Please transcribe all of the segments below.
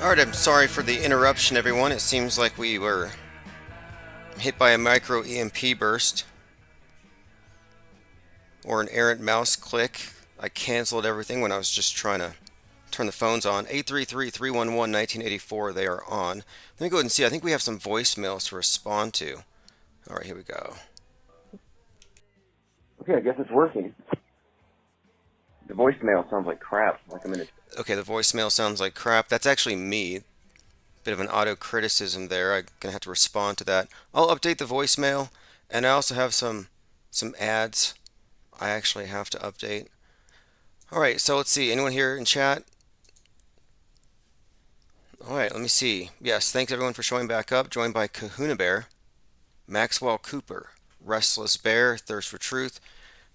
Alright, I'm sorry for the interruption, everyone. It seems like we were hit by a micro EMP burst or an errant mouse click. I canceled everything when I was just trying to turn the phones on. 833-311-1984, they are on. Let me go ahead and see. I think we have some voicemails to respond to. Alright, here we go. Okay, I guess it's working. The voicemail sounds like crap. Like I'm in a. Okay, the voicemail sounds like crap. That's actually me. Bit of an auto criticism there. I'm gonna have to respond to that. I'll update the voicemail, and I also have some ads I actually have to update. All right, so let's see. Anyone here in chat? All right, let me see. Yes, thanks everyone for showing back up. Joined by Kahuna Bear, Maxwell Cooper, Restless Bear, Thirst for Truth.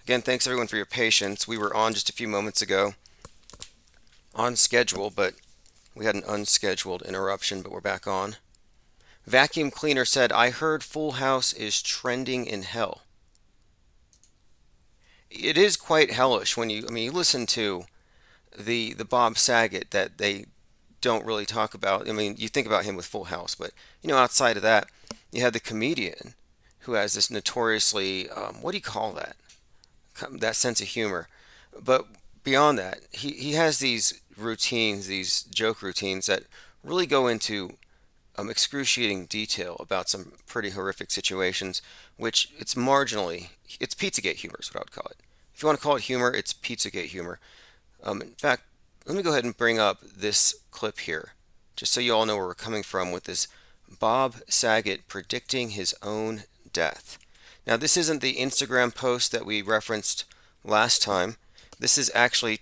Again, thanks everyone for your patience. We were on just a few moments ago, on schedule, but we had an unscheduled interruption, but we're back on. Vacuum Cleaner said, I heard Full House is trending in hell. It is quite hellish when you listen to the Bob Saget that they don't really talk about. I mean, you think about him with Full House, but outside of that, you have the comedian who has this notoriously, what do you call that? That sense of humor. But beyond that, he has these routines, these joke routines that really go into excruciating detail about some pretty horrific situations, which it's Pizzagate humor is what I would call it. If you want to call it humor, it's Pizzagate humor. In fact, let me go ahead and bring up this clip here, just so you all know where we're coming from with this Bob Saget predicting his own death. Now, this isn't the Instagram post that we referenced last time. This is actually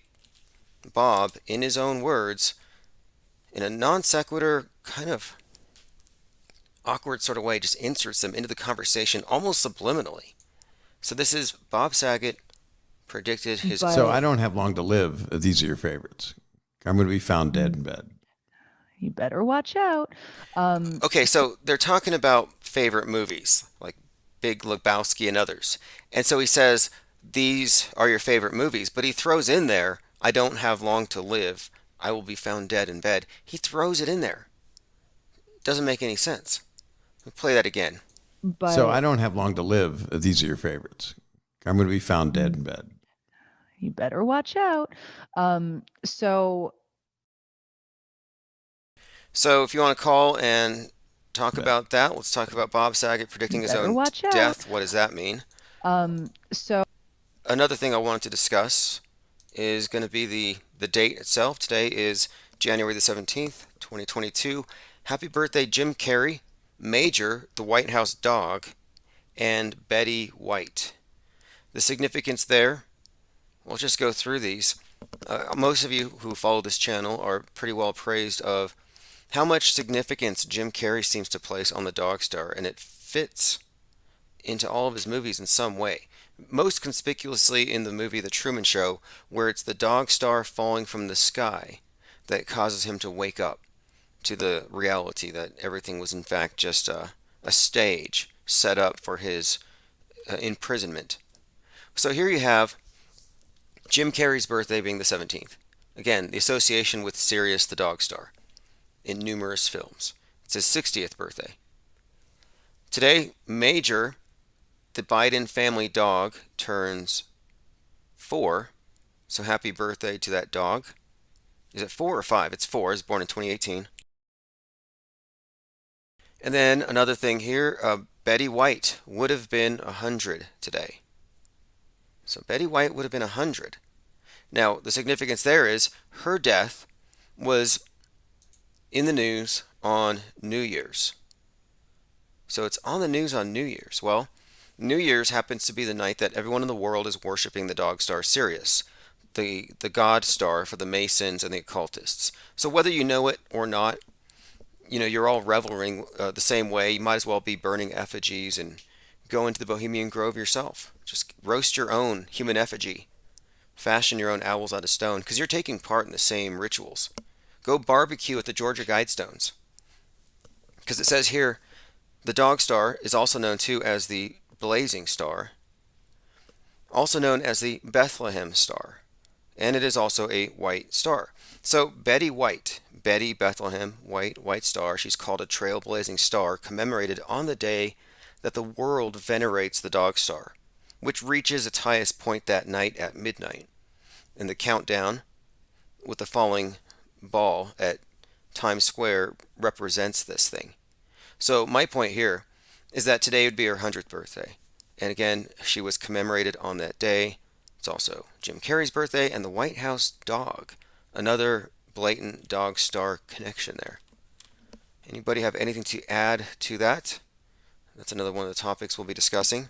Bob, in his own words, in a non sequitur kind of awkward sort of way, just inserts them into the conversation almost subliminally. So this is Bob Saget predicted his. So I don't have long to live. These are your favorites. I'm going to be found dead in bed. You better watch out. Okay, so they're talking about favorite movies like Big Lebowski and others. And so he says, these are your favorite movies, but he throws in there, I don't have long to live. I will be found dead in bed. He throws it in there. Doesn't make any sense. Let me play that again. So I don't have long to live. These are your favorites. I'm going to be found dead in bed. You better watch out. So if you want to call and talk about that, let's talk about Bob Saget predicting his own death. What does that mean? So another thing I wanted to discuss is going to be the date itself. Today is January the 17th, 2022. Happy birthday, Jim Carrey, Major, the White House dog, and Betty White. The significance there, we'll just go through these. Most of you who follow this channel are pretty well appraised of how much significance Jim Carrey seems to place on the dog star, and it fits into all of his movies in some way. Most conspicuously in the movie The Truman Show, where it's the dog star falling from the sky that causes him to wake up to the reality that everything was in fact just a stage set up for his imprisonment. So here you have Jim Carrey's birthday being the 17th. Again, the association with Sirius the dog star in numerous films. It's his 60th birthday. Today, Major, the Biden family dog, turns 4. So happy birthday to that dog. Is it 4 or 5? It's 4. It's born in 2018. And then another thing here, Betty White would have been 100 today. So Betty White would have been 100. Now, the significance there is her death was in the news on New Year's. So it's on the news on New Year's. Well, New Year's happens to be the night that everyone in the world is worshiping the dog star Sirius, the god star for the Masons and the occultists. So whether you know it or not, you're all reveling the same way. You might as well be burning effigies and go into the Bohemian Grove yourself. Just roast your own human effigy. Fashion your own owls out of stone, because you're taking part in the same rituals. Go barbecue at the Georgia Guidestones. Because it says here, the dog star is also known too as the blazing star, also known as the Bethlehem star, and it is also a white star. So Betty White Betty Bethlehem White Star. She's called a trailblazing star, commemorated on the day that the world venerates the dog star, which reaches its highest point that night at midnight. And the countdown with the falling ball at Times Square represents this thing. So my point here is that today would be her 100th birthday. And again, she was commemorated on that day. It's also Jim Carrey's birthday and the White House dog. Another blatant dog star connection there. Anybody have anything to add to that? That's another one of the topics we'll be discussing.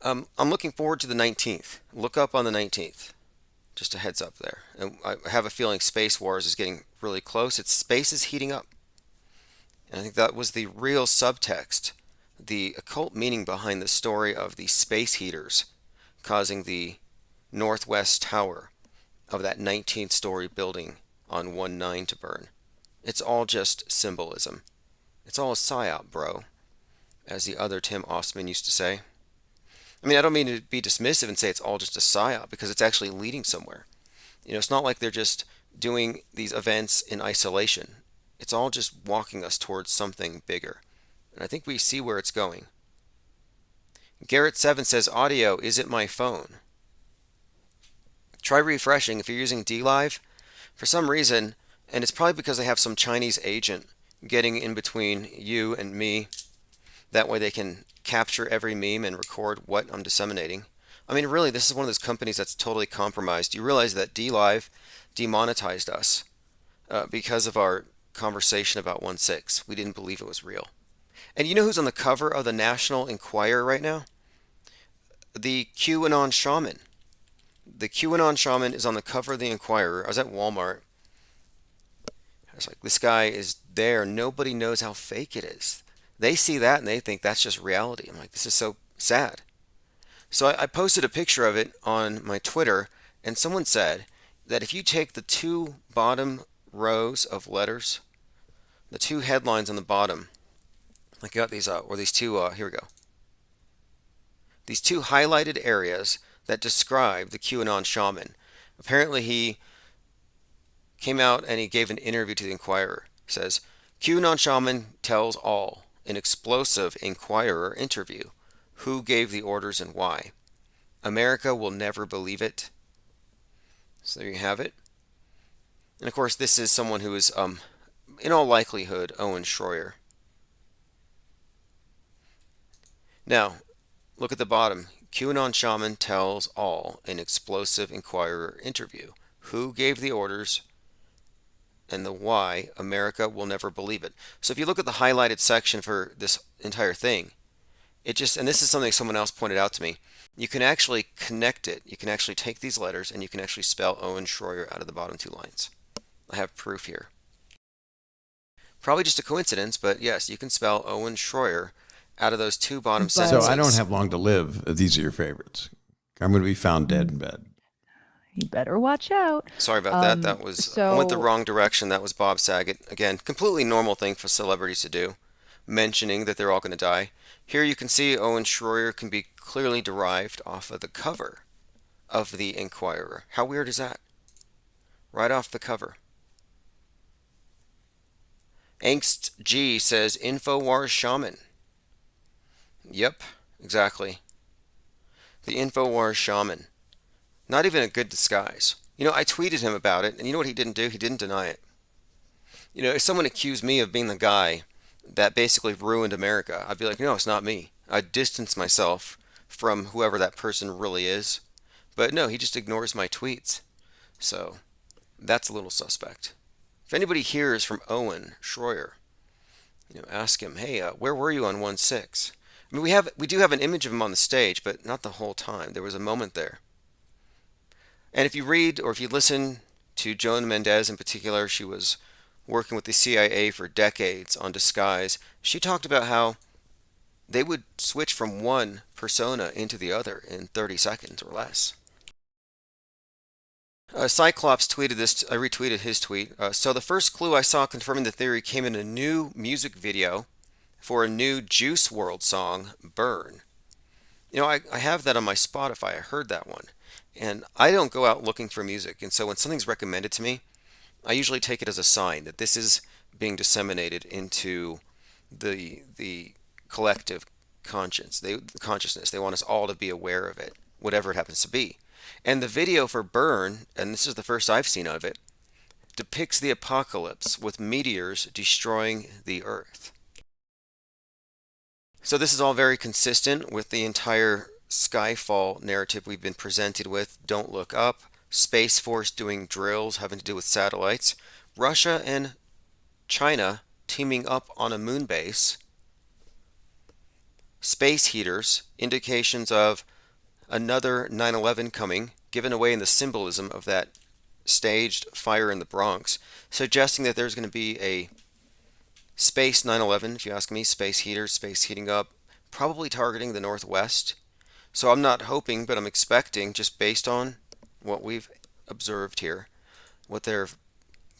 I'm looking forward to the 19th. Look up on the 19th. Just a heads up there. And I have a feeling Space Wars is getting really close. Space is heating up. And I think that was the real subtext, the occult meaning behind the story of the space heaters causing the northwest tower of that 19th-story building on 1-9 to burn. It's all just symbolism. It's all a psyop, bro, as the other Tim Ostman used to say. I mean, I don't mean to be dismissive and say it's all just a psyop, because it's actually leading somewhere. It's not like they're just doing these events in isolation. It's all just walking us towards something bigger. And I think we see where it's going. Garrett7 says, audio, is it my phone? Try refreshing if you're using DLive. For some reason, and it's probably because they have some Chinese agent getting in between you and me. That way they can capture every meme and record what I'm disseminating. I mean, really, this is one of those companies that's totally compromised. You realize that DLive demonetized us because of our conversation about 1.6. We didn't believe it was real. And you know who's on the cover of the National Enquirer right now? The QAnon shaman. The QAnon shaman is on the cover of the Enquirer. I was at Walmart. I was like, this guy is there. Nobody knows how fake it is. They see that and they think that's just reality. I'm like, this is so sad. So I posted a picture of it on my Twitter, and someone said that if you take the two bottom rows of letters, the two headlines on the bottom, like you got these, or these two, here we go. These two highlighted areas that describe the QAnon shaman. Apparently he came out and he gave an interview to the Enquirer. He says, QAnon shaman tells all, an explosive Enquirer interview. Who gave the orders and why? America will never believe it. So there you have it. And of course, this is someone who is, in all likelihood, Owen Schroyer. Now, look at the bottom. QAnon shaman tells all, an explosive Enquirer interview. Who gave the orders and the why? America will never believe it. So if you look at the highlighted section for this entire thing, it just, and this is something someone else pointed out to me, you can actually connect it. You can actually take these letters and you can actually spell Owen Schroyer out of the bottom two lines. I have proof here. Probably just a coincidence, but yes, you can spell Owen Schroyer out of those two bottom But- sentences. So I don't have long to live. These are your favorites. I'm going to be found dead in bed. You better watch out. Sorry about that. That was, I went the wrong direction. That was Bob Saget. Again, completely normal thing for celebrities to do, mentioning that they're all going to die. Here you can see Owen Schroyer can be clearly derived off of the cover of the Enquirer. How weird is that? Right off the cover. Angst G says InfoWars shaman. Yep, exactly. The InfoWars shaman. Not even a good disguise. I tweeted him about it, and you know what he didn't do? He didn't deny it. If someone accused me of being the guy that basically ruined America, I'd be like, no, it's not me. I'd distance myself from whoever that person really is. But no, he just ignores my tweets. So that's a little suspect. If anybody hears from Owen Schroyer, ask him, hey, where were you on 1.6? I mean, we do have an image of him on the stage, but not the whole time. There was a moment there. And if you read or if you listen to Joan Mendez in particular, she was working with the CIA for decades on disguise. She talked about how they would switch from one persona into the other in 30 seconds or less. Cyclops tweeted this. I retweeted his tweet. So the first clue I saw confirming the theory came in a new music video for a new Juice WRLD song, Burn. I have that on my Spotify. I heard that one. And I don't go out looking for music. And so when something's recommended to me, I usually take it as a sign that this is being disseminated into the collective consciousness. They want us all to be aware of it, whatever it happens to be. And the video for Burn, and this is the first I've seen of it, depicts the apocalypse with meteors destroying the Earth. So this is all very consistent with the entire Skyfall narrative we've been presented with. Don't Look Up, Space Force doing drills having to do with satellites, Russia and China teaming up on a moon base, space heaters, indications of another 9/11 coming, given away in the symbolism of that staged fire in the Bronx, suggesting that there's going to be a space 9/11, if you ask me, space heaters, space heating up, probably targeting the Northwest. So I'm not hoping, but I'm expecting, just based on what we've observed here, what they're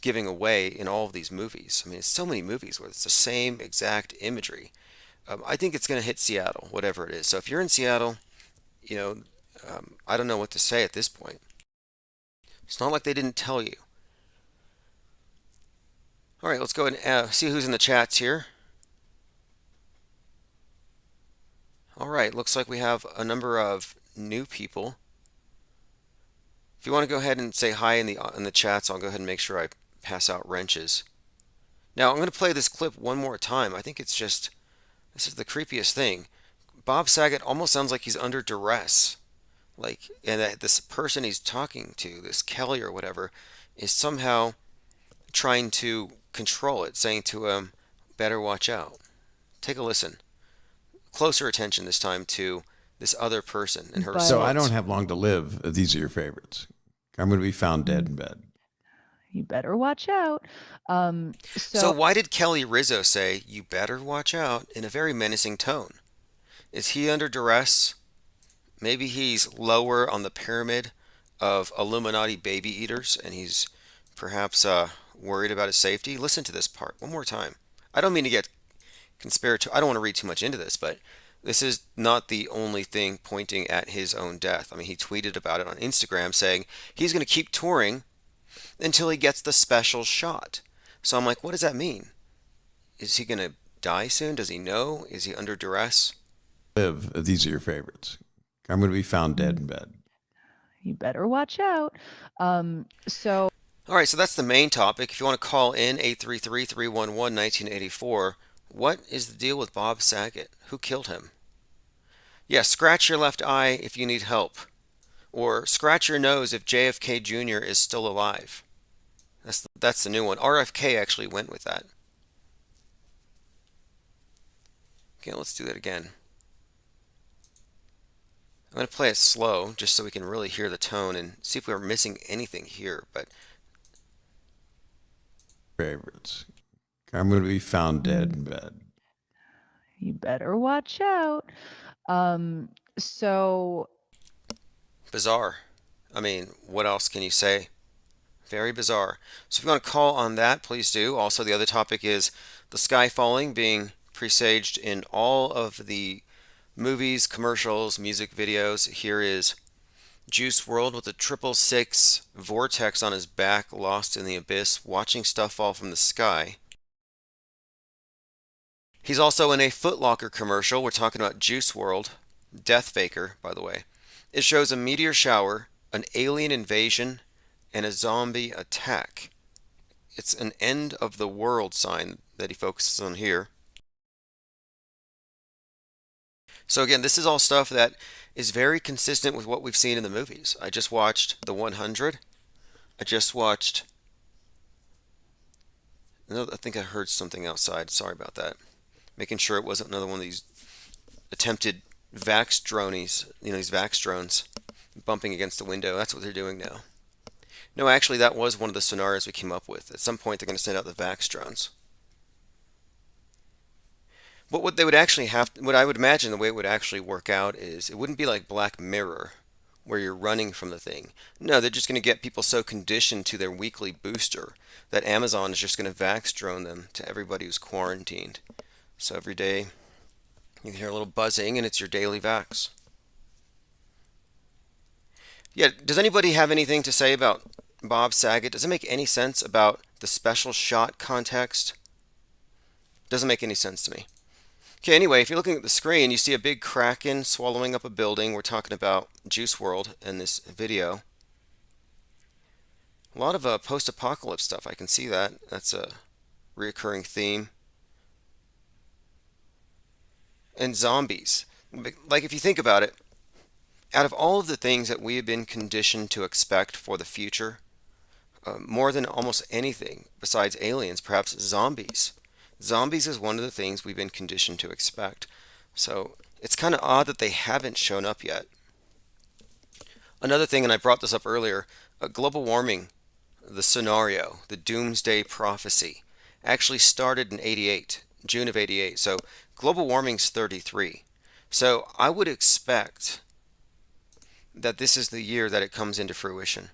giving away in all of these movies. I mean, it's so many movies where it's the same exact imagery. I think it's going to hit Seattle, whatever it is. So if you're in Seattle, you know, I don't know what to say at this point. It's not like they didn't tell you. All right, let's go ahead and see who's in the chats here. All right, looks like we have a number of new people. If you want to go ahead and say hi in the chats, I'll go ahead and make sure I pass out wrenches. Now, I'm going to play this clip one more time. I think it's just, this is the creepiest thing. Bob Saget almost sounds like he's under duress. Like, and that this person he's talking to, this Kelly or whatever, is somehow trying to control it, saying to him, better watch out. Take a listen. Closer attention this time to this other person and her But- response. So I don't have long to live. These are your favorites. I'm going to be found dead in bed. You better watch out. So why did Kelly Rizzo say, you better watch out, in a very menacing tone? Is he under duress? Maybe he's lower on the pyramid of Illuminati baby eaters, and he's perhaps worried about his safety. Listen to this part one more time. I don't mean to get conspiratorial. I don't want to read too much into this, but this is not the only thing pointing at his own death. I mean, he tweeted about it on Instagram saying he's going to keep touring until he gets the special shot. So I'm like, what does that mean? Is he going to die soon? Does he know? Is he under duress? Live. These are your favorites. I'm going to be found dead in bed. You better watch out. So All right, so that's the main topic. If you want to call in 833-311-1984, what is the deal with Bob Saget? Who killed him? Yeah, scratch your left eye if you need help. Or scratch your nose if JFK Jr. is still alive. That's the new one. RFK actually went with that. Okay, let's do that again. I'm going to play it slow just so we can really hear the tone and see if we're missing anything here. But Favorites. I'm going to be found dead in bed. you better watch out. So bizarre. I mean, what else can you say? Very bizarre. So if you want to call on that, please do. Also, the other topic is the sky falling being presaged in all of the movies, commercials, music videos. Here is Juice WRLD with a 666 vortex on his back, lost in the abyss, watching stuff fall from the sky. He's also in a Foot Locker commercial. We're talking about Juice WRLD, Death Faker, by the way. It shows a meteor shower, an alien invasion, and a zombie attack. It's an end of the world sign that he focuses on here. So again, this is all stuff that is very consistent with what we've seen in the movies. I just watched The 100. I just watched... I think I heard something outside. Sorry about that. Making sure it wasn't another one of these attempted Vax dronies, these Vax drones bumping against the window. That's what they're doing now. No, actually, that was one of the scenarios we came up with. At some point, they're going to send out the Vax drones. But what they would actually what I would imagine the way it would actually work out is it wouldn't be like Black Mirror, where you're running from the thing. No, they're just going to get people so conditioned to their weekly booster that Amazon is just going to Vax drone them to everybody who's quarantined. So every day you can hear a little buzzing and it's your daily Vax. Yeah, does anybody have anything to say about Bob Saget? Does it make any sense about the special shot context? Doesn't make any sense to me. Okay, anyway, if you're looking at the screen, you see a big kraken swallowing up a building. We're talking about Juice World in this video. A lot of post-apocalypse stuff. I can see that. That's a reoccurring theme. And zombies. Like, if you think about it, out of all of the things that we have been conditioned to expect for the future, more than almost anything besides aliens, perhaps zombies. Zombies is one of the things we've been conditioned to expect. So it's kind of odd that they haven't shown up yet. Another thing, and I brought this up earlier, global warming, the scenario, the doomsday prophecy, actually started in 88, June of 88. So global warming's 33. So I would expect that this is the year that it comes into fruition.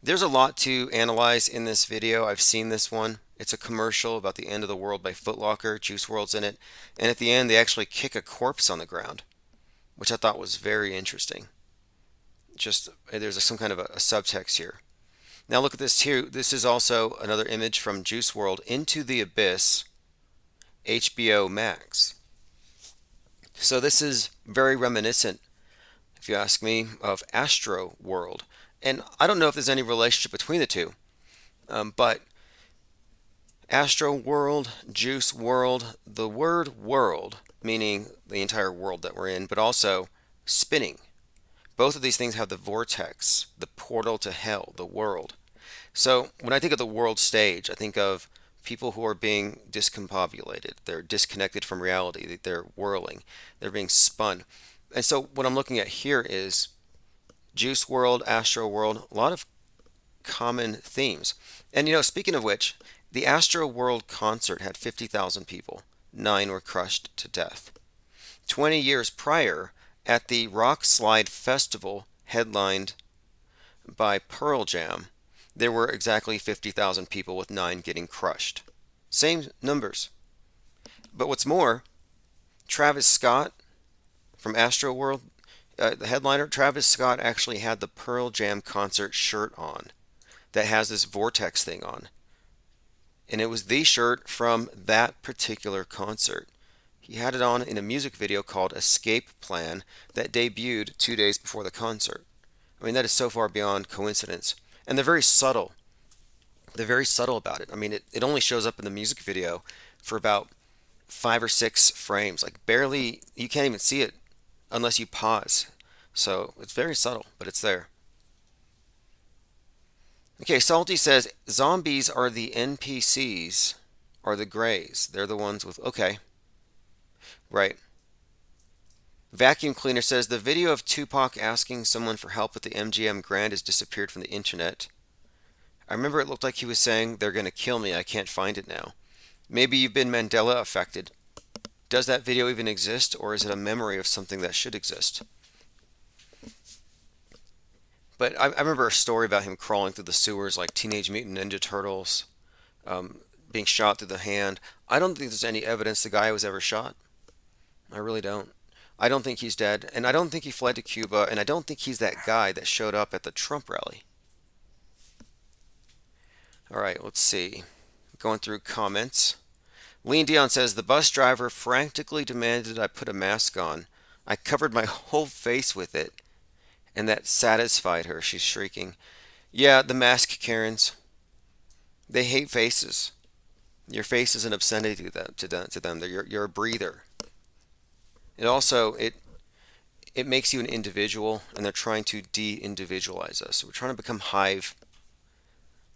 There's a lot to analyze in this video. I've seen this one. It's a commercial about the end of the world by Foot Locker. Juice WRLD's in it. And at the end, they actually kick a corpse on the ground, which I thought was very interesting. Just there's some kind of a subtext here. Now look at this too. This is also another image from Juice WRLD, Into the Abyss, HBO Max. So this is very reminiscent, if you ask me, of Astro World. And I don't know if there's any relationship between the two, but Astro World, Juice WRLD, the word world, meaning the entire world that we're in, but also spinning. Both of these things have the vortex, the portal to hell, the world. So when I think of the world stage, I think of people who are being discombobulated. They're disconnected from reality. They're whirling. They're being spun. And so what I'm looking at here is Juice WRLD, Astro World, a lot of common themes. And speaking of which, the Astro World concert had 50,000 people. 9 were crushed to death. 20 years prior, at the Rock Slide Festival, headlined by Pearl Jam, there were exactly 50,000 people with 9 getting crushed. Same numbers. But what's more, Travis Scott from Astro World, the headliner, Travis Scott actually had the Pearl Jam concert shirt on that has this vortex thing on. And it was the shirt from that particular concert. He had it on in a music video called Escape Plan that debuted 2 days before the concert. I mean, that is so far beyond coincidence. And they're very subtle. They're very subtle about it. I mean, it only shows up in the music video for about 5 or 6 frames. Like barely, you can't even see it unless you pause. So it's very subtle, but it's there. Okay, Salty says zombies are the NPCs, are the grays. They're the ones with, okay. Right. Vacuum Cleaner says the video of Tupac asking someone for help with the MGM Grand has disappeared from the internet. I remember it looked like he was saying, they're going to kill me, I can't find it now. Maybe you've been Mandela affected. Does that video even exist, or is it a memory of something that should exist? But I remember a story about him crawling through the sewers like Teenage Mutant Ninja Turtles, being shot through the hand. I don't think there's any evidence the guy was ever shot. I really don't. I don't think he's dead, and I don't think he fled to Cuba, and I don't think he's that guy that showed up at the Trump rally. All right, let's see. Going through comments. Lean Dion says, the bus driver frantically demanded I put a mask on. I covered my whole face with it, and that satisfied her, she's shrieking. Yeah, the mask Karens. They hate faces. Your face is an obscenity to them. You're a breather. It also, it makes you an individual, and they're trying to de-individualize us. We're trying to become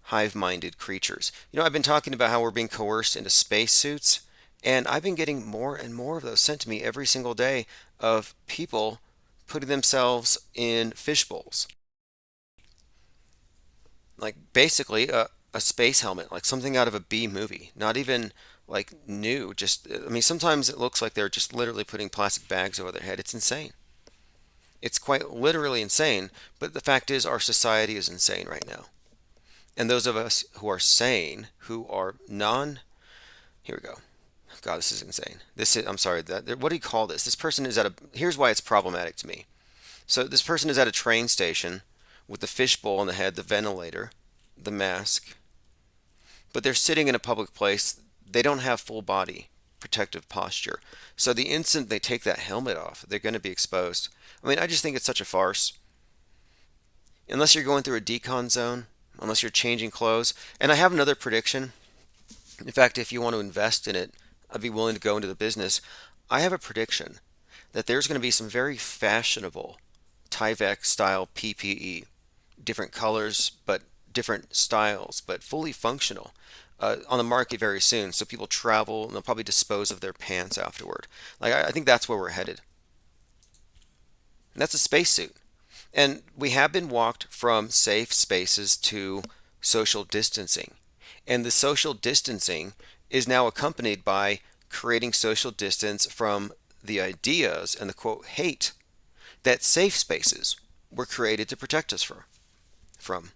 hive-minded creatures. I've been talking about how we're being coerced into spacesuits, and I've been getting more and more of those sent to me every single day of people putting themselves in fish bowls. Like basically a space helmet, like something out of a B movie. Not even like new, sometimes it looks like they're just literally putting plastic bags over their head. It's insane. It's quite literally insane, but the fact is our society is insane right now. And those of us who are sane, who are here we go. God, this is insane. I'm sorry, what do you call this? This person is here's why it's problematic to me. So this person is at a train station with the fishbowl on the head, the ventilator, the mask, but they're sitting in a public place. They don't have full body protective posture. So the instant they take that helmet off, they're going to be exposed. I mean, I just think it's such a farce. Unless you're going through a decon zone, unless you're changing clothes. And I have another prediction. In fact, if you want to invest in it, I'd be willing to go into the business. I have a prediction that there's going to be some very fashionable Tyvek style PPE, different colors, but different styles, but fully functional, on the market very soon. So people travel and they'll probably dispose of their pants afterward. Like I think that's where we're headed. And that's a spacesuit. And we have been walked from safe spaces to social distancing. And the social distancing is now accompanied by creating social distance from the ideas and the quote hate that safe spaces were created to protect us from.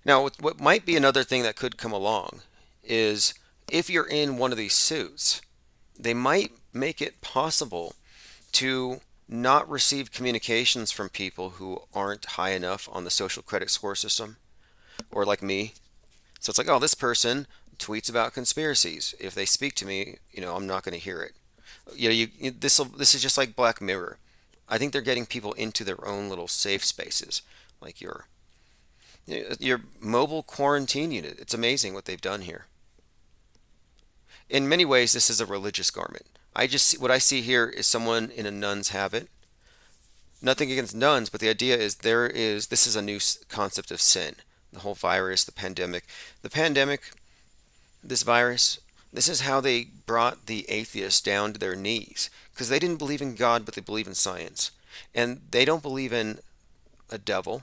Now, what might be another thing that could come along is if you're in one of these suits, they might make it possible to not receive communications from people who aren't high enough on the social credit score system, or like me. So it's like, oh, this person tweets about conspiracies. If they speak to me, I'm not going to hear it. This is just like Black Mirror. I think they're getting people into their own little safe spaces, like your mobile quarantine unit. It's amazing what they've done here. In many ways, this is a religious garment. What I see here is someone in a nun's habit. Nothing against nuns, but the idea is this is a new concept of sin. The whole virus, the pandemic. This virus, this is how they brought the atheists down to their knees. Because they didn't believe in God, but they believe in science. And they don't believe in a devil,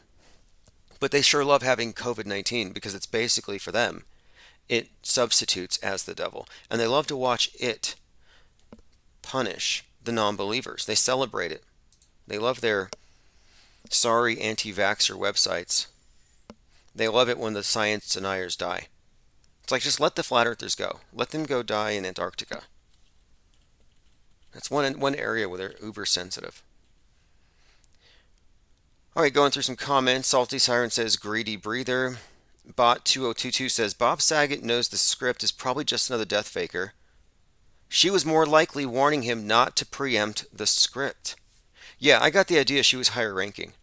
but they sure love having COVID-19 because it's basically for them. It substitutes as the devil. And they love to watch it punish the non-believers. They celebrate it. They love their sorry anti-vaxxer websites. They love it when the science deniers die. It's like, just let the flat earthers go. Let them go die in Antarctica. That's one area where they're uber sensitive. All right, going through some comments. Salty Siren says, greedy breather. Bot2022 says, Bob Saget knows the script is probably just another death faker. She was more likely warning him not to preempt the script. Yeah, I got the idea she was higher ranking.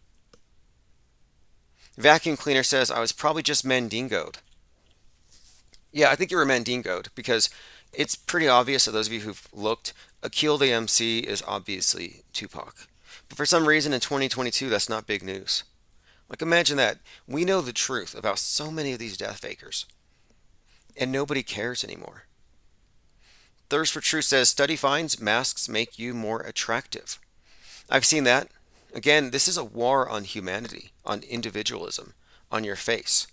Vacuum Cleaner says, I was probably just mandingoed. Yeah, I think you were mandingoed because it's pretty obvious to those of you who've looked, Akil the MC is obviously Tupac. But for some reason in 2022, that's not big news. Like, imagine that. We know the truth about so many of these death fakers, and nobody cares anymore. Thirst for Truth says, study finds masks make you more attractive. I've seen that. Again, this is a war on humanity, on individualism, on your face.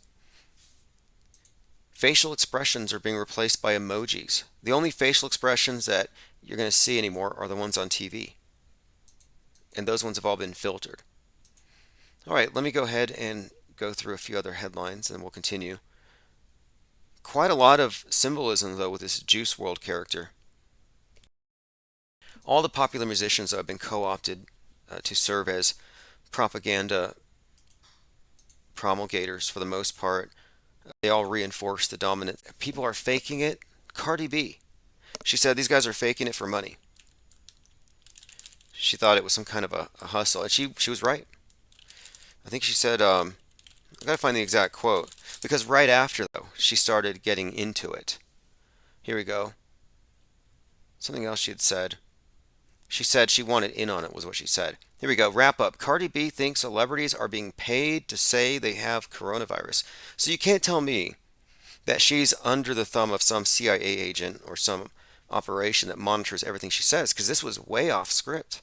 Facial expressions are being replaced by emojis. The only facial expressions that you're going to see anymore are the ones on TV. And those ones have all been filtered. All right, let me go ahead and go through a few other headlines and we'll continue. Quite a lot of symbolism, though, with this Juice WRLD character. All the popular musicians have been co-opted to serve as propaganda promulgators for the most part. They all reinforce the dominant. People are faking it. Cardi B, she said these guys are faking it for money. She thought it was some kind of a hustle, and she was right. I think she said, I gotta find the exact quote, because right after, though, she started getting into it. Here we go. Something else she had said. She said she wanted in on it, was what she said. Here we go. Wrap up. Cardi B thinks celebrities are being paid to say they have coronavirus. So you can't tell me that she's under the thumb of some CIA agent or some operation that monitors everything she says, because this was way off script.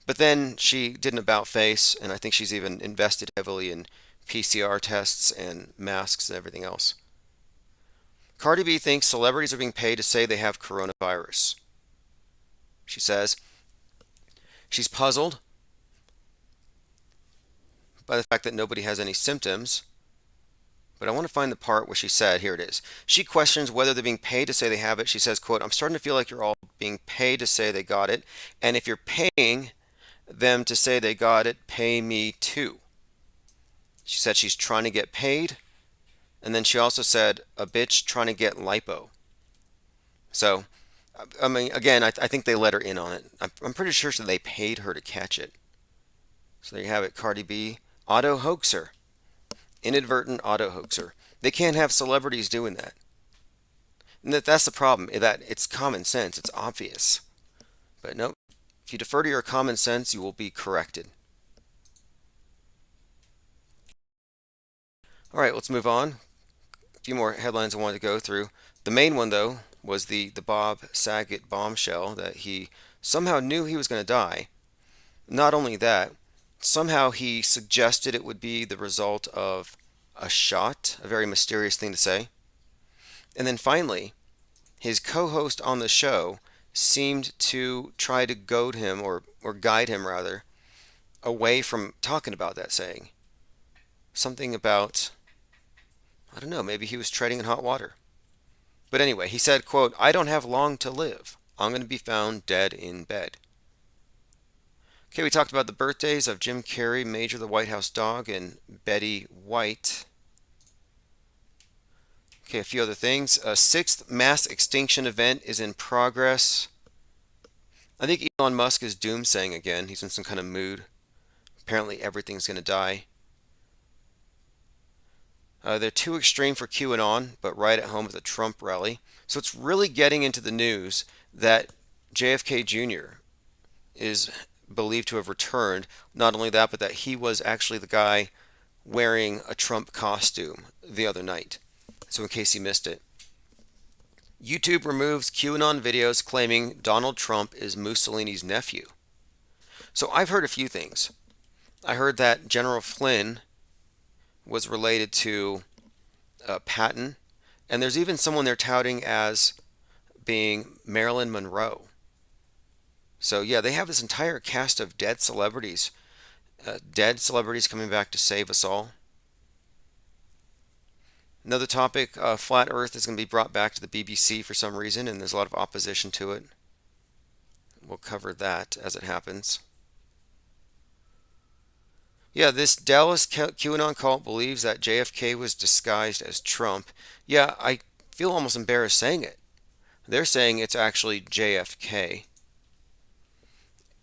But then she did an about face, and I think she's even invested heavily in PCR tests and masks and everything else. Cardi B thinks celebrities are being paid to say they have coronavirus. She says she's puzzled by the fact that nobody has any symptoms, but I want to find the part where she said, here it is. She questions whether they're being paid to say they have it. She says, quote, I'm starting to feel like you're all being paid to say they got it. And if you're paying them to say they got it, pay me too. She said she's trying to get paid. And then she also said, a bitch trying to get lipo. So, I mean, again, I think they let her in on it. I'm pretty sure that they paid her to catch it. So there you have it, Cardi B, auto hoaxer. Inadvertent auto hoaxer. They can't have celebrities doing that. And that's the problem, that it's common sense, it's obvious. But nope, if you defer to your common sense, you will be corrected. All right, let's move on. A few more headlines I wanted to go through. The main one, though, was the Bob Saget bombshell that he somehow knew he was going to die. Not only that, somehow he suggested it would be the result of a shot, a very mysterious thing to say. And then finally, his co-host on the show seemed to try to goad him, or guide him rather, away from talking about that saying. Something about, I don't know, maybe he was treading in hot water. But anyway, he said, quote, I don't have long to live. I'm going to be found dead in bed. Okay, we talked about the birthdays of Jim Carrey, Major the White House Dog, and Betty White. Okay, a few other things. A sixth mass extinction event is in progress. I think Elon Musk is doomsaying again. He's in some kind of mood. Apparently everything's going to die. They're too extreme for QAnon, but right at home at the Trump rally. So it's really getting into the news that JFK Jr. is believed to have returned. Not only that, but that he was actually the guy wearing a Trump costume the other night. So in case you missed it. YouTube removes QAnon videos claiming Donald Trump is Mussolini's nephew. So I've heard a few things. I heard that General Flynn was related to Patton, and there's even someone they're touting as being Marilyn Monroe. So yeah, they have this entire cast of dead celebrities coming back to save us all. Another topic, Flat Earth is going to be brought back to the BBC for some reason, and there's a lot of opposition to it. We'll cover that as it happens. Yeah, this Dallas QAnon cult believes that JFK was disguised as Trump. Yeah, I feel almost embarrassed saying it. They're saying it's actually JFK.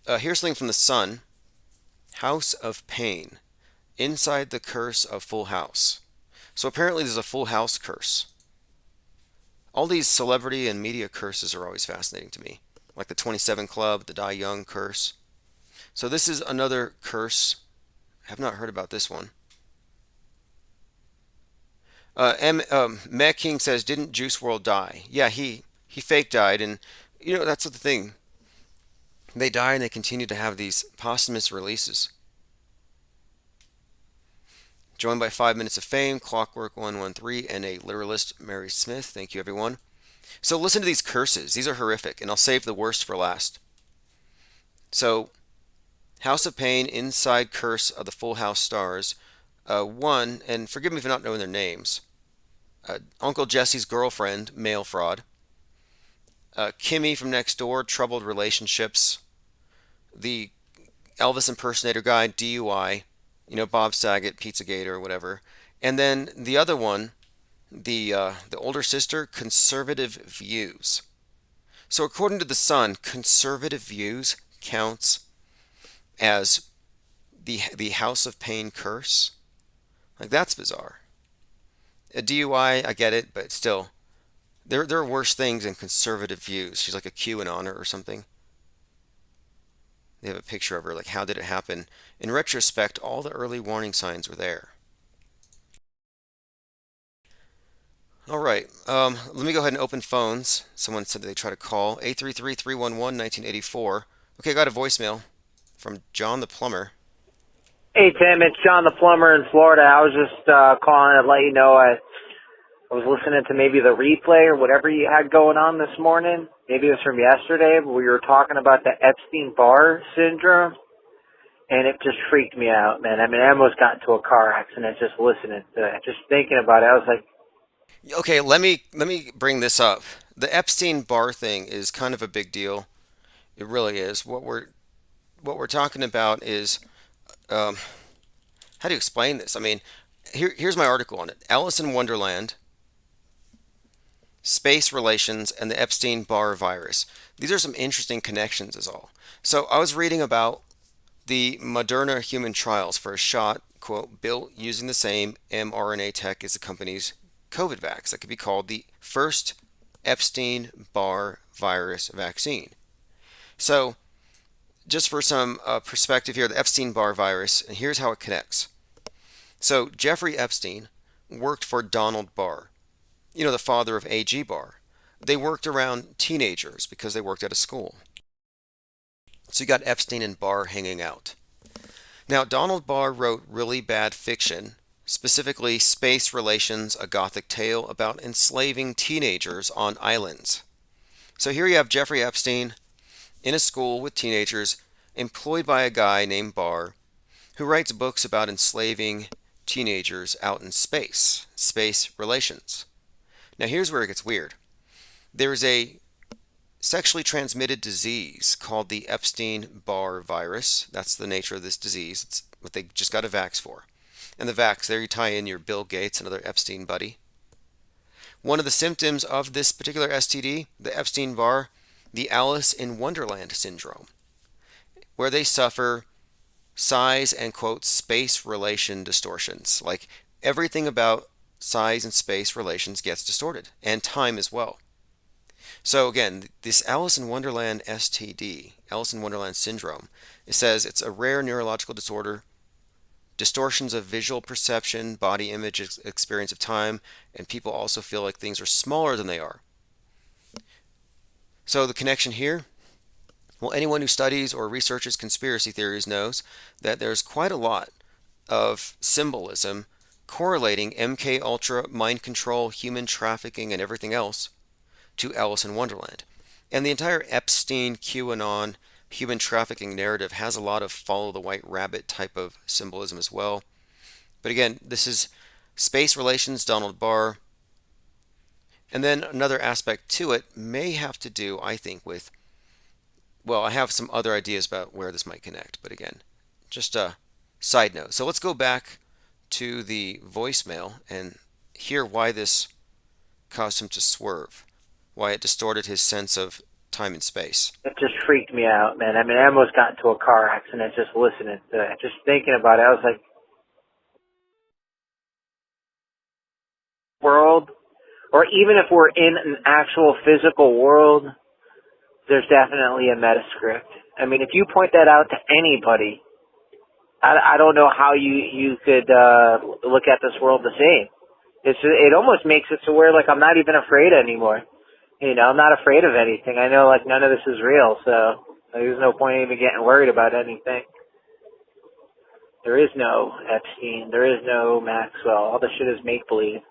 Here's something from The Sun. House of Pain. Inside the Curse of Full House. So apparently there's a Full House curse. All these celebrity and media curses are always fascinating to me. Like the 27 Club, the Die Young curse. So this is another curse. I have not heard about this one. Matt King says, didn't Juice WRLD die? Yeah, he fake died, and you know, that's the thing. They die and they continue to have these posthumous releases. Joined by 5 Minutes of Fame, Clockwork 113, and a literalist, Mary Smith. Thank you, everyone. So listen to these curses. These are horrific, and I'll save the worst for last. So, House of Pain, Inside Curse of the Full House Stars. One, and forgive me for not knowing their names. Uncle Jesse's girlfriend, mail fraud. Kimmy from Next Door, troubled relationships. The Elvis impersonator guy, DUI. You know, Bob Saget, Pizzagate or whatever. And then the other one, the older sister, conservative views. So according to The Sun, conservative views counts as the House of Pain curse. Like, that's bizarre. A DUI, I get it, but still, there are worse things than conservative views. She's like a QAnon or something. They have a picture of her, like, how did it happen? In retrospect, all the early warning signs were there. All right, let me go ahead and open phones. Someone said they try to call. 833-311-1984. Okay, I got a voicemail from John the Plumber. Hey, Tim, it's John the Plumber in Florida. I was just calling to let you know I was listening to maybe the replay or whatever you had going on this morning. Maybe it was from yesterday, but we were talking about the Epstein-Barr syndrome. and it just freaked me out, man. I mean, I almost got into a car accident just listening to it. Just thinking about it, I was like, Okay, let me bring this up. The Epstein-Barr thing is kind of a big deal. It really is. What we're talking about is um, how do you explain this? I mean, here's my article on it. Alice in Wonderland, space relations, and the Epstein-Barr virus. These are some interesting connections, is all. So I was reading about the Moderna human trials for a shot, quote, built using the same mRNA tech as the company's COVID vax that could be called the first Epstein-Barr virus vaccine. So, just for some perspective here, the Epstein-Barr virus, and here's how it connects. So, Jeffrey Epstein worked for Donald Barr, the father of A.G. Barr. They worked around teenagers because they worked at a school. So you got Epstein and Barr hanging out. Now, Donald Barr wrote really bad fiction, specifically Space Relations, a Gothic tale about enslaving teenagers on islands. So here you have Jeffrey Epstein in a school with teenagers, employed by a guy named Barr, who writes books about enslaving teenagers out in space, space relations. Now here's where it gets weird. There's a sexually transmitted disease called the Epstein-Barr virus. That's the nature of this disease. It's what they just got a vax for. And the vax, there you tie in your Bill Gates, another Epstein buddy. One of the symptoms of this particular STD, the Epstein-Barr, the Alice in Wonderland syndrome, where they suffer size and, quote, space relation distortions. Like everything about size and space relations gets distorted, and time as well. So again, this Alice in Wonderland STD, Alice in Wonderland syndrome, it says it's a rare neurological disorder, distortions of visual perception, body image, experience of time, and people also feel like things are smaller than they are. So the connection here, well, anyone who studies or researches conspiracy theories knows that there's quite a lot of symbolism correlating MK Ultra, mind control, human trafficking, and everything else to Alice in Wonderland. And the entire Epstein, QAnon, human trafficking narrative has a lot of follow the white rabbit type of symbolism as well. But again, this is space relations, Donald Barr. And then another aspect to it may have to do, I think, with, well, I have some other ideas about where this might connect. But again, just a side note. So let's go back to the voicemail and hear why this caused him to swerve, why it distorted his sense of time and space. it just freaked me out, man. I mean, I almost got into a car accident just listening to it. Just thinking about it, I was like, world, or even if we're in an actual physical world, there's definitely a meta script. I mean, if you point that out to anybody, I don't know how you could look at this world the same. It almost makes it to where, like, I'm not even afraid anymore. I'm not afraid of anything. I know, like, none of this is real, so there's no point in even getting worried about anything. There is no Epstein. There is no Maxwell. All the shit is make-believe.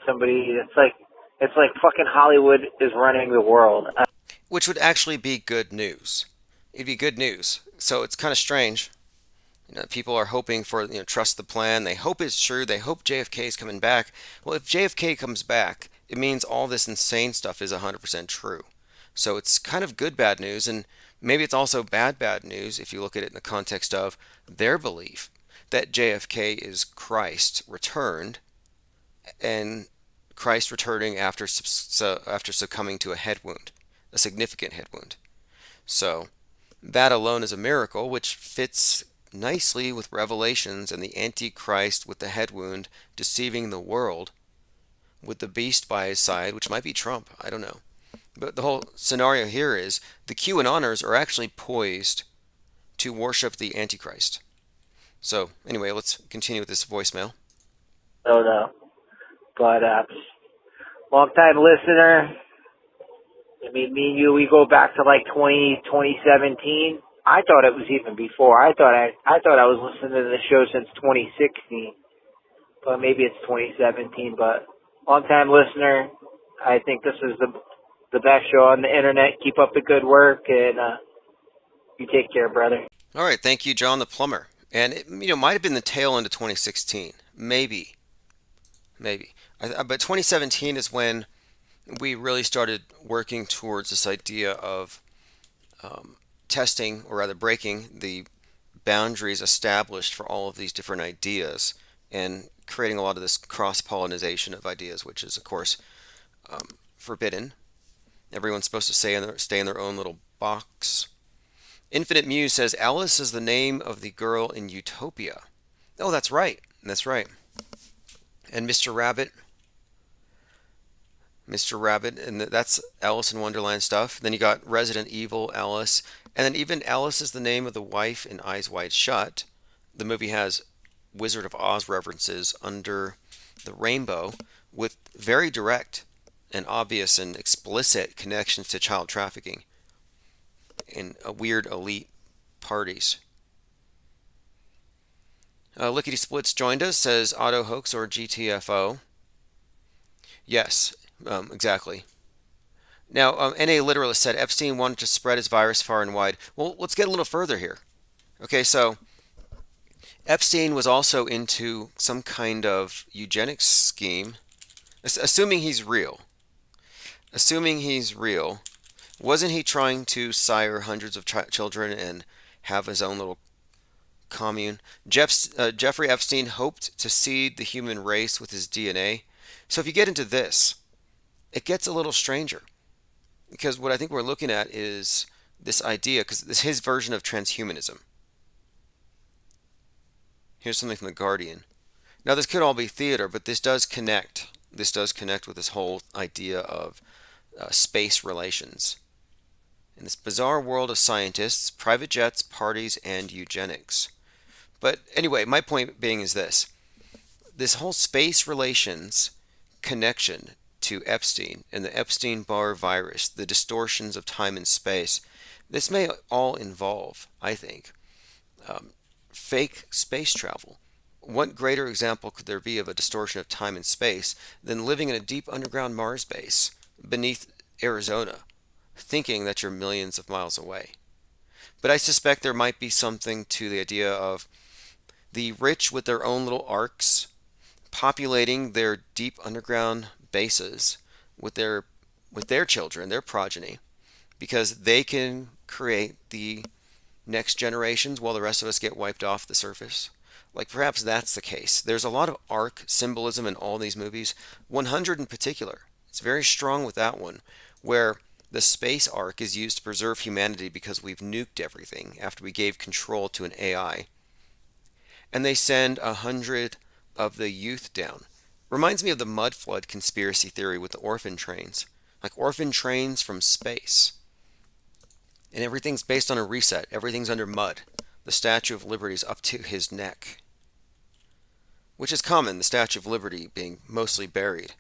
It's like fucking Hollywood is running the world. Which would actually be good news. It'd be good news. So it's kind of strange. People are hoping for, trust the plan. They hope it's true. They hope JFK is coming back. Well, if JFK comes back, it means all this insane stuff is 100% true. So it's kind of good bad news, and maybe it's also bad news if you look at it in the context of their belief that JFK is Christ returned, and Christ returning after succumbing to a head wound, a significant head wound. So that alone is a miracle, which fits nicely with Revelations and the Antichrist with the head wound deceiving the world with the beast by his side, which might be Trump. I don't know. But the whole scenario here is the QAnoners are actually poised to worship the Antichrist. So anyway, let's continue with this voicemail. So no. But long-time listener. I mean, me and you, we go back to like 2017. I thought it was even before. I thought I was listening to the show since 2016, but maybe it's 2017. But long-time listener, I think this is the best show on the internet. Keep up the good work, and you take care, brother. All right, thank you, John the Plumber. And it, might have been the tail end of 2016, maybe, maybe. But 2017 is when we really started working towards this idea of testing, or rather breaking the boundaries established for all of these different ideas and creating a lot of this cross pollination of ideas, which is, of course, forbidden. Everyone's supposed to stay in their own little box. Infinite Muse says Alice is the name of the girl in Utopia. Oh, that's right. That's right. And Mr. Rabbit, and that's Alice in Wonderland stuff. Then you got Resident Evil, Alice, and then even Alice is the name of the wife in Eyes Wide Shut. The movie has Wizard of Oz references under the rainbow with very direct and obvious and explicit connections to child trafficking in weird elite parties. Lickety Splits joined us, says Auto Hoax or GTFO. Yes, exactly. Now, NA Literalist said Epstein wanted to spread his virus far and wide. Well, let's get a little further here. Okay, so Epstein was also into some kind of eugenics scheme, assuming he's real. Assuming he's real, wasn't he trying to sire hundreds of children and have his own little commune? Jeffrey Epstein hoped to seed the human race with his DNA. So if you get into this, it gets a little stranger. Because what I think we're looking at is this idea, because this is his version of transhumanism. Here's something from The Guardian. Now, this could all be theater, but this does connect. This does connect with this whole idea of space relations. In this bizarre world of scientists, private jets, parties, and eugenics. But anyway, my point being is this. This whole space relations connection to Epstein and the Epstein-Barr virus, the distortions of time and space, this may all involve, I think, fake space travel. What greater example could there be of a distortion of time and space than living in a deep underground Mars base beneath Arizona, thinking that you're millions of miles away? But I suspect there might be something to the idea of the rich with their own little arcs populating their deep underground bases with their children, their progeny, because they can create the next generations while the rest of us get wiped off the surface. Like perhaps that's the case. There's a lot of arc symbolism in all these movies. 100 in particular. It's very strong with that one, where the space arc is used to preserve humanity because we've nuked everything after we gave control to an AI. And they send 100 of the youth down. Reminds me of the mud flood conspiracy theory with the orphan trains. Like orphan trains from space. And everything's based on a reset. Everything's under mud. The Statue of Liberty is up to his neck. Which is common, the Statue of Liberty being mostly buried.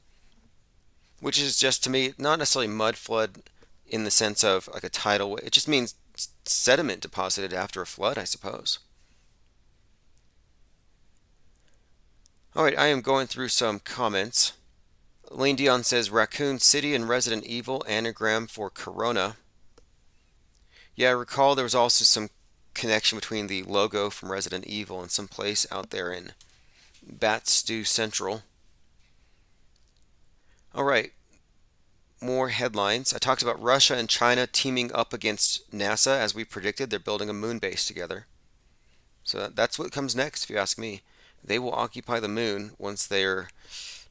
Which is just, to me, not necessarily mud flood in the sense of like a tidal wave. It just means sediment deposited after a flood, I suppose. Alright, I am going through some comments. Lane Dion says Raccoon City and Resident Evil anagram for Corona. Yeah, I recall there was also some connection between the logo from Resident Evil and some place out there in Bat Stew Central. Alright, more headlines. I talked about Russia and China teaming up against NASA. As we predicted, they're building a moon base together. So that's what comes next, if you ask me. They will occupy the moon once they're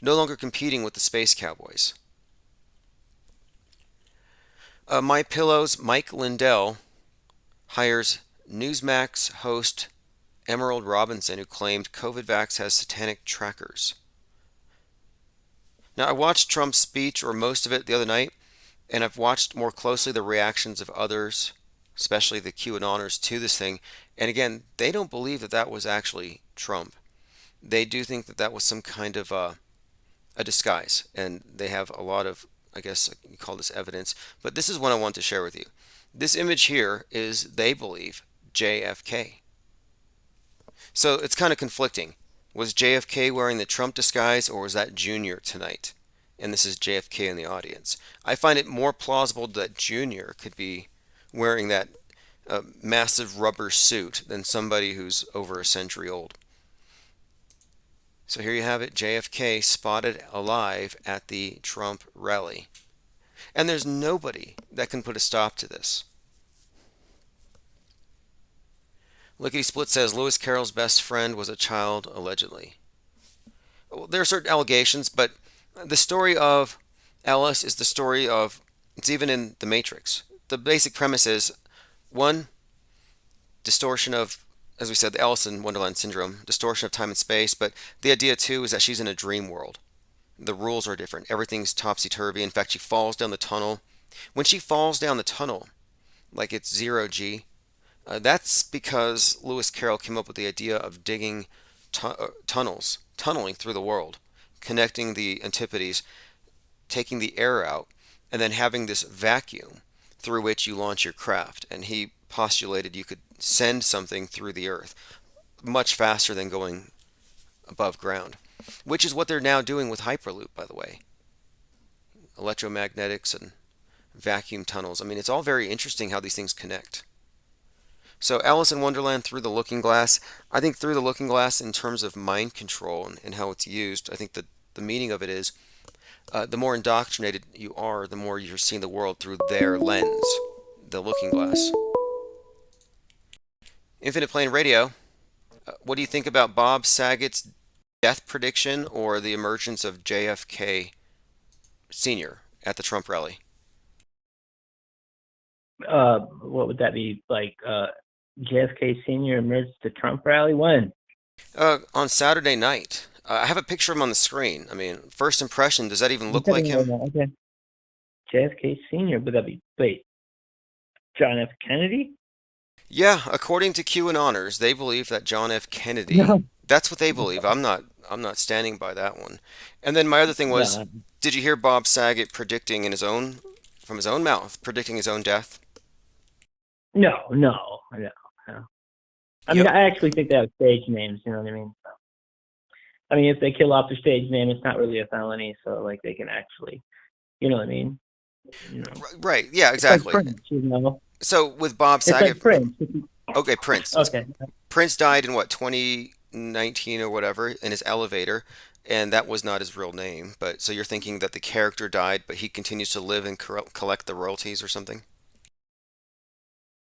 no longer competing with the space cowboys. My Pillow's Mike Lindell hires Newsmax host Emerald Robinson, who claimed COVID-Vax has satanic trackers. Now, I watched Trump's speech, or most of it, the other night, and I've watched more closely the reactions of others, especially the QAnoners, to this thing. And again, they don't believe that that was actually Trump. They do think that that was some kind of a disguise, and they have a lot of, I guess you call this evidence, but this is what I want to share with you. This image here is, they believe, JFK. So it's kind of conflicting. Was JFK wearing the Trump disguise, or was that Junior tonight? And this is JFK in the audience. I find it more plausible that Junior could be wearing that a massive rubber suit than somebody who's over a century old. So here you have it, JFK spotted alive at the Trump rally. And there's nobody that can put a stop to this. Lickety Split says Lewis Carroll's best friend was a child, allegedly. Well, there are certain allegations, but the story of Ellis is the story of, it's even in The Matrix. The basic premise is one, distortion of, as we said, the Alice in Wonderland syndrome, distortion of time and space, but the idea too is that she's in a dream world. The rules are different. Everything's topsy-turvy. In fact, she falls down the tunnel. When she falls down the tunnel, like it's zero G, that's because Lewis Carroll came up with the idea of digging tunneling through the world, connecting the antipodes, taking the air out, and then having this vacuum through which you launch your craft. And he postulated you could send something through the earth much faster than going above ground, which is what they're now doing with Hyperloop, by the way. Electromagnetics and vacuum tunnels. I mean, it's all very interesting how these things connect. So Alice in Wonderland Through the Looking Glass. I think Through the Looking Glass, in terms of mind control and how it's used, I think that the meaning of it is the more indoctrinated you are, the more you're seeing the world through their lens, the looking glass. Infinite Plane Radio. What do you think about Bob Saget's death prediction or the emergence of JFK Sr. at the Trump rally? What would that be like? JFK Senior emerged at the Trump rally when? On Saturday night. I have a picture of him on the screen. I mean, first impression, does that even look I'm like telling him? you right now, okay. JFK Senior, would that be John F. Kennedy? Yeah, according to QAnoners, they believe that John F. Kennedy. No. That's what they believe. I'm not standing by that one. And then my other thing was, No. did you hear Bob Saget predicting from his own mouth, predicting his own death? No. I mean, Yep. I actually think they have stage names. You know what I mean? I mean, if they kill off their stage name, it's not really a felony. So, like, they can actually, you know what I mean? You know, Right. Yeah, it's like exactly. Prince. You know, So with Bob it's Saget, like Prince. okay, Prince. Okay. Prince died in what, 2019 or whatever, in his elevator, and that was not his real name. But so you're thinking that the character died, but he continues to live and collect the royalties or something?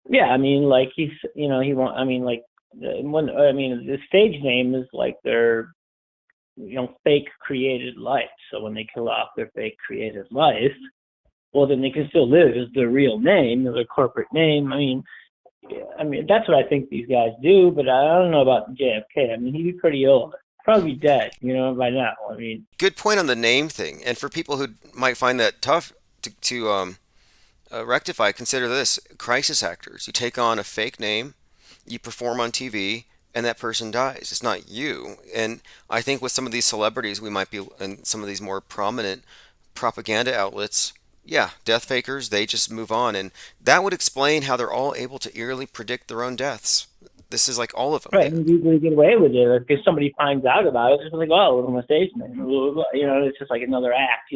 Yeah, I mean, like he won't. I mean, like the stage name is like their, fake created life. So when they kill off their fake created life, well, then they can still live as their real name, their corporate name. I mean, that's what I think these guys do. But I don't know about JFK. I mean, he'd be pretty old, probably dead, by now. I mean, Good point on the name thing. And for people who might find that tough to rectify, consider this: crisis actors. You take on a fake name, you perform on TV, and that person dies. It's not you. And I think with some of these celebrities, we might be, and some of these more prominent propaganda outlets, yeah, death fakers, they just move on. And that would explain how they're all able to eerily predict their own deaths. This is like all of them. right, and usually get away with it. If somebody finds out about it, it's just like, oh, I'm a stage name. It's just like another act,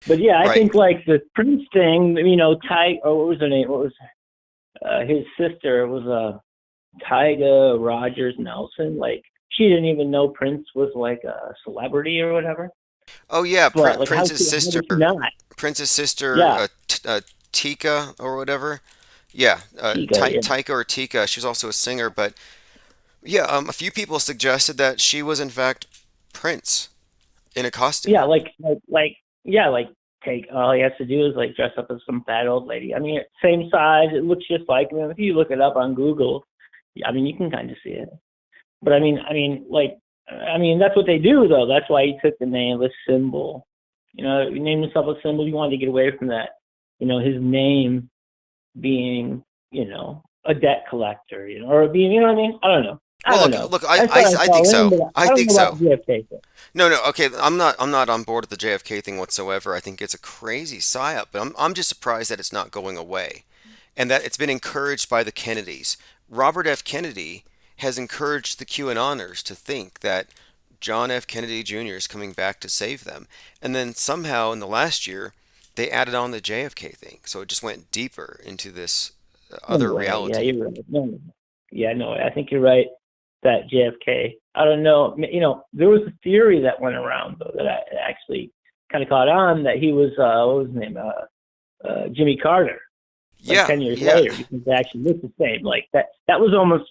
But yeah, I Right. think like the Prince thing, what was her name? What was his sister was Tyga Rogers Nelson. Like she didn't even know Prince was like a celebrity or whatever. Oh yeah, But like, Prince's how sister, did she not? Prince's sister, Yeah. Tika or whatever. Yeah, Tyga, yeah. Taika or Tika. She was also a singer, but yeah, a few people suggested that she was in fact Prince in a costume. Yeah, take all he has to do is like dress up as some fat old lady. I mean, same size. It looks just like him. If you look it up on Google, I mean, you can kind of see it. But I mean, that's what they do though. That's why he took the name, the symbol. He named himself a symbol. He wanted to get away from that. His name being, a debt collector, or being, you know what I mean? I don't know. Well, look, I think so. I think so. JFK. No, okay. I'm not on board with the JFK thing whatsoever. I think it's a crazy psyop, but I'm just surprised that it's not going away, and that it's been encouraged by the Kennedys. Robert F. Kennedy has encouraged the QAnoners to think that John F. Kennedy Jr. is coming back to save them, and then somehow in the last year they added on the JFK thing, so it just went deeper into this other Anyway, yeah, reality. you're right. No, yeah, no, I think you're right. That JFK. I don't know. There was a theory that went around though that I actually kind of caught on that he was what was his name? Jimmy Carter. Like Yeah, 10 years yeah, later, because they actually look the same. Like that was almost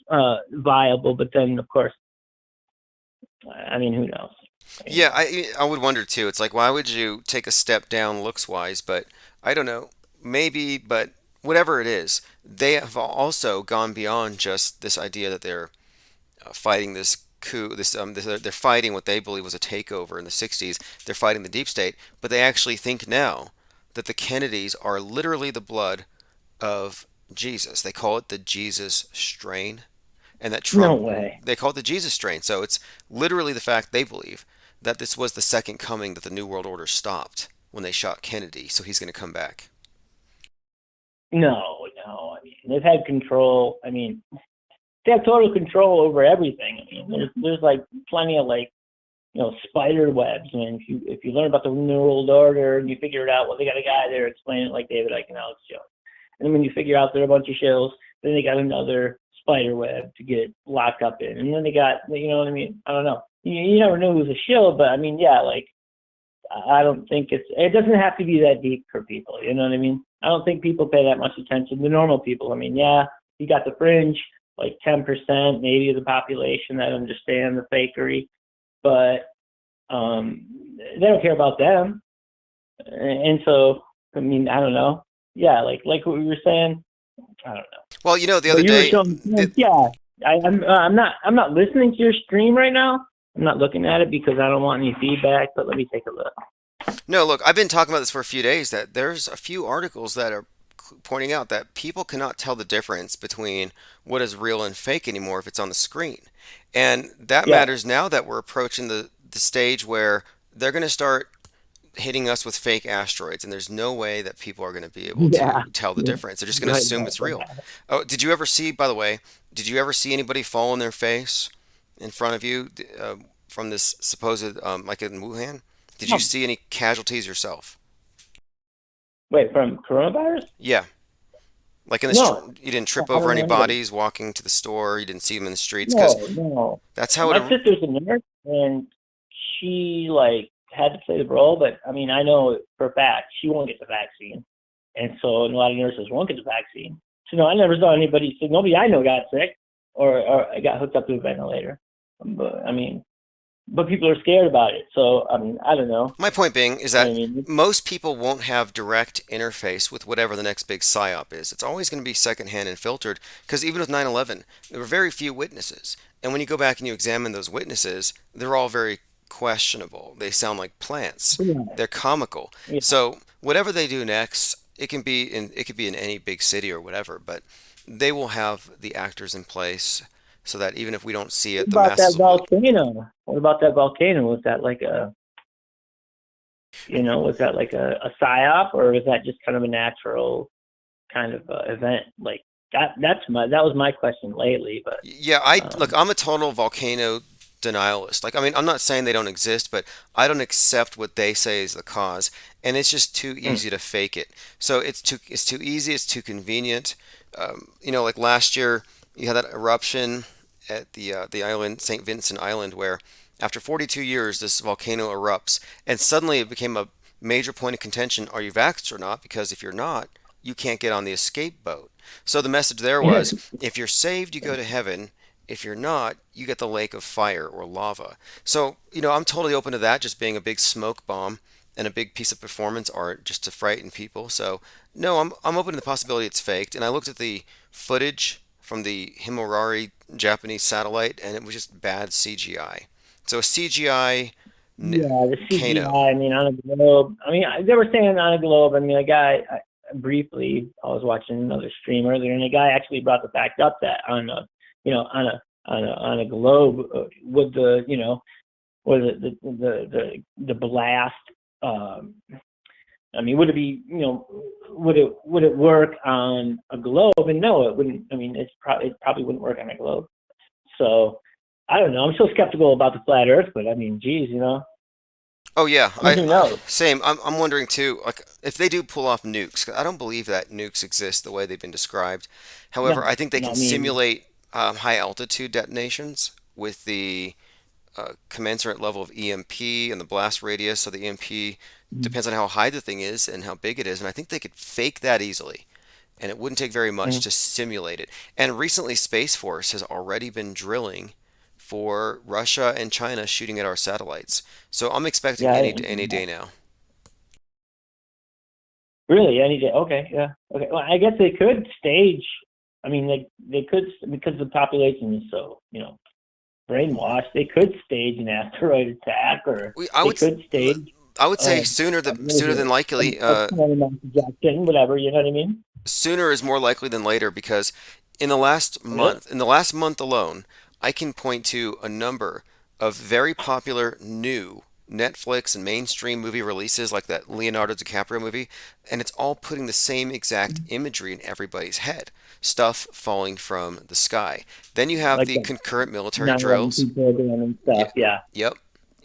viable, but then of course, I mean, who knows? yeah. I would wonder too. It's like, why would you take a step down looks wise? But I don't know. Maybe, but whatever it is, they have also gone beyond just this idea that they're fighting this coup. They're fighting what they believe was a takeover in the '60s. They're fighting the deep state, but they actually think now that the Kennedys are literally the blood of Jesus. They call it the Jesus strain, and that No Trump, way. they call it the Jesus strain. So it's literally the fact they believe that this was the second coming, that the New World Order stopped when they shot Kennedy. So he's going to come back. No, no. I mean, they've had control. I mean, they have total control over everything. I mean, there's like plenty of like spider webs. I mean, if you learn about the New World Order and you figure it out, well, they got a guy there explaining it like David Icke and Alex Jones. And then when you figure out there are a bunch of shills, then they got another spider web to get locked up in. And then they got, you know what I mean? I don't know. You never knew it was a shill, but I mean, yeah, like, I don't think it doesn't have to be that deep for people. You know what I mean? I don't think people pay that much attention. The normal people, I mean, yeah, you got the fringe, like 10% maybe of the population that understand the fakery, but they don't care about them. And so, I mean, I don't know. Yeah, like what we were saying. I don't know. Well, the But other you were day, showing, yeah. I'm not listening to your stream right now. I'm not looking at it because I don't want any feedback. But let me take a look. no, look, I've been talking about this for a few days, that there's a few articles that are pointing out that people cannot tell the difference between what is real and fake anymore if it's on the screen. And that Yeah, matters now that we're approaching the stage where they're going to start hitting us with fake asteroids, and there's no way that people are going to be able yeah, to tell the yeah. difference. They're just going to Right, assume right, it's real. right. Oh, did you ever see, by the way, did you ever see anybody fall on their face in front of you from this supposed, like in Wuhan? Did you No, see any casualties yourself? wait, from coronavirus? Yeah. Like in the No, you didn't I trip over don't any know anybody. bodies walking to the store. You didn't see them in the streets because No, no. that's how My it. sister's a nurse, and she like had to play the role, but I mean, I know for a fact she won't get the vaccine, and so a lot of nurses won't get the vaccine. So no, I never saw anybody. So nobody I know got sick or got hooked up to a ventilator. But I mean, but people are scared about it. So I mean, I don't know. My point being is I that mean, most people won't have direct interface with whatever the next big psyop is. It's always going to be secondhand and filtered because even with 9/11, there were very few witnesses. And when you go back and you examine those witnesses, they're all very questionable. They sound like plants. yeah, They're comical. yeah. So whatever they do next, it could be in any big city or whatever, but they will have the actors in place so that even if we don't see What it, the about that masses will. volcano? What about that volcano? Was that like was that like a psyop, or was that just kind of a natural kind of event? Like that was my question lately. But Yeah, I look, um, I'm a total volcano denialist. Like, I mean, I'm not saying they don't exist, but I don't accept what they say is the cause, and it's just too mm, easy to fake it. So it's too easy, it's too convenient. Like last year, you had that eruption at the island, St. Vincent Island, where after 42 years, this volcano erupts, and suddenly it became a major point of contention. Are you vaxxed or not? Because if you're not, you can't get on the escape boat. So the message there was, if you're saved, you go to heaven. If you're not, you get the lake of fire or lava. So, I'm totally open to that just being a big smoke bomb and a big piece of performance art just to frighten people. So, no, I'm open to the possibility it's faked. And I looked at the footage from the Himawari Japanese satellite, and it was just bad CGI. So a CGI yeah, the Kano. CGI. I mean, on a globe. I mean, they were saying on a globe. I mean, a guy. Briefly, I was watching another stream earlier, and a guy actually brought the fact up that on a globe would was it the blast. I mean, would it be would it work on a globe? And no, it wouldn't. I mean, it probably wouldn't work on a globe. So I don't know. I'm so skeptical about the flat Earth, but I mean, geez, Oh yeah, I mean, who knows? same. I'm wondering too, like if they do pull off nukes. 'Cause I don't believe that nukes exist the way they've been described. However, No, I think they no, can I mean, simulate high altitude detonations with the commensurate level of EMP and the blast radius. So the EMP mm, depends on how high the thing is and how big it is, and I think they could fake that easily. And it wouldn't take very much mm, to simulate it. And recently, Space Force has already been drilling for Russia and China shooting at our satellites. So I'm expecting yeah, any day now. really, any day. Okay, yeah, okay. Well, I guess they could stage. I mean, they could, because the population is so, brainwashed. They could stage an asteroid attack, or We, they could stage I would say what is sooner than it? likely. A quantum projection, whatever. You know what I mean? Sooner is more likely than later because Really? in the last month alone, I can point to a number of very popular new Netflix and mainstream movie releases like that Leonardo DiCaprio movie, and it's all putting the same exact imagery in everybody's head. Stuff falling from the sky. Then you have Like the the concurrent military 9/11 drills. people are doing and Yeah, stuff. Yeah. yep.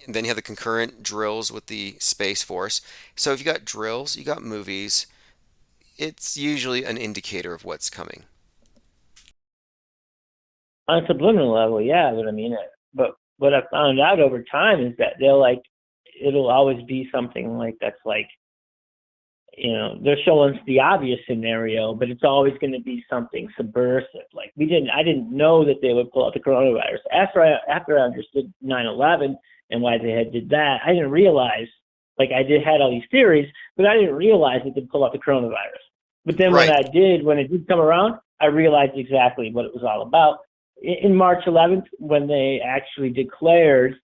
And then you have the concurrent drills with the Space Force. So if you got drills, you got movies, it's usually an indicator of what's coming. On a subliminal level, yeah, but I mean, but what I found out over time is that it'll always be something like that's like, they're showing us the obvious scenario, but it's always going to be something subversive. Like I didn't know that they would pull out the coronavirus after I understood 9/11 and why they had did that. I didn't realize, like had all these theories, but I didn't realize that they'd pull out the coronavirus. But then Right. when it did come around, I realized exactly what it was all about. In March 11th, when they actually declared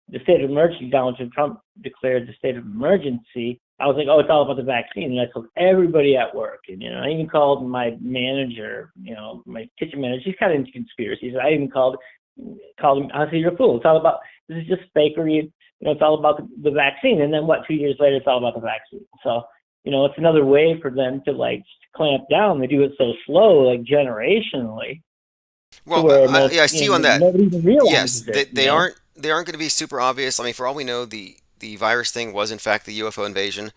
the state of emergency, Donald Trump declared the state of emergency, I was like, oh, it's all about the vaccine. And I told everybody at work. And, I even called my manager, my kitchen manager. She's kind of into conspiracies. I even called him. I said, you're a fool. This is just fakery. It's all about the vaccine. And then 2 years later, it's all about the vaccine. So, it's another way for them to like clamp down. They do it so slow, like generationally, to Well, where most, yeah, I see you on that. nobody even Yes, realizes it, they aren't going to be super obvious. I mean, for all we know, the virus thing was in fact the UFO invasion.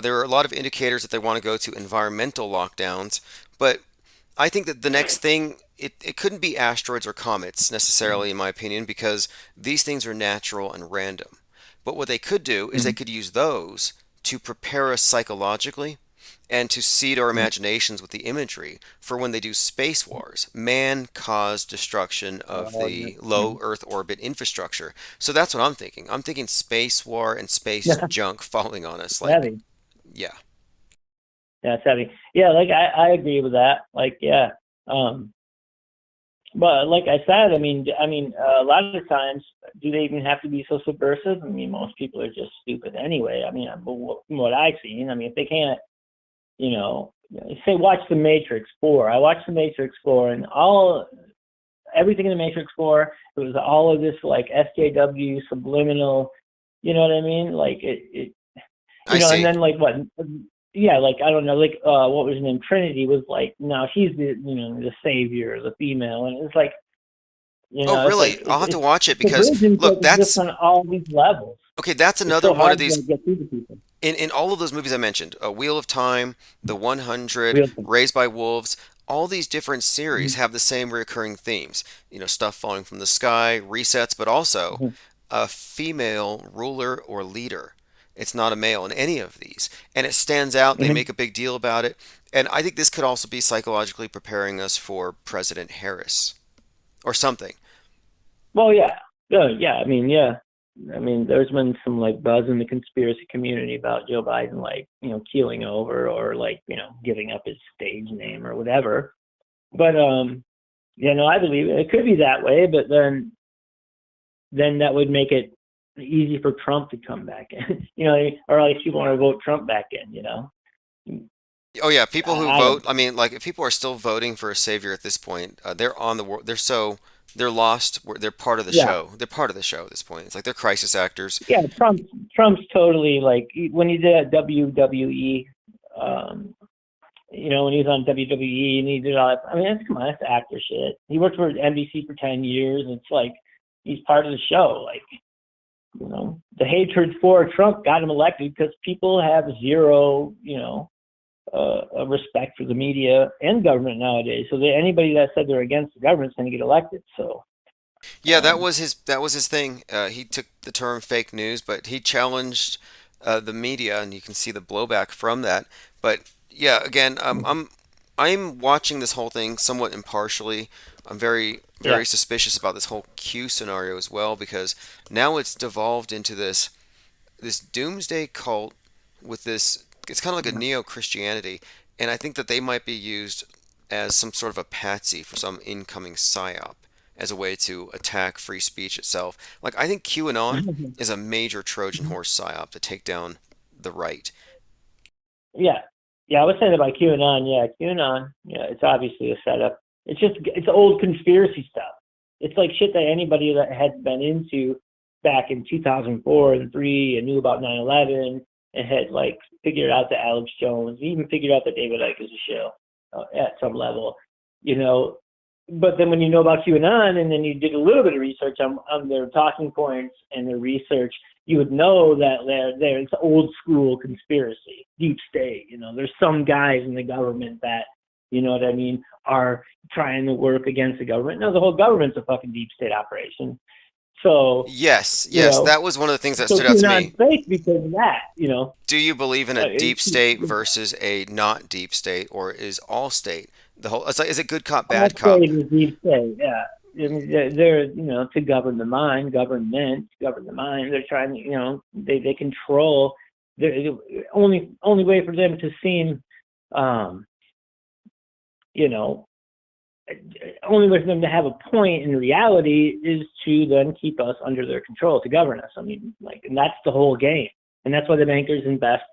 There are a lot of indicators that they want to go to environmental lockdowns, but I think that the next thing it couldn't be asteroids or comets necessarily, in my opinion, because these things are natural and random. But what they could do is they Mhm. could use those to prepare us psychologically and to seed our Mhm. imaginations with the imagery for when they do space wars, man caused destruction of the low Mhm. Earth orbit infrastructure. So that's what I'm thinking. I'm thinking space war and space Yeah, junk falling on us. it's Like, heavy. yeah. Yeah, it's heavy. Yeah, like I agree with that. Like, yeah. Um, but like I said, a lot of the times, do they even have to be so subversive? I mean, most people are just stupid anyway. I mean, from what I've seen, if they can't, you know, say watch The Matrix 4. I watched The Matrix 4, and everything in The Matrix 4, it was all of this like SJW subliminal. You know what I mean? Like it I and see. then like what, yeah, like I don't know, like what was her name, Trinity was like, no, she's the savior, the female, and it's like, Oh, it's like really? I'll have to watch it the because version look, just that's on all these levels. okay. That's It's another so one of hard to these like, get through to people. in all of those movies I mentioned, Wheel of Time, The 100, Real thing. Raised by Wolves, all these different series Mhm. have the same recurring themes. Stuff falling from the sky, resets, but also Mhm. a female ruler or leader. It's not a male in any of these. And it stands out. They Mhm. make a big deal about it. And I think this could also be psychologically preparing us for President Harris or something. Well, yeah, yeah. Yeah. There's been some like buzz in the conspiracy community about Joe Biden, like keeling over or like giving up his stage name or whatever. But I believe it could be that way. But then that would make it easy for Trump to come back in, or at least people want to vote Trump back in. Oh yeah, people who I don't. vote. I mean, like if people are still voting for a savior at this point, they're on the world. They're lost. They're part of the Yeah, show. They're part of the show at this point. It's like they're crisis actors. yeah. Trump's totally like when he did WWE. Um, when he was on WWE and he did all that. Come on, that's actor shit. He worked for NBC for 10 years. It's like he's part of the show. Like, the hatred for Trump got him elected because people have zero, respect for the media and government nowadays. So anybody that said they're against the government is going to get elected. So, Yeah, that um, was his thing. He took the term fake news, but he challenged the media, and you can see the blowback from that. But yeah, again, I'm watching this whole thing somewhat impartially. I'm yeah. very suspicious about this whole Q scenario as well because now it's devolved into this doomsday cult with this. It's kind of like a neo Christianity, and I think that they might be used as some sort of a patsy for some incoming psyop as a way to attack free speech itself. Like I think QAnon is a major Trojan horse psyop to take down the right. Yeah. Yeah, I was saying about QAnon. Yeah, QAnon. Yeah, it's obviously a setup. It's old conspiracy stuff. It's like shit that anybody that had been into back in 2004 and 3 and knew about 9/11 and had like figured out that Alex Jones, even figured out that David Icke is a show at some level, you know. But then when you know about QAnon and then you did a little bit of research on their talking points and their research, you would know that it's old school conspiracy, deep state. There's some guys in the government that, you know what I mean, are trying to work against the government. No, the whole government's a fucking deep state operation. So, Yes, you yes, know, that was one of the things that so stood out to QAnon's me. fake because of that. Do you believe in a deep It's, state versus a not deep state, or is all state the whole? It's like, is it good cop, all bad cop? state is deep state, yeah. I mean, they're to govern the mind, govern the mind. They're trying to, they control. The only way for them to seem, um, you know, only way for them to have a point in reality is to then keep us under their control, to govern us. I mean, and that's the whole game. And that's why the bankers invest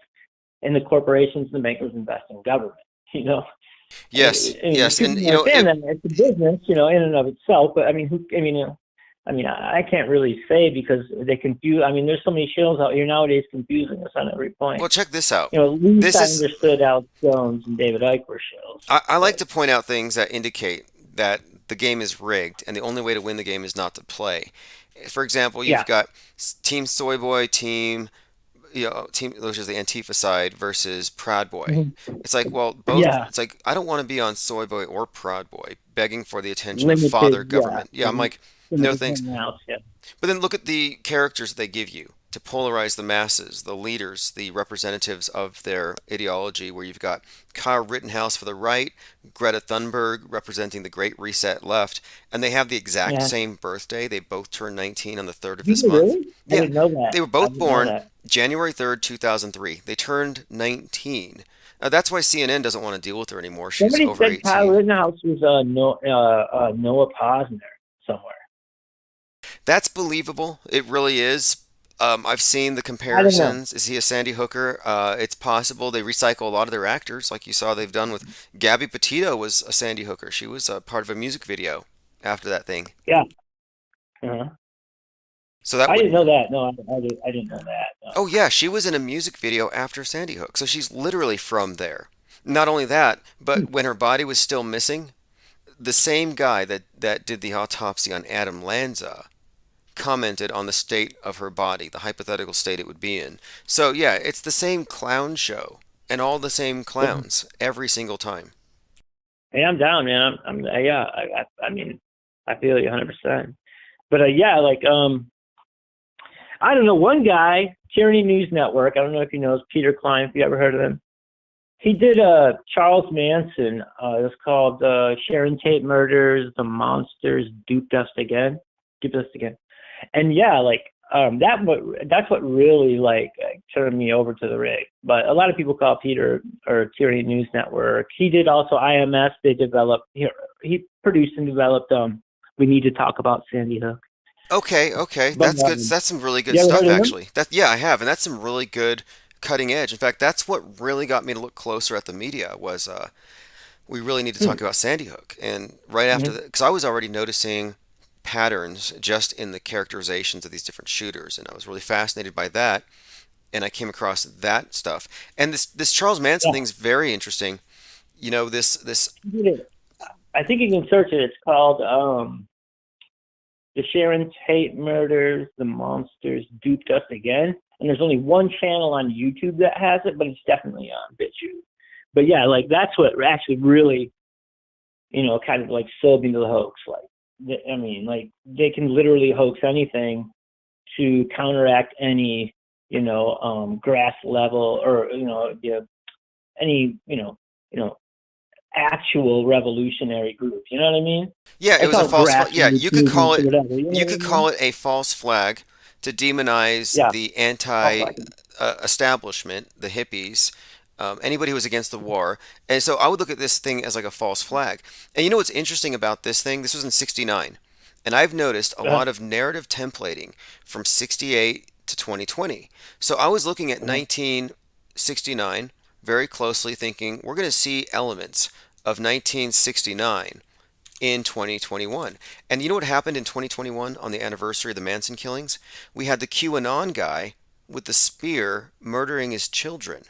in the corporations, the bankers invest in government, you know. Yes, I mean, yes, people and don't understand that it's a business, in and of itself. But I mean, I can't really say because they confuse. I mean, there's so many shows out here nowadays confusing us on every point. well, check this out. At least This I is understood Alex Jones and David Icke were shows. I like But to point out things that indicate that the game is rigged, and the only way to win the game is not to play. For example, yeah, you've got Team Soy Boy, Team, which is the Antifa side versus Proud Boy. mhm, It's like, well, both. yeah, It's like I don't want to be on Soy Boy or Proud Boy begging for the attention of Father limited, yeah, Government. Yeah, I'm like, no limited thanks. hangouts, yeah, But then look at the characters that they give you to polarize the masses, the leaders, the representatives of their ideology, where you've got Kyle Rittenhouse for the right, Greta Thunberg representing the Great Reset left, and they have the exact yeah. same birthday. They both turned 19 on the 3rd of Do this you month. really? I Yeah, didn't know that. they were I both didn't know born that. January 3rd, 2003. They turned 19. That's why CNN doesn't want to deal with her anymore. She's Somebody over said Kyle 18. Rittenhouse was Noah Posner somewhere. That's believable. It really is. I've seen the I don't know. comparisons. Is he a Sandy Hooker? It's possible they recycle a lot of their actors, like you saw they've done with Gabby Petito was a Sandy Hooker. She was a part of a music video after that thing. Yeah. Uh-huh. So that I would. didn't know that. No, I didn't know that. No. Oh yeah, she was in a music video after Sandy Hook. So she's literally from there. Not only that, Hmm. but when her body was still missing, the same guy that did the autopsy on Adam Lanza commented on the state of her body, the hypothetical state it would be in. So yeah, it's the same clown show and all the same clowns every single time. Hey, I'm down, man. Yeah. I mean, I feel you 100%. But yeah, I don't know. One guy, Tyranny News Network. I don't know if you know, Peter Klein. If you ever heard of him, he did Charles Manson. It was called Sharon Tate Murders. The monsters duped us again. And yeah, that's what really turned me over to the rig. But a lot of people call Peter or Tyranny News Network. He did also IMS. They developed he produced and developed We Need to Talk About Sandy Hook. Okay, okay, But that's good. That's some really good you ever stuff heard of him? actually. Yeah, I have, and that's some really good cutting edge. In fact, that's what really got me to look closer at the media was we really need to Hmm. talk about Sandy Hook. And right after Mhm. that, because I was already noticing patterns just in the characterizations of these different shooters, and I was really fascinated by that. And I came across that stuff. And this Charles Manson Yeah, thing's very interesting. This he did it. I think you can search it. It's called the Sharon Tate murders, the monsters duped us again. And there's only one channel on YouTube that has it, but it's definitely on BitChute. But yeah, like that's what actually really, kind of like sold me to the hoax. Like, I mean, like they can literally hoax anything to counteract any, grass level or, any, actual revolutionary group. You know what I mean? Yeah, it It's was a all false flag. Yeah, grassroots you could call movements or it whatever. You know you what I could mean? call it a false flag to demonize Yeah. the False anti flag. establishment, the hippies, anybody who was against the war. And so I would look at this thing as like a false flag. And you know what's interesting about this thing? This was in 69. And I've noticed a lot of narrative templating from 68 to 2020. So I was looking at 1969 very closely thinking we're going to see elements of 1969 in 2021. And you know what happened in 2021 on the anniversary of the Manson killings? We had the QAnon guy with the spear murdering his children.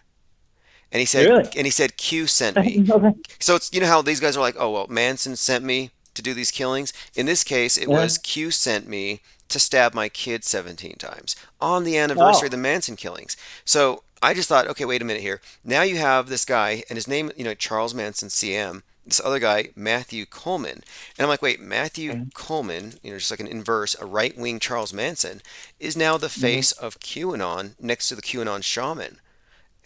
Really? And he said Q sent I me. didn't know that. So it's how these guys are like, "Oh, well, Manson sent me to do these killings." In this case, it Yeah. was Q sent me to stab my kid 17 times on the anniversary of Oh. the Manson killings. So I just thought, okay, wait a minute here. Now you have this guy, and his name, Charles Manson, CM. This other guy, Matthew Coleman. And I'm like, wait, Matthew Coleman, just like an inverse, a right wing Charles Manson, is now the Mm-hmm. face of QAnon next to the QAnon shaman.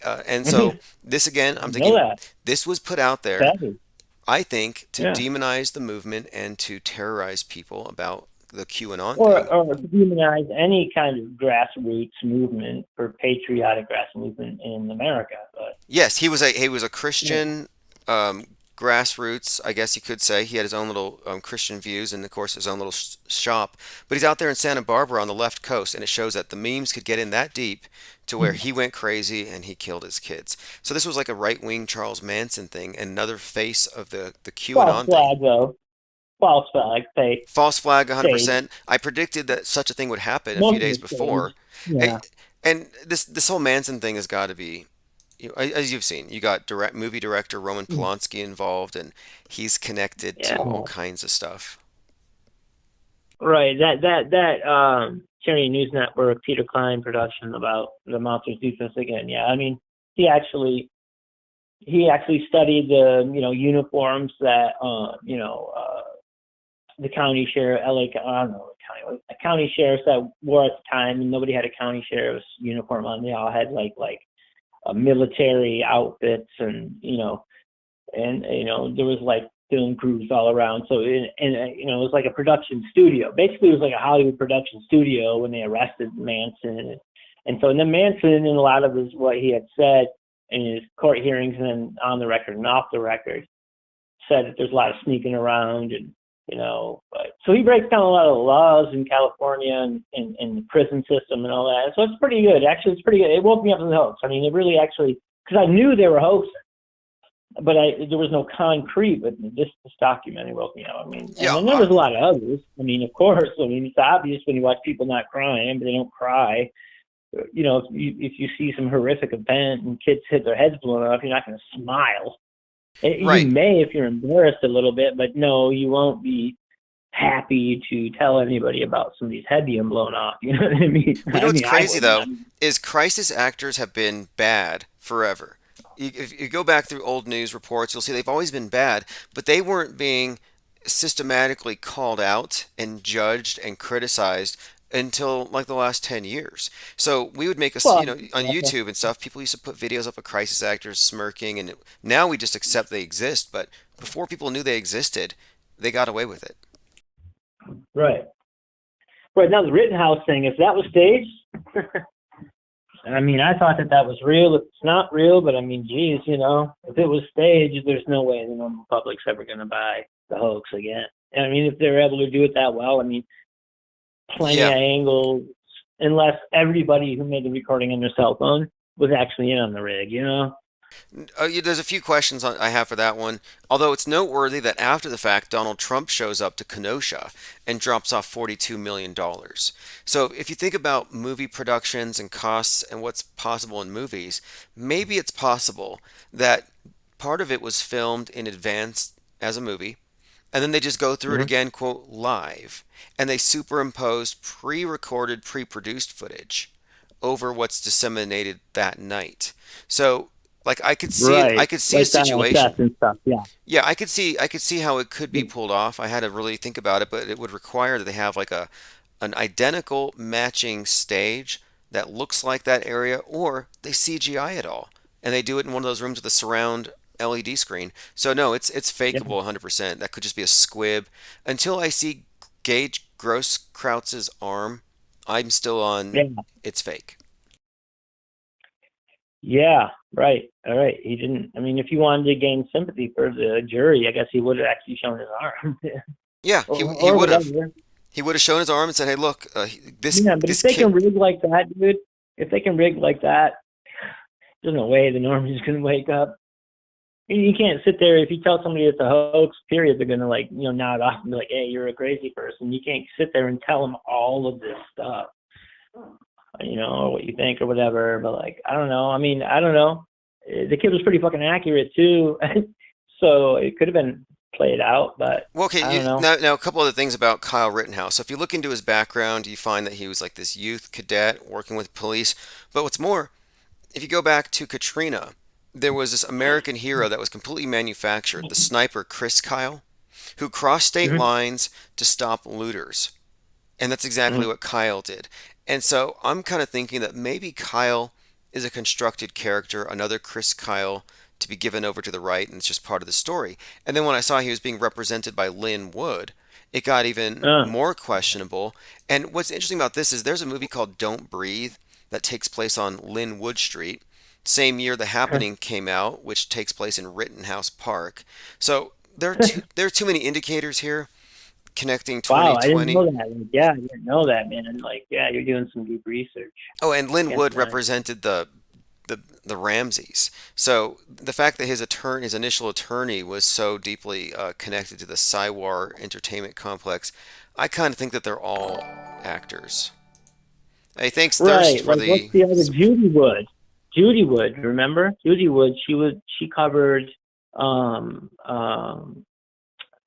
And so this again, I'm Know thinking that. this was put out there, Savvy. I think, to Yeah. demonize the movement and to terrorize people about the QAnon Or thing. or to demonize any kind of grassroots movement or patriotic grassroots movement in America. But Yes, he was a yeah. Christian grassroots, I guess you could say. He had his own little Christian views and, of course, his own little shop. But he's out there in Santa Barbara on the left coast, and it shows that the memes could get in that deep to where he went crazy and he killed his kids. So this was like a right-wing Charles Manson thing, another face of the False QAnon thing. flag though. False flag. Fake. False flag Stage. 100%. I predicted that such a thing would happen a few days Mostly stage. before. Yeah. Hey, and this whole Manson thing has got to be, as you've seen, you got movie director Roman Polanski involved, and he's connected to all Yeah. kinds of stuff. Right. That Tyranny News Network Peter Klein production about the Monsters Defense again. Yeah. I mean, he actually studied the uniforms that the county sheriff, I don't know, county sheriffs that wore at the time, and nobody had a county sheriff's uniform on. They all had like military outfits, and there was like film crews all around. So it was like a production studio. Basically, it was like a Hollywood production studio when they arrested Manson, and then Manson, and a lot of what he had said in his court hearings and on the record and off the record, said that there's a lot of sneaking around, and but so he breaks down a lot of the laws in California and the prison system and all that. So it's pretty good. Actually, it's pretty good. It woke me up from the hoax. I mean, it really actually, because I knew they were hoaxing, but there was no concrete. But this documentary woke me up. I mean, Yeah, and then there was a lot of others. I mean, of course. I mean, it's obvious when you watch people not crying, but they don't cry. If you see some horrific event and kids hit their heads blown off, you're not going to smile. You right. may if you're embarrassed a little bit, but no, you won't be happy to tell anybody about somebody's head being blown off. You know what I mean? You know I what's mean, I crazy wouldn't. though I mean, is crisis actors have been bad forever. If you go back through old news reports, you'll see they've always been bad, but they weren't being systematically called out and judged and criticized until like the last 10 years. So we would make us, well, on YouTube and stuff, people used to put videos up of crisis actors smirking, and now we just accept they exist. But before people knew they existed, they got away with it. right. Right now, the Rittenhouse thing, if that was staged, I mean, I thought that was real. It's not real, but I mean, geez, if it was staged, there's no way the normal public's ever going to buy the hoax again. And I mean, if they're able to do it that well, I mean, plenty of Yeah. angles, unless everybody who made the recording on their cell phone was actually in on the rig, There's a few questions I have for that one. Although it's noteworthy that after the fact, Donald Trump shows up to Kenosha and drops off $42 million. So if you think about movie productions and costs and what's possible in movies, maybe it's possible that part of it was filmed in advance as a movie, and then they just go through it Mhm. again, quote, live, and they superimpose pre-recorded, pre-produced footage over what's disseminated that night. So, like, I Right. could see a Like that situation. assassin stuff. Yeah. Yeah, I could see how it could be pulled off. I had to really think about it, but it would require that they have like a an identical matching stage that looks like that area, or they CGI it all and they do it in one of those rooms with a surround LED screen. So no, it's Yeah. fakeable 100%. That could just be a squib. Until I see Gage Grosskrautz's arm, I'm still on Yeah. it's fake. Yeah. Right. All right. He didn't. I mean, if he wanted to gain sympathy for the jury, I guess he would have actually shown his arm, Yeah, he or would have. whatever. He would have shown his arm and said, "Hey, look, Yeah. But if this they kid." can rig like that, dude, if they can rig like that, there's no way the Norman's gonna wake up. You can't sit there if you tell somebody it's a hoax. Period. They're gonna like nod off and be like, "Hey, you're a crazy person." You can't sit there and tell them all of this stuff, what you think or whatever. But like, I don't know. I mean, I don't know. The kid was pretty fucking accurate too, so it could have been played out. But Well, okay, I don't know. now a couple other things about Kyle Rittenhouse. So if you look into his background, you find that he was like this youth cadet working with police. But what's more, if you go back to Katrina, there was this American hero that was completely manufactured, the sniper Chris Kyle, who crossed state Hmm. lines to stop looters. And that's exactly Hmm. what Kyle did. And so I'm kind of thinking that maybe Kyle is a constructed character, another Chris Kyle to be given over to the right, and it's just part of the story. And then when I saw he was being represented by Lynn Wood, it got even Uh, more questionable. And what's interesting about this is there's a movie called Don't Breathe that takes place on Lynn Wood Street. Same year The Happening came out, which takes place in Rittenhouse Park. So there are too many indicators here connecting wow, I didn't 2020. know that. Like, yeah, I didn't know that, man. And like, yeah, you're doing some deep research Oh, and Lynn against Wood that. represented the Ramseys. So the fact that his initial attorney, was so deeply connected to the Cywar Entertainment Complex, I kind of think that they're all actors. Hey, thanks Thirst Right. for Like, what's the. the other Judy Wood? Judy Wood, remember? Judy Wood. She covered um um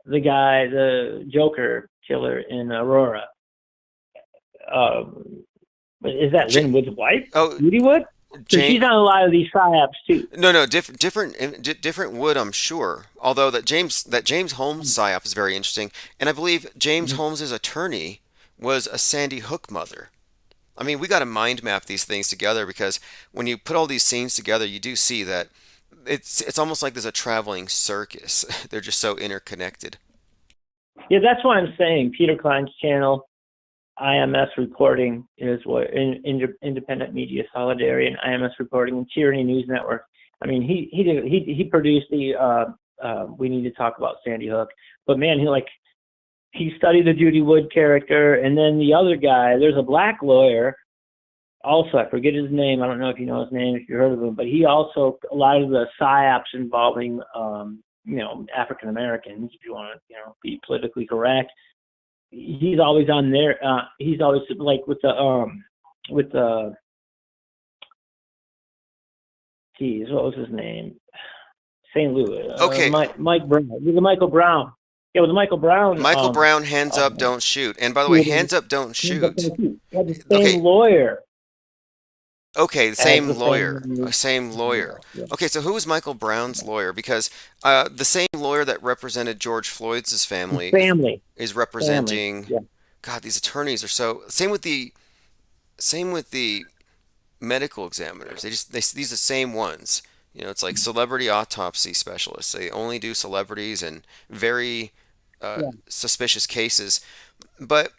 the guy, the Joker killer in Aurora. Um, but is that J- Lynn Wood's wife? oh, Judy Wood? So Jane. she's on a lot of these psyops too. No, different Wood, I'm sure. Although that James Holmes psyop is very interesting, and I believe James Holmes's attorney was a Sandy Hook mother. I mean, we got to mind map these things together because when you put all these scenes together, you do see that it's almost like there's a traveling circus. They're just so interconnected. Yeah, that's why I'm saying Peter Klein's channel, IMS Reporting, is what Independent Media Solidarity and IMS Reporting and Tyranny News Network. I mean, he produced the We Need to Talk About Sandy Hook, but man, he studied the Judy Wood character, and then the other guy, there's a black lawyer. Also, I forget his name. I don't know if you know his name, if you heard of him, but he also a lot of the psyops involving African Americans, if you want to be politically correct. He's always on there. He's always like with the geez, what was his name? St. Louis. Okay, Mike Brown. With the Michael Brown. Yeah, with the Michael Brown. Michael Brown, hands up, don't shoot. And by the way, hands up, don't shoot. He had the Okay, same lawyer okay, the as same the lawyer, same. same lawyer. Yeah. Okay, so who was Michael Brown's lawyer? Because the same lawyer that represented George Floyd's His family family. is Family. representing. Yeah. God, these attorneys are so. Same with the medical examiners. These are the same ones. It's like celebrity autopsy specialists. They only do celebrities and very Yeah. suspicious cases. But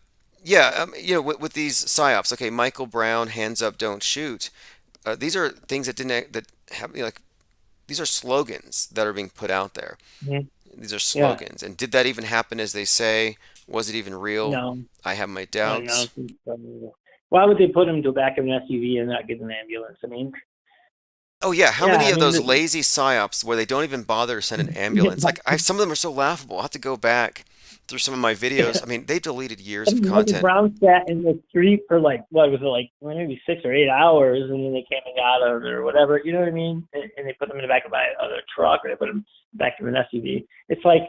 yeah, with these psyops, okay, Michael Brown, hands up, don't shoot. These are things that have like these are slogans that are being put out there. Mhm. These are Yeah. slogans. And did that even happen as they say? Was it even real? No. I have my I don't know. doubts. Why would they put him to the back of an SUV and not get an ambulance? I mean, Oh yeah, how yeah, many I of mean, those lazy psyops where they don't even bother to send an ambulance? Like some of them are so laughable. I'll have to go back through some of my videos. I mean, they've deleted years of Michael content. Brown sat in the street for like what was it like maybe 6 or 8 hours, and then they came and got him or whatever. You know what I mean? And they put him in the back of a truck, or they put him back in an SUV. It's like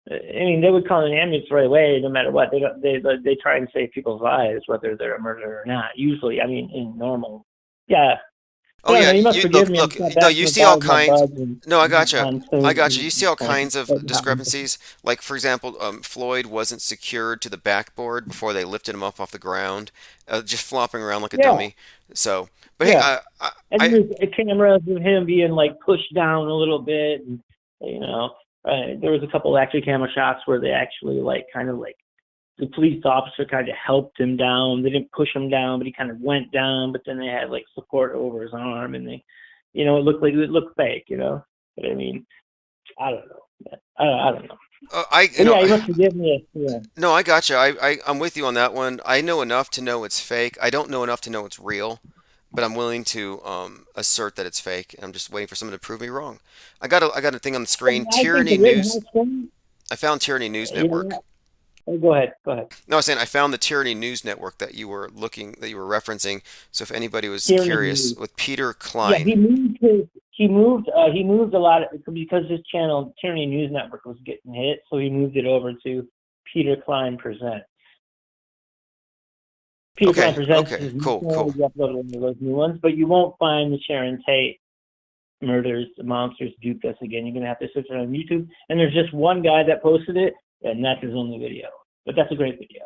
I mean, they would call an ambulance right away, no matter what. They don't. They try and save people's lives, whether they're a murderer or not. Usually, I mean, in normal. Yeah. Oh I don't yeah, know, you must you forgive look, me. I'm look. not No, back you in the see all bars, my kinds. buds, and No, I gotcha. on I food gotcha. You see all and kinds of discrepancies. Like for example, Floyd wasn't secured to the backboard before they lifted him up off the ground, just flopping around like a yeah, dummy. So, but hey, yeah. And I there's cameras of him being like pushed down a little bit, and you know, there was a couple actually camera shots where they actually like kind of like the police officer kind of helped him down. They didn't push him down, but he kind of went down. But then they had like support over his arm, and they, you know, it looked fake, you know. But I mean, I don't know. Man. I don't know. you But know. yeah, you must forgive me. Yeah. No, I gotcha. I'm with you on that one. I know enough to know it's fake. I don't know enough to know it's real, but I'm willing to assert that it's fake. I'm just waiting for someone to prove me wrong. I got a thing on the screen. I think Tyranny the News. Rittenhouse thing. I found Tyranny News You Network. know, go ahead. Go ahead. No, I was saying I found the Tyranny News Network that you were referencing. So if anybody was Tyranny curious, News. with Peter Yeah, Klein. he moved a lot because his channel Tyranny News Network was getting hit, so he moved it over to Peter Klein Presents. Peter Okay, Klein Presents okay, is new cool, channel. cool. You upload one of those new ones, but you won't find the Sharon Tate murders, the monsters duped us again. You're gonna have to search it on YouTube, and there's just one guy that posted it, and that's his only video. But that's a great video.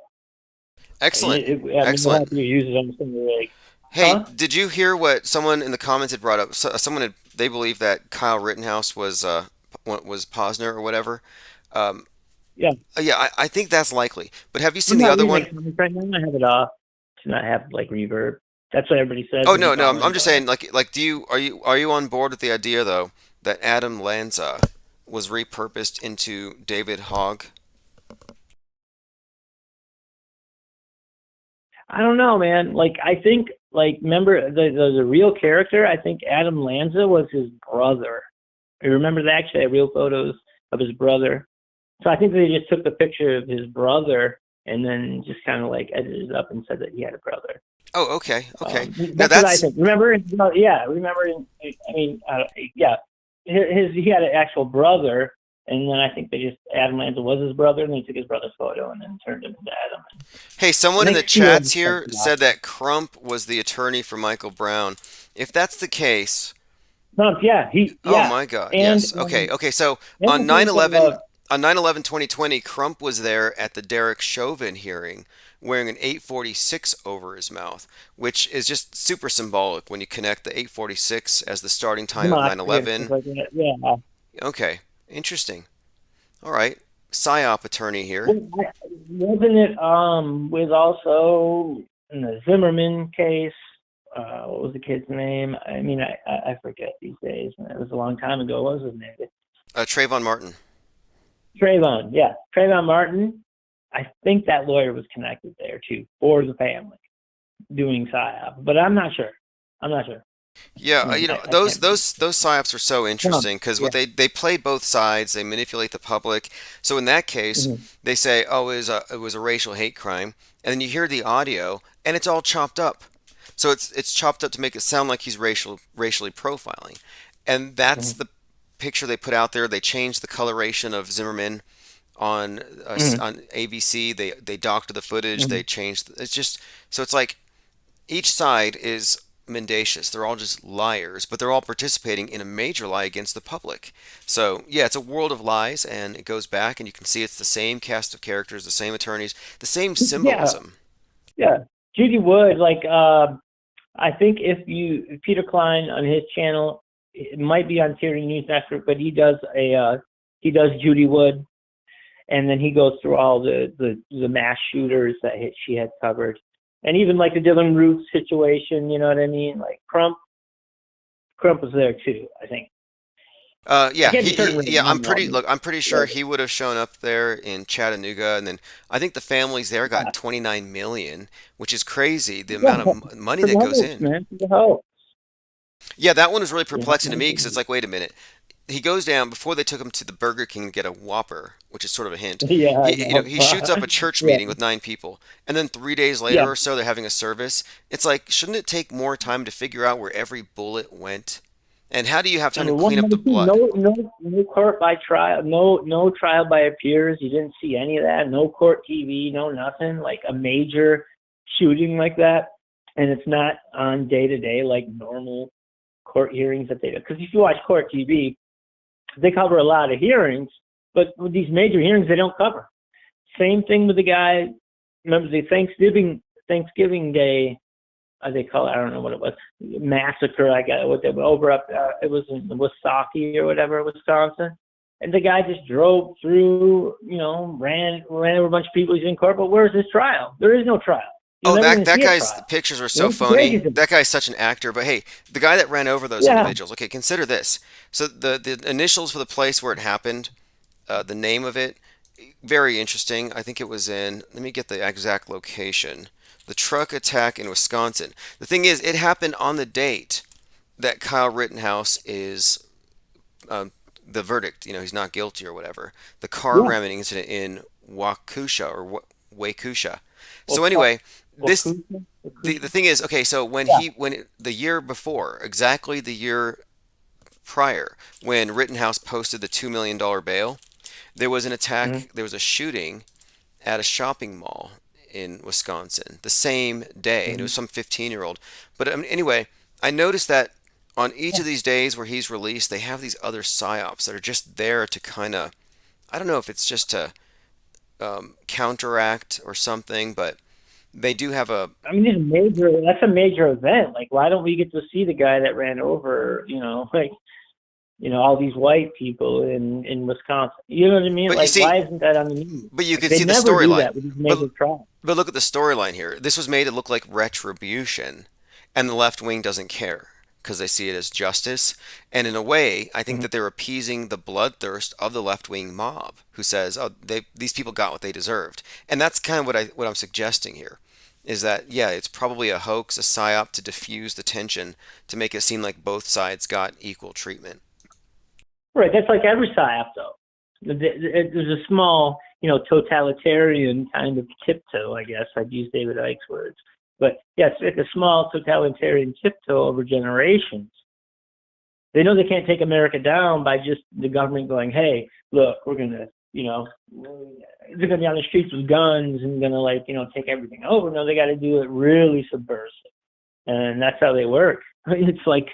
Excellent, I mean, we'll excellent. have to use it on some rig. Hey, Huh? did you hear what someone in the comments had brought up? They believe that Kyle Rittenhouse was Posner or whatever. Um, Yeah. yeah, I think that's likely. But have you I'm seen the not other reading one? my comments right now. I have it off to not have like reverb. That's what everybody says. Oh when you no, no, I'm comment, just but saying like do you are you on board with the idea though that Adam Lanza was repurposed into David Hogg? I don't know, man. Like I think, like remember the real character? I think Adam Lanza was his brother. You remember that? Actually, I had real photos of his brother. So I think they just took the picture of his brother and then just kind of like edited it up and said that he had a brother. Oh, okay, okay. Now That's what I that's think. Remember? Yeah, remember? I mean, yeah, he had an actual brother, and then I think they just Adam Lanza was his brother, and they took his brother's photo and then turned him into Adam. hey, someone in the Makes two of chats them here sense. said that Crump was the attorney for Michael Brown. If that's the case, Trump, yeah, oh my God, and yes. Okay, okay. So and on the thing 9/11, about on 9/11/2020, Crump was there at the Derek Chauvin hearing wearing an 846 over his mouth, which is just super symbolic when you connect the 846 as the starting time of democracy and stuff 9/11. like that. Yeah. Okay, interesting. All right. PSYOP attorney here. Wasn't it with also in the Zimmerman case? What was the kid's name? I mean, I forget these days. It was a long time ago. What was his name? Trayvon Martin. Trayvon. Yeah, Trayvon Martin. I think that lawyer was connected there too for the family doing PSYOP, but I'm not sure. I'm not sure. Yeah, I, you know I those can't. those psyops are so interesting because Yeah. what they play both sides. They manipulate the public. So in that case, Mhm. they say, "Oh, it was a racial hate crime," and then you hear the audio, and it's all chopped up. So it's chopped up to make it sound like he's racially profiling, and that's Mhm. the picture they put out there. They changed the coloration of Zimmerman Mhm. on ABC. They doctor the footage. They Mhm. changed. It's just so it's like each side is mendacious. They're all just liars, but they're all participating in a major lie against the public. So, yeah, it's a world of lies, and it goes back, and you can see it's the same cast of characters, the same attorneys, the same Yeah. symbolism. Yeah. Judy Wood, like I think if Peter Klein on his channel, it might be on Tyranny News Network, but he does Judy Wood, and then he goes through all the mass shooters that she had covered, and even like the Dylan Roof situation. You know what I mean? Like Crump was there too. I think. I Yeah, can't be certain. yeah, Right I'm pretty sure he would have shown up there in Chattanooga, and then I think the families there got 29 million, which is crazy, the amount of money for that the goes hoax, in. man. For the hoax. Yeah, that one was really You perplexing to me because it's know? like, wait a minute. He goes down before they took him to the Burger King to get a Whopper, which is sort of a hint. Yeah, I You know, know. he shoots up a church Yeah. meeting with 9 people, and then 3 days later Yeah. or so, they're having a service. It's like, shouldn't it take more time to figure out where every bullet went And how do you have time to Number clean one, up the number two, blood? no court by trial, no trial by peers. You didn't see any of that. No court TV, no nothing. Like a major shooting like that, and it's not on day to day like normal court hearings that they do. Because if you watch court TV, they cover a lot of hearings, but with these major hearings, they don't cover. Same thing with the guy. Remember the Thanksgiving Day? They call it, I don't know what it was, massacre. I got what they were over up. It was in Woosaki or whatever, Wisconsin, and the guy just drove through. Ran over a bunch of people. He's in court, but where's his trial? There is no trial. You'll Oh, never that even that see a guy's trial. pictures are so It's phony. crazy. That guy's such an actor. But hey, the guy that ran over those Yeah. individuals. Okay, consider this. So the initials for the place where it happened, the name of it, very interesting. I think it was in. Let me get the exact location. The truck attack in Wisconsin. The thing is, it happened on the date that Kyle Rittenhouse is the verdict. He's not guilty or whatever. The car Yeah. ramming incident in Waukesha or Waukesha. So anyway, this the thing is, okay, so the year before, exactly the year prior, when Rittenhouse posted the $2 million bail, there was an attack, there was a shooting at a shopping mall in Wisconsin the same day, and it was some 15-year-old. But anyway, I noticed that on each of these days where he's released, they have these other psyops that are just there to kind of, I don't know if it's just to counteract or something, but they do have a. I mean, that's a major event. Like, why don't we get to see the guy that ran over, all these white people in Wisconsin? You know what I mean? But you Like, see- why isn't that on the news? But you can They see the never do storyline. that with these major trials. But look at the storyline here. This was made to look like retribution, and the left wing doesn't care because they see it as justice. And in a way, I think that they're appeasing the bloodthirst of the left wing mob, who says, "Oh, these people got what they deserved." And that's kind of what I'm suggesting here, is that yeah, it's probably a hoax, a psyop to diffuse the tension, to make it seem like both sides got equal treatment. Right, that's like every psyop, though. There's a small, totalitarian kind of tiptoe, I guess. I'd use David Icke's words. But yes, it's a small totalitarian tiptoe over generations. They know they can't take America down by just the government going, hey, look, we're going to, they're going to be on the streets with guns and going to, take everything over. No, they got to do it really subversive. And that's how they work. It's like,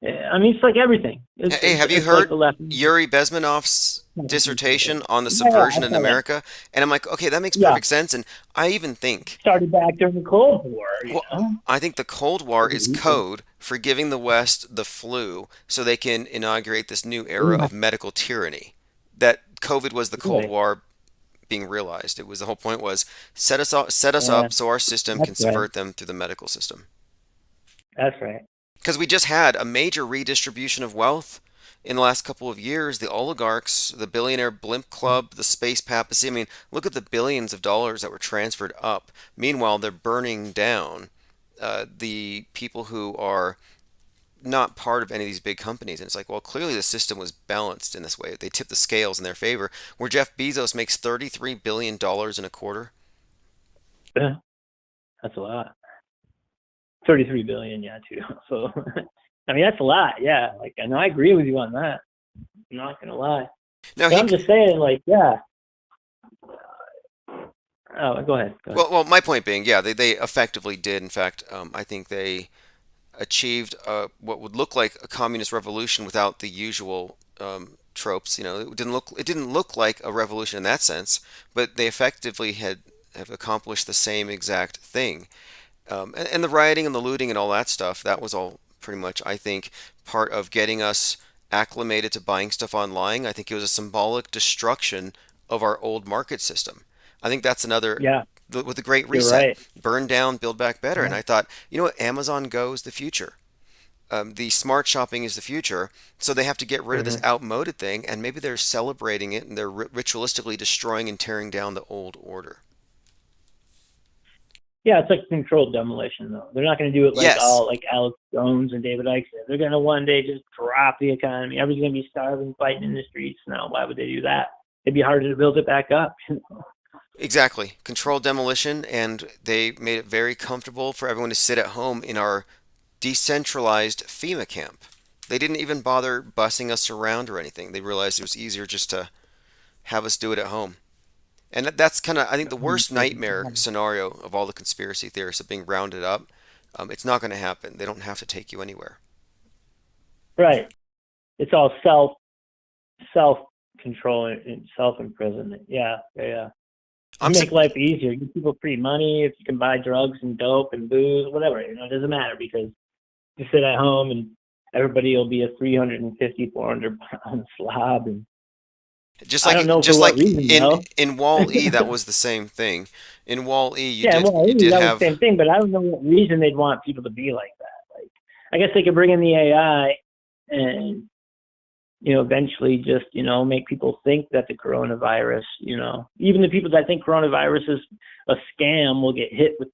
it's like everything. Hey, have you it's like heard the left. Yuri Bezmenov's dissertation on the Yeah, subversion I in saw that. America? And I'm like, okay, that makes Yeah. perfect sense. And I even think, Started back during the Cold War, well, I think the Cold War is code for giving the West the flu so they can inaugurate this new era of medical tyranny. That COVID was the Cold Right. War being realized. It was the whole point was set us up Yeah. so our system can That's right. subvert them through the medical system. That's right. Because we just had a major redistribution of wealth in the last couple of years. The oligarchs, the billionaire blimp club, the space papacy. I mean, look at the billions of dollars that were transferred up. Meanwhile, they're burning down the people who are not part of any of these big companies. And it's like, well, clearly the system was balanced in this way. They tipped the scales in their favor. Where Jeff Bezos makes $33 billion in a quarter. Yeah. That's a lot. 33 billion, yeah, too. So, I mean, that's a lot, yeah. Like, and I agree with you on that. I'm not gonna lie. Now, But I'm just saying, like, yeah. Oh, go ahead. well, my point being, yeah, they effectively did. In fact, I think they achieved what would look like a communist revolution without the usual tropes. It didn't look like a revolution in that sense, but they effectively have accomplished the same exact thing. And the rioting and the looting and all that stuff, that was all pretty much, I think, part of getting us acclimated to buying stuff online. I think it was a symbolic destruction of our old market system. I think that's another, Yeah, with the Great you're Reset, right. burn down, build back better. And Yeah. I thought, what, Amazon Go is the future. The smart shopping is the future. So they have to get rid of this outmoded thing, and maybe they're celebrating it and they're ritualistically destroying and tearing down the old order. Yeah, it's like controlled demolition, though. They're not going to do it like Yes. all like Alex Jones and David Icke said. They're going to one day just drop the economy. Everybody's going to be starving, fighting in the streets. Now, why would they do that? It'd be harder to build it back up. Exactly. Controlled demolition, and they made it very comfortable for everyone to sit at home in our decentralized FEMA camp. They didn't even bother busing us around or anything. They realized it was easier just to have us do it at home. And that's kind of, I think, the worst nightmare scenario of all the conspiracy theorists of being rounded up. It's not going to happen. They don't have to take you anywhere. Right. It's all self control and self imprisonment. Yeah, yeah, yeah. I'm Make su- life easier. Give people free money. If you can buy drugs and dope and booze, whatever, it doesn't matter because you sit at home and everybody will be a 350, 400 pound slob. And just I don't like know for just what like reason, though. in Wall-E, that was the same thing. In Wall-E, Yeah, well, you did that was the have. same thing, but I don't know what reason they'd want people to be like that. Like, I guess they could bring in the AI and, eventually just, make people think that the coronavirus, even the people that think coronavirus is a scam will get hit with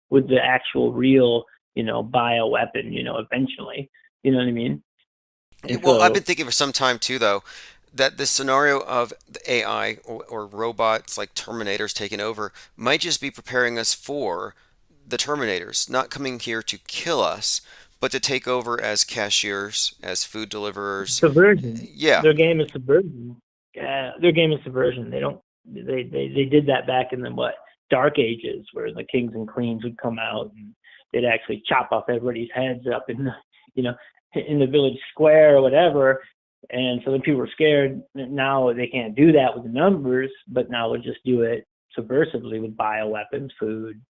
with the actual real, bioweapon, eventually. You know what I mean? And Well, I've so, been thinking for some time too, though, that this scenario of the AI or robots like Terminators taking over might just be preparing us for the Terminators, not coming here to kill us, but to take over as cashiers, as food deliverers. subversion. Yeah, Their game is subversion. Their game is subversion. They did that back in the Dark Ages, where the kings and queens would come out and they'd actually chop off everybody's heads up in you know in the village square or whatever. And so then people were scared. Now they can't do that with the numbers, but now they'll just do it subversively with bioweapons, food,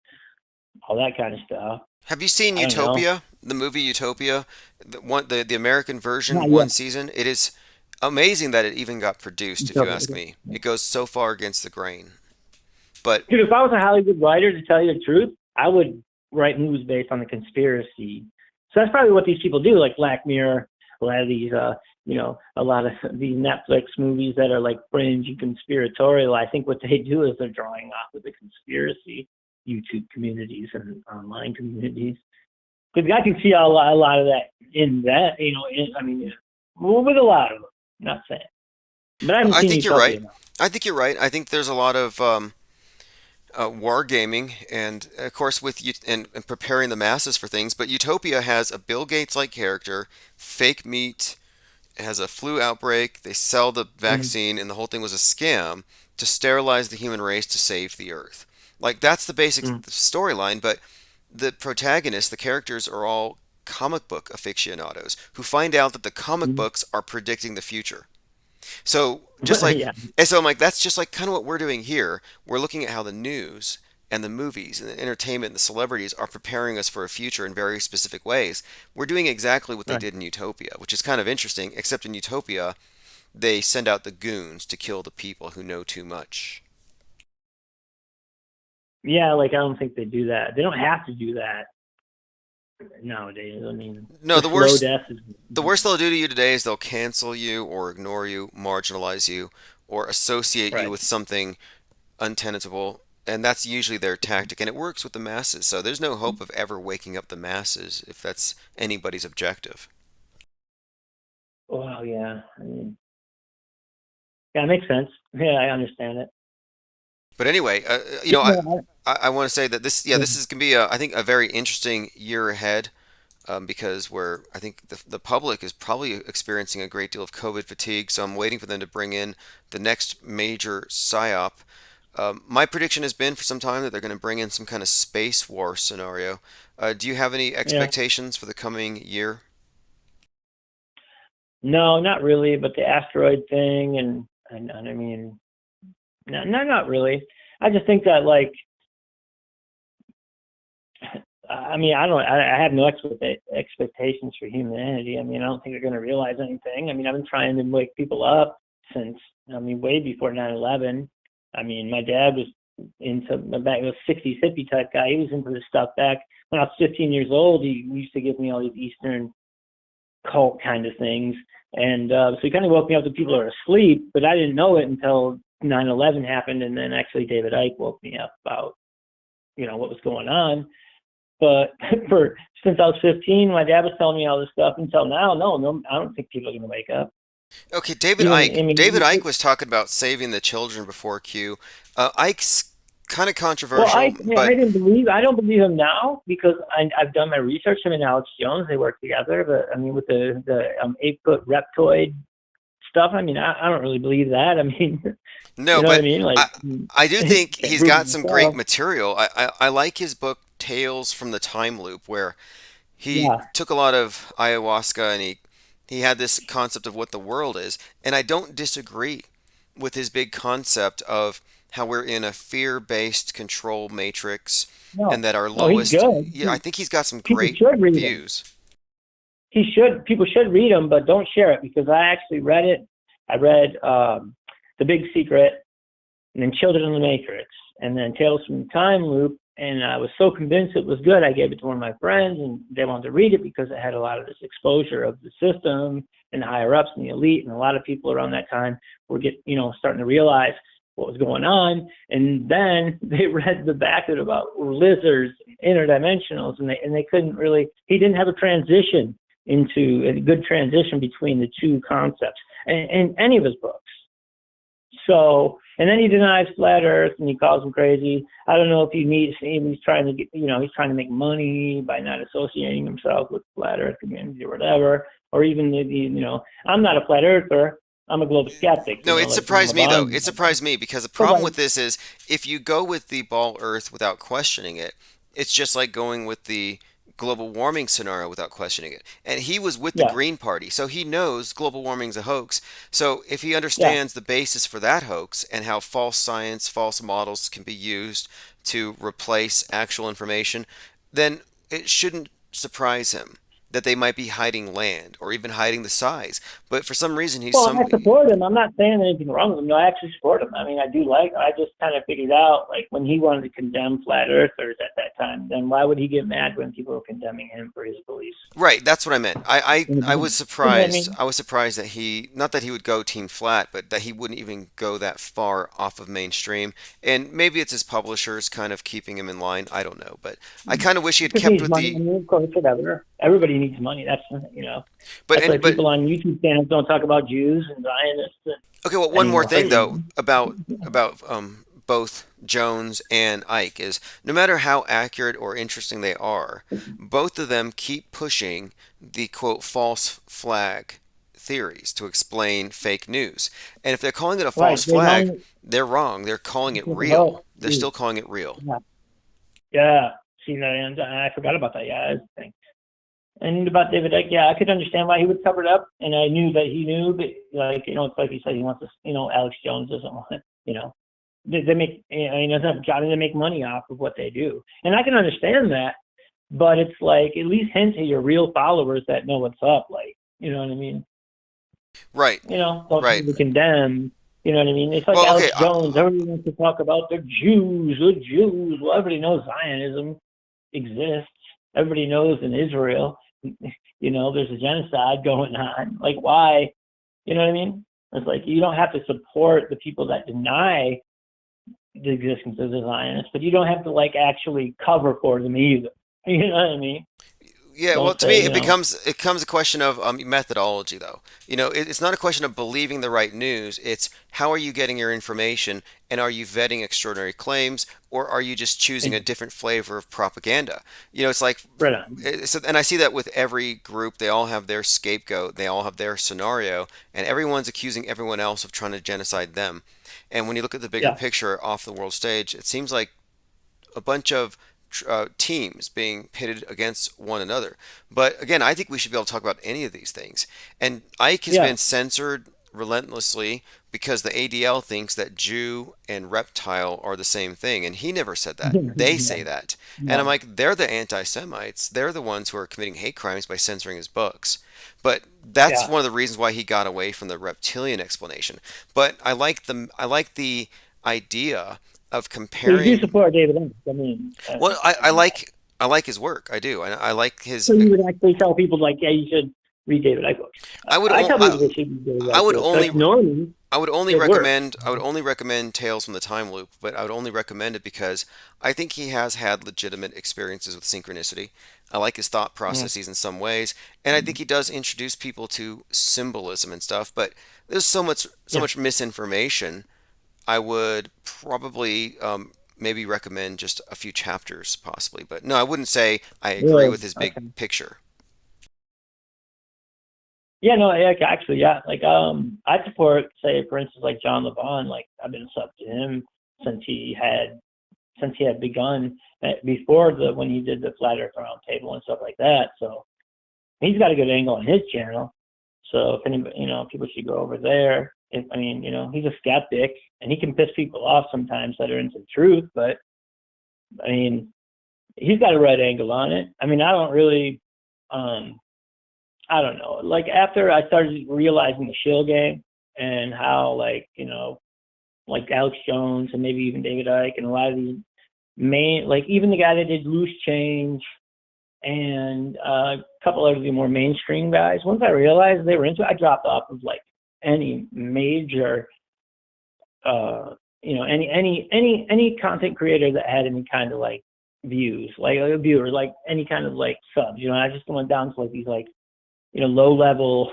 all that kind of stuff. have you seen I don't know. Utopia, the movie Utopia, the American version, Not one yet. season? It is amazing that it even got produced, if you ask me. It goes so far against the grain. But Dude, if I was a Hollywood writer, to tell you the truth, I would write movies based on the conspiracy. So that's probably what these people do, like Black Mirror, a lot of these, a lot of these Netflix movies that are like fringe and conspiratorial. I think what they do is they're drawing off of the conspiracy YouTube communities and online communities. Because I can see a lot of that in that, with a lot of them. Not saying, but I haven't I seen think you're Utopia. right. No. I think you're right. I think there's a lot of wargaming, and of course and preparing the masses for things. But Utopia has a Bill Gates-like character, fake meat, it has a flu outbreak. They sell the Mhm. vaccine, and the whole thing was a scam to sterilize the human race to save the Earth. Like that's the basic Mm. storyline. But the protagonists, the characters, are all comic book aficionados who find out that the comic Mm. books are predicting the future. So just like, Yeah. and so I'm like, that's just like kind of what we're doing here. We're looking at how the news and the movies and the entertainment and the celebrities are preparing us for a future in very specific ways. We're doing exactly what they Right. did in Utopia, which is kind of interesting, except in Utopia, they send out the goons to kill the people who know too much. Yeah, like I don't think they do that. They don't have to do that nowadays. I mean, No, the the slow worst death is. the worst they'll do to you today is they'll cancel you or ignore you, marginalize you, or associate you Right. with something untenable, and that's usually their tactic, and it works with the masses. So there's no hope of ever waking up the masses if that's anybody's objective. Well, yeah. I mean, yeah, it makes sense. Yeah, I understand it. But anyway, Yeah, I want to say that this is gonna be I think a very interesting year ahead, because I think the public is probably experiencing a great deal of COVID fatigue. So I'm waiting for them to bring in the next major psyop. My prediction has been for some time that they're going to bring in some kind of space war scenario. Do you have any yeah. expectations for the coming year? No, not really. But the asteroid thing, and I mean, not really. I just think that like, I mean, I have no expectations for humanity. I mean, I don't think they're going to realize anything. I mean, I've been trying to wake people up since, way before 9/11. I mean, my dad was into back, was 60s hippie type guy. He was into this stuff back when I was 15 years old. He used to give me all these Eastern cult kind of things. And so he kind of woke me up that people are asleep, but I didn't know it until 9/11 happened. And then actually David Icke woke me up about, what was going on. But since I was 15, my dad was telling me all this stuff until now. No, I don't think people are going to wake up. Okay, David Even, I Icke. mean, David Icke was talking about saving the children before Q. Icke's kind of Well, controversial, I but didn't believe. I don't believe him now because I've done my research. Him and Alex Jones, they work together. But I mean, with the 8-foot reptoid stuff, I mean, I don't really believe that. I mean, you no, know what I but mean? I Like, I do think can't he's prove it got some great himself. material. I like his book Tales from the Time Loop, where he Yeah, took a lot of ayahuasca and he had this concept of what the world is, and I don't disagree with his big concept of how we're in a fear-based control matrix and no, that our no, he's lowest, good. yeah, I think he's got some People great should read him. views. People should read them, but don't share it because I actually read it. I read The Big Secret, and then Children of the Matrix, and then Tales from the Time Loop. And I was so convinced it was good, I gave it to one of my friends, and they wanted to read it because it had a lot of this exposure of the system and the higher ups and the elite, and a lot of people around that time were starting to realize what was going on. And then they read the back of it about lizards, interdimensionals, and they couldn't really. He didn't have a transition into a good transition between the two concepts in any of his books. So, and then he denies flat Earth and he calls him crazy. I don't know if he needs him. He's trying to get, he's trying to make money by not associating himself with flat Earth community or whatever. Or even I'm not a flat Earther. I'm a global skeptic. No, it Like surprised me though. LeBron. It surprised me because the So problem like, with this is if you go with the ball Earth without questioning it, it's just like going with the global warming scenario without questioning it. And he was with the yeah, Green Party, so he knows global warming's a hoax. So if he yeah. understands the basis for that hoax and how false science, false models can be used to replace actual information, then it shouldn't surprise him that they might be hiding land or even hiding the size. But for some reason, he's Well, some. I support him. I'm not saying anything wrong with him. No, I actually support him. I mean, I just kind of figured out, like, when he wanted to condemn flat earthers at that time, then why would he get mad when people were condemning him for his beliefs? Right, that's what I meant. I was You know what I surprised. mean? I was surprised that not that he would go team flat, but that he wouldn't even go that far off of mainstream. And maybe it's his publishers kind of keeping him in line. I don't know, but I kind of wish he had Because he kept needs with money. I the. mean, of course, whatever. Everybody needs money. But That's why and but people on YouTube channels don't talk about Jews and Zionists okay, well, one more anymore. thing though about both Jones and Ike is no matter how accurate or interesting they are, both of them keep pushing the quote false flag theories to explain fake news. And if they're calling it a Right. false They flag, know they're wrong. They're calling it it's real. about They're Jews. still calling it real. Yeah. Yeah. See that? And I forgot about that. Yeah, that's the thing. And about David Icke, yeah, I could understand why he would cover it up, and I knew that he knew, but it's like he said, he wants to, Alex Jones doesn't want it, they make, he doesn't have a job, and they make money off of what they do, and I can understand that, but it's like at least hint to your real followers that know what's up, like, you know what I mean? Right. Don't Right. really condemn. You know what I mean? It's like Well, Alex okay. Jones. Everybody wants to talk about the Jews. The Jews. Well, everybody knows Zionism exists. Everybody knows in Israel, there's a genocide going on. Like, why? You know what I mean? It's like you don't have to support the people that deny the existence of the Zionists, but you don't have to actually cover for them either. You know what I mean? Yeah, well, Don't to me, say, it becomes a question of methodology, though. It's not a question of believing the right news. It's how are you getting your information, and are you vetting extraordinary claims, or are you just choosing a different flavor of propaganda? It's like, right on. so, and I see that with every group. They all have their scapegoat, they all have their scenario, and everyone's accusing everyone else of trying to genocide them. And when you look at the bigger Yeah. picture off the world stage, it seems like a bunch of teams being pitted against one another. But again, I think we should be able to talk about any of these things. And Ike has Yeah. been censored relentlessly because the ADL thinks that Jew and reptile are the same thing. And he never said that. They say that. And I'm Yeah. like, they're the anti Semites. They're the ones who are committing hate crimes by censoring his books. But that's Yeah. one of the reasons why he got away from the reptilian explanation. But I like the idea of So you do comparing. support David Icke. I mean, Well, I like his work. I do. I like his. so you would actually tell people yeah, you should read David Icke books. I would. I o- tell people they should read David I Icke would books. only. Like Norman, I would only it works. recommend. I would only recommend Tales from the Time Loop, but I would only recommend it because I think he has had legitimate experiences with synchronicity. I like his thought Mm. processes in some ways, and I think he does introduce people to symbolism and stuff. But there's so much Yeah. misinformation. I would probably maybe recommend just a few chapters possibly. But no, I wouldn't say I agree Really? with his Okay. big picture. Yeah, no, yeah, actually, yeah. Like, I support, say, for instance, like John LeBon. Like, I've been a sub to him since he had begun before the when he did the Flat Earth Roundtable and stuff like that. So he's got a good angle on his channel. So if anybody, people should go over there. I mean, he's a skeptic and he can piss people off sometimes that are into the truth, but I mean, he's got a right angle on it. I mean, I don't really, I don't know. Like after I started realizing the shill game and how like Alex Jones and maybe even David Icke and a lot of these like even the guy that did Loose Change and a couple of the more mainstream guys, once I realized they were into it, I dropped off of like any major, any content creator that had any kind of like views, like a viewer, like any kind of like subs. I just went down to like these like low level,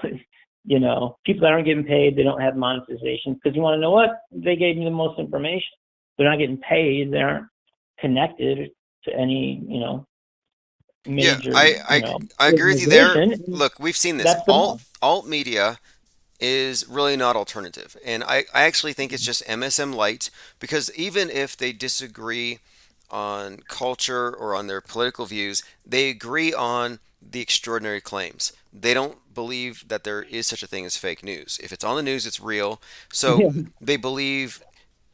people that aren't getting paid, they don't have monetization. Because you want to know what? They gave me the most information. They're not getting paid. They aren't connected to any, Yeah, major, I agree with you there. organization. Look, we've seen this. That's the problem. Alt media is really not alternative. And I actually think it's just MSM light because even if they disagree on culture or on their political views, they agree on the extraordinary claims. They don't believe that there is such a thing as fake news. If it's on the news, it's real. So Yeah. they believe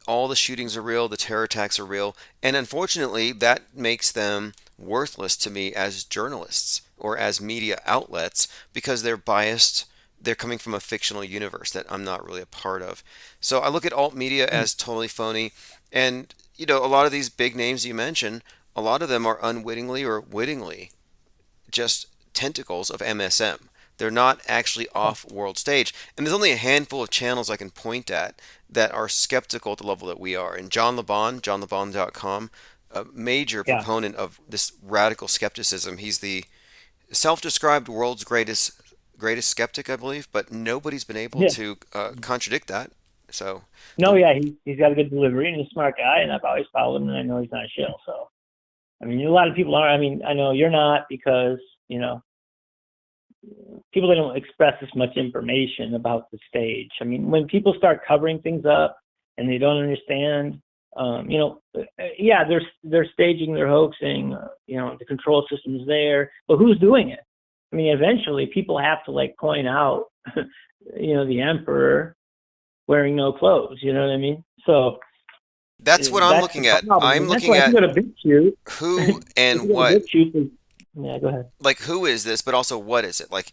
all the shootings are real, the terror attacks are real, and unfortunately, that makes them worthless to me as journalists or as media outlets because they're biased. They're coming from a fictional universe that I'm not really a part of. So I look at alt media as totally phony, and a lot of these big names you mentioned, a lot of them are unwittingly or wittingly just tentacles of MSM. They're not actually off world stage. And there's only a handful of channels I can point at that are skeptical at the level that we are. And John LeBon, johnlebon.com, a major Yeah. proponent of this radical skepticism. He's the self-described world's greatest skeptic, I believe, but nobody's been able Yeah. to contradict that. So, No, the, yeah, he's got a good delivery and he's a smart guy, and I've always followed him, and I know he's not a shill. So, I mean, a lot of people are. I mean, I know you're not because people don't express this much information about the stage. I mean, when people start covering things up and they don't understand, yeah, they're staging, they're hoaxing. The control system's there, but who's doing it? I mean, eventually people have to like point out, the emperor wearing no clothes. You know what I mean? So that's what I'm that's the looking at. problem. I'm And that's looking why if you at go to BitChute, who if and you go to what. BitChute, yeah, go ahead. Like who is this, but also what is it? Like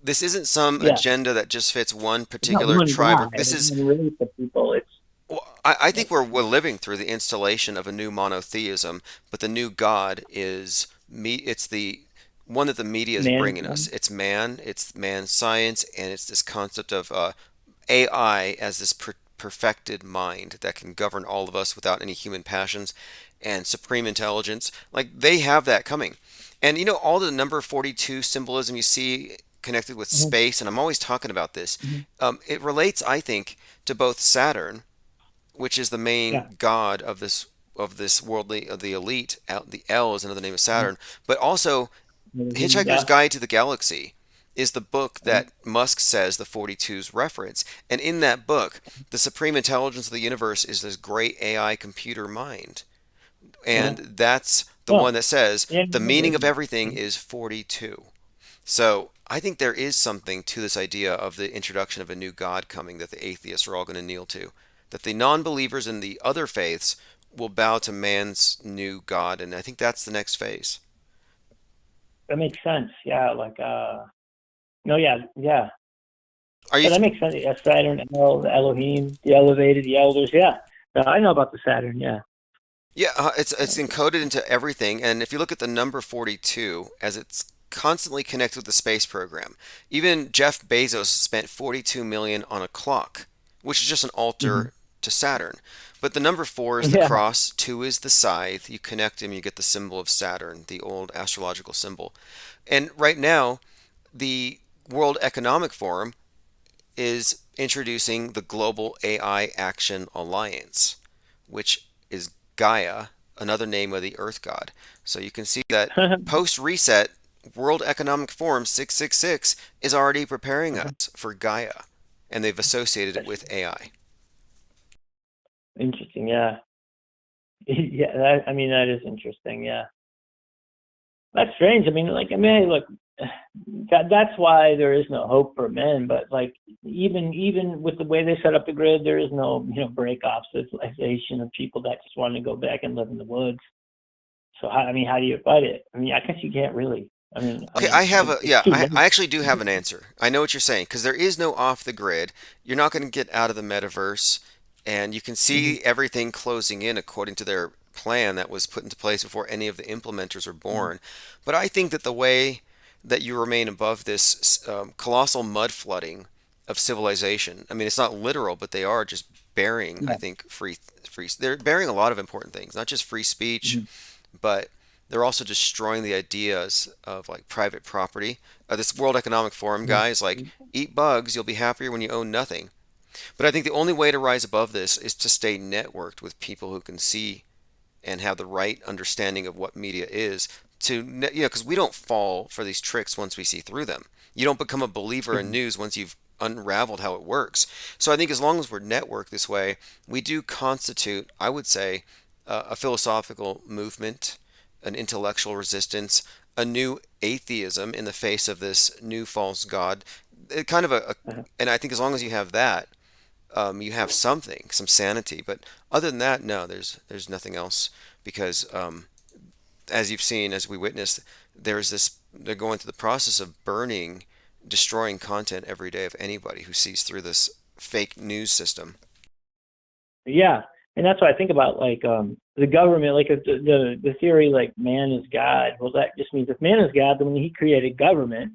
this isn't some Yeah, agenda that just fits one it's not particular one tribe. guy. Or this is It's one race of people. It's well, I think we're living through the installation of a new monotheism, but the new God is me. It's the one that the media is bringing us. man. It's man's science, and it's this concept of AI as this perfected mind that can govern all of us without any human passions and supreme intelligence. Like they have that coming. And all the number 42 symbolism you see connected with Mhm, space, and I'm always talking about this. mhm. It relates, I think, to both Saturn, which is the Yeah. main god of this worldly of the elite. The L is another name of Mhm. Saturn, but also Hitchhiker's Yeah. Guide to the Galaxy is the book Mhm. that Musk says the 42's reference. And in that book, the supreme intelligence of the universe is this great AI computer mind. And Uh-huh. that's the one Well, that says yeah, the no, there meaning is of that. everything is 42. So I think there is something to this idea of the introduction of a new God coming that the atheists are all going to kneel to. That the non believers in the other faiths will bow to man's new God. And I think that's the next phase. That makes sense. Yeah, like no, yeah, yeah. Are you Yeah, that makes sense. Yeah, Saturn, El, the Elohim, the elevated, the elders. Yeah. No, I know about the Saturn. Yeah. Yeah, it's encoded into everything, and if you look at the number 42 as it's constantly connected with the space program, even Jeff Bezos spent 42 million on a clock, which is just an Hmm. altar to Saturn. But the number 4 is the Yeah. cross, 2 is the scythe. You connect them, you get the symbol of Saturn, the old astrological symbol. And right now, the World Economic Forum is introducing the Global AI Action Alliance, which is Gaia, another name of the Earth God. So you can see that post reset, World Economic Forum 666 is already preparing us for Gaia, and they've associated it with AI. Interesting. Yeah. Yeah. That is interesting. Yeah. That's strange. Look, that's why there is no hope for men. But like, even with the way they set up the grid, there is no, break off civilization of people that just want to go back and live in the woods. So how do you fight it? I guess you can't really. Okay, I actually do have an answer. I know what you're saying because there is no off the grid. You're not going to get out of the metaverse, and you can see everything closing in according to their plan that was put into place before any of the implementers were born. But I think that the way that you remain above this colossal mud flooding of civilization. I mean, it's not literal, but they are just burying. I think free. They're burying a lot of important things, not just free speech, but they're also destroying the ideas of like private property. This World Economic Forum guy is like, eat bugs, you'll be happier when you own nothing. But I think the only way to rise above this is to stay networked with people who can see and have the right understanding of what media is because we don't fall for these tricks once we see through them. You don't become a believer in news once you've unraveled how it works. So I think as long as we're networked this way, we do constitute, I would say, a philosophical movement, an intellectual resistance, a new atheism in the face of this new false god. Kind of and I think as long as you have that, you have something, some sanity. But other than that, no, there's nothing else because as you've seen, as we witnessed, they're going through the process of destroying content every day of anybody who sees through this fake news system. Yeah, and that's what I think about, like the government, like if the theory, like man is God. Well, that just means if man is God, then he created government,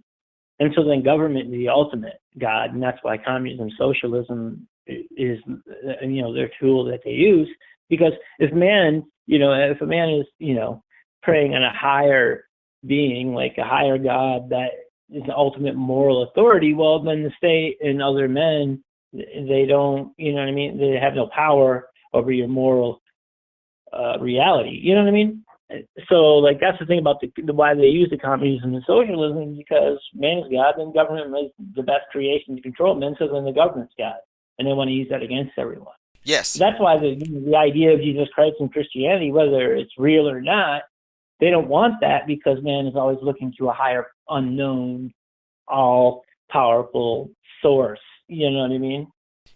and so then government is the ultimate God, and that's why communism, socialism is their tool that they use. Because if a man is preying on a higher being, like a higher God that is the ultimate moral authority, well, then the state and other men, they don't, they have no power over your moral reality. You know what I mean? So, like, that's the thing about why they use the communism and socialism, because man is God, and government is the best creation to control men, so then the government's God, and they want to use that against everyone. Yes. That's why the idea of Jesus Christ and Christianity, whether it's real or not, they don't want that, because man is always looking to a higher, unknown, all-powerful source. You know what I mean?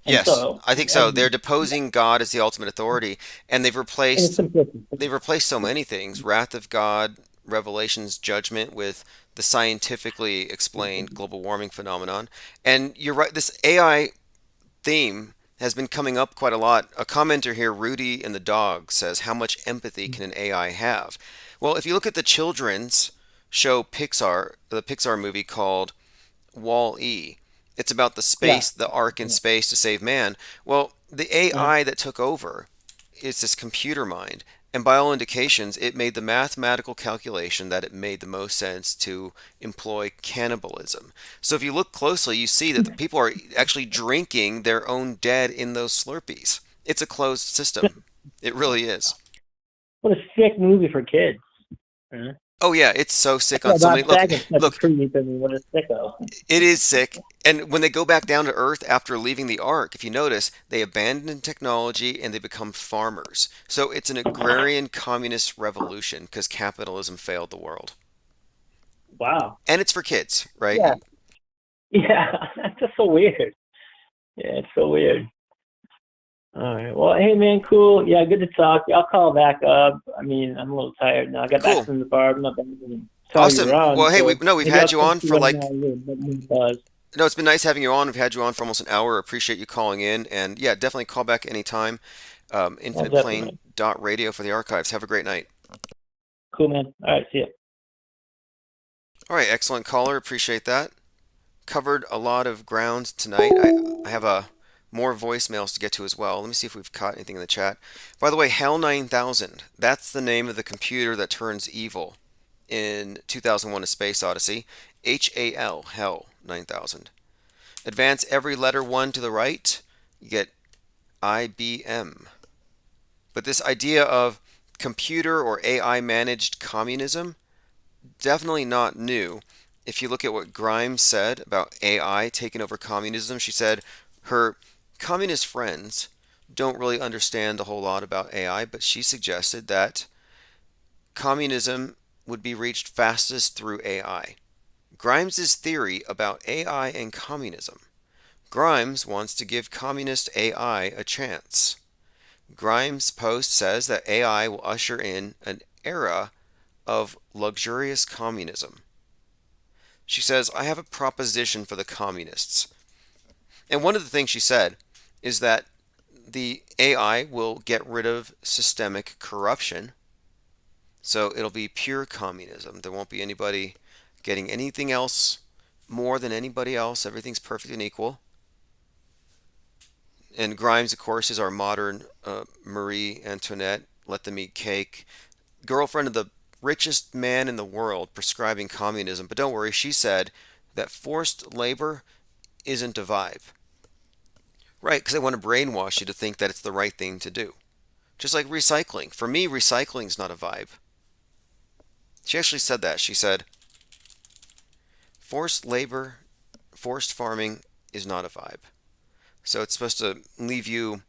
And Yes, so, I think so. They're deposing God as the ultimate authority, and they've replaced so many things: wrath of God, Revelation's judgment, with the scientifically explained global warming phenomenon. And you're right, this AI theme has been coming up quite a lot. A commenter here, Rudy and the Dog, says, how much empathy can an AI have? Well, if you look at the children's show Pixar, the Pixar movie called Wall-E, it's about the space, the ark in space to save man. Well, the AI that took over is this computer mind. And by all indications, it made the mathematical calculation that it made the most sense to employ cannibalism. So if you look closely, you see that the people are actually drinking their own dead in those Slurpees. It's a closed system. It really is. What a sick movie for kids. Huh? Oh yeah, it's so sick on so many. Look, what a sicko. It is sick. And when they go back down to Earth after leaving the Ark, if you notice, they abandon technology and they become farmers. So it's an agrarian communist revolution because capitalism failed the world. Wow. And it's for kids, right? Yeah, that's just so weird. Yeah, it's so weird. All right. Well, hey, man, cool. Yeah, good to talk. I'll call back up. I'm a little tired now. I got back from the bar. I'm not going to awesome. Around, well, hey, so we've had you on for like... No, it's been nice having you on. We've had you on for almost an hour. Appreciate you calling in. And yeah, definitely call back anytime. InfinitePlane.radio for the archives. Have a great night. Cool, man. All right, see ya. All right, excellent caller. Appreciate that. Covered a lot of ground tonight. I have more voicemails to get to as well. Let me see if we've caught anything in the chat. By the way, HAL 9000, that's the name of the computer that turns evil in 2001: A Space Odyssey. HAL, HAL 9000. Advance every letter 1 to the right, you get IBM. But this idea of computer or AI managed communism, definitely not new. If you look at what Grimes said about AI taking over communism, she said her communist friends don't really understand a whole lot about AI, but she suggested that communism would be reached fastest through AI. Grimes's theory about AI and communism. Grimes wants to give communist AI a chance. Grimes' post says that AI will usher in an era of luxurious communism. She says, I have a proposition for the communists. And one of the things she said is that the AI will get rid of systemic corruption. So it'll be pure communism. There won't be anybody getting anything else more than anybody else. Everything's perfect and equal. And Grimes, of course, is our modern Marie Antoinette. Let them eat cake. Girlfriend of the richest man in the world prescribing communism. But don't worry, she said that forced labor isn't a vibe. Right, because they want to brainwash you to think that it's the right thing to do. Just like recycling. For me, recycling's not a vibe. She actually said that. She said, forced labor, forced farming is not a vibe. So it's supposed to leave you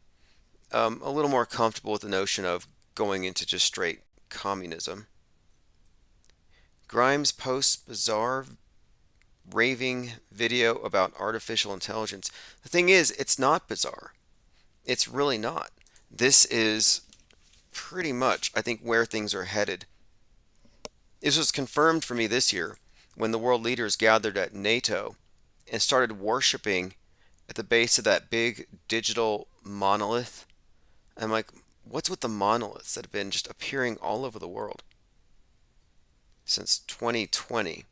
a little more comfortable with the notion of going into just straight communism. Grimes posts bizarre raving video about artificial intelligence. The thing is, it's not bizarre. It's really not. This is pretty much, I think, where things are headed. This was confirmed for me this year when the world leaders gathered at NATO and started worshiping at the base of that big digital monolith. I'm like, what's with the monoliths that have been just appearing all over the world since 2020,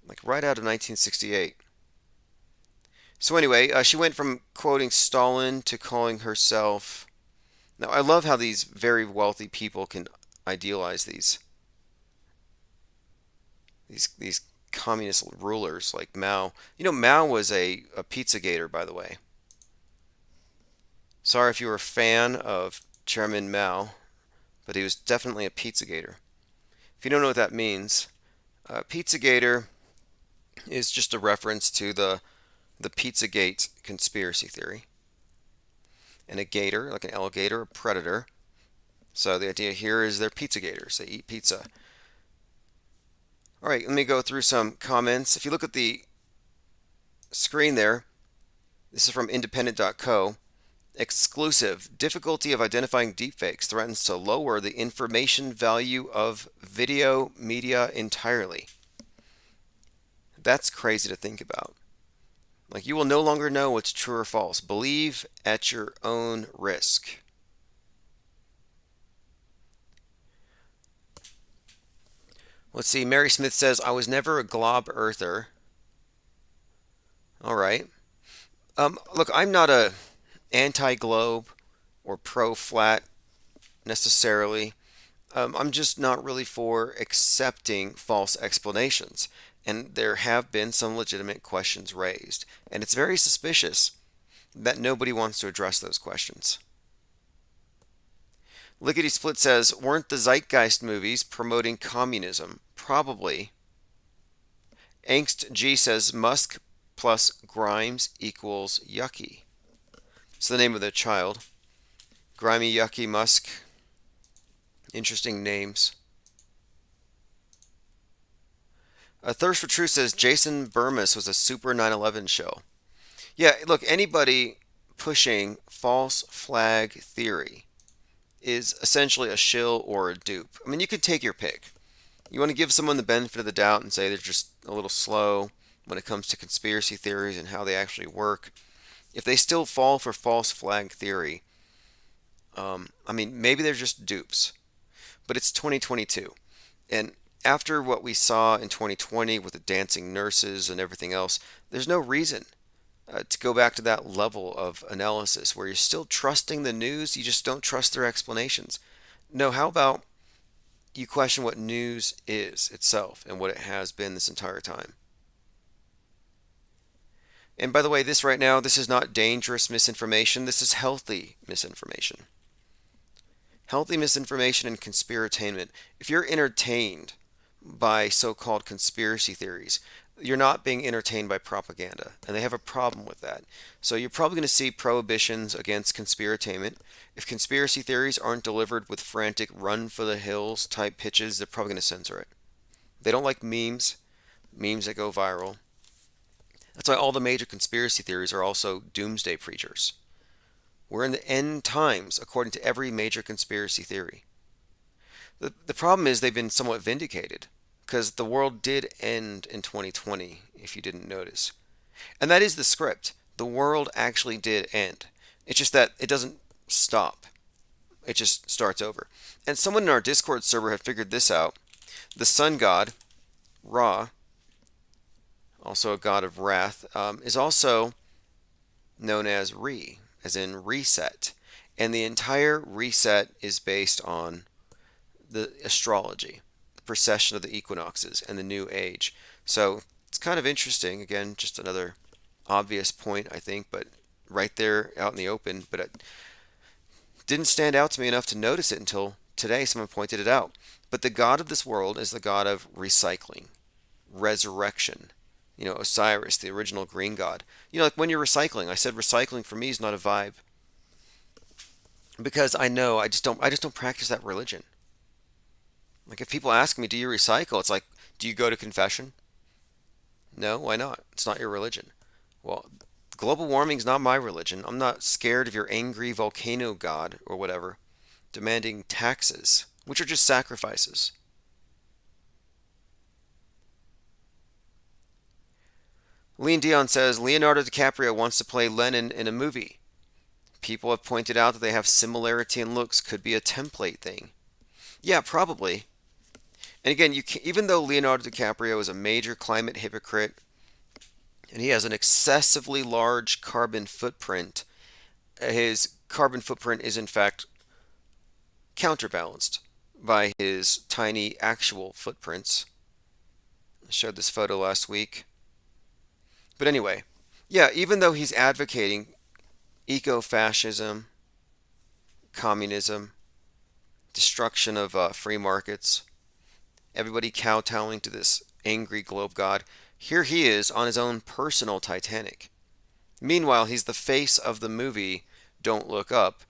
like right out of 1968? So anyway, she went from quoting Stalin to calling herself. Now I love how these very wealthy people can idealize these communist rulers like Mao. You know, Mao was a Pizzagator, by the way. Sorry if you were a fan of Chairman Mao, but he was definitely a Pizzagator. If you don't know what that means, Pizzagator is just a reference to the Pizzagate conspiracy theory. And a gator, like an alligator, a predator. So the idea here is they're Pizzagators. They eat pizza. All right, let me go through some comments. If you look at the screen there, this is from independent.co. Exclusive. Difficulty of identifying deepfakes threatens to lower the information value of video media entirely. That's crazy to think about. Like, you will no longer know what's true or false. Believe at your own risk. Let's see. Mary Smith says, I was never a glob earther. All right. Look, I'm not a anti-globe or pro-flat necessarily. I'm just not really for accepting false explanations. And there have been some legitimate questions raised. And it's very suspicious that nobody wants to address those questions. Lickety Split says, weren't the Zeitgeist movies promoting communism? Probably. Angst G says, Musk plus Grimes equals yucky. It's the name of the child. Grimy, Yucky, Musk. Interesting names. A Thirst for Truth says, Jason Burmis was a super 9/11 show. Yeah, look, anybody pushing false flag theory is essentially a shill or a dupe. I mean, you could take your pick. You want to give someone the benefit of the doubt and say they're just a little slow when it comes to conspiracy theories and how they actually work. If they still fall for false flag theory, I mean, maybe they're just dupes. But it's 2022. And after what we saw in 2020 with the dancing nurses and everything else, there's no reason to go back to that level of analysis where you're still trusting the news, you just don't trust their explanations. No, how about you question what news is itself and what it has been this entire time? And by the way, this right now, this is not dangerous misinformation. This is healthy misinformation. Healthy misinformation and conspiratainment. If you're entertained by so-called conspiracy theories, you're not being entertained by propaganda, and they have a problem with that. So you're probably going to see prohibitions against conspiratainment. If conspiracy theories aren't delivered with frantic run for the hills type pitches, they're probably going to censor it. They don't like memes that go viral. That's why all the major conspiracy theories are also doomsday preachers. We're in the end times, according to every major conspiracy theory. The problem is they've been somewhat vindicated, because the world did end in 2020, if you didn't notice. And that is the script. The world actually did end. It's just that it doesn't stop. It just starts over. And someone in our Discord server had figured this out. The sun god, Ra, also a god of wrath, is also known as Re, as in reset. And the entire reset is based on the astrology, the precession of the equinoxes, and the new age. So it's kind of interesting. Again, just another obvious point, I think, but right there out in the open. But it didn't stand out to me enough to notice it until today someone pointed it out. But the god of this world is the god of recycling, resurrection. Osiris, the original green god. Like when you're recycling, I said recycling for me is not a vibe, because I just don't practice that religion. Like if people ask me, do you recycle? It's like, do you go to confession? No, why not? It's not your religion. Well, global warming is not my religion. I'm not scared of your angry volcano god or whatever demanding taxes, which are just sacrifices. Lean Dion says Leonardo DiCaprio wants to play Lenin in a movie. People have pointed out that they have similarity in looks. Could be a template thing. Yeah, probably. And again, even though Leonardo DiCaprio is a major climate hypocrite and he has an excessively large carbon footprint, his carbon footprint is in fact counterbalanced by his tiny actual footprints. I showed this photo last week. But anyway, yeah, even though he's advocating eco-fascism, communism, destruction of free markets, everybody kowtowing to this angry globe god, here he is on his own personal Titanic. Meanwhile, he's the face of the movie Don't Look Up,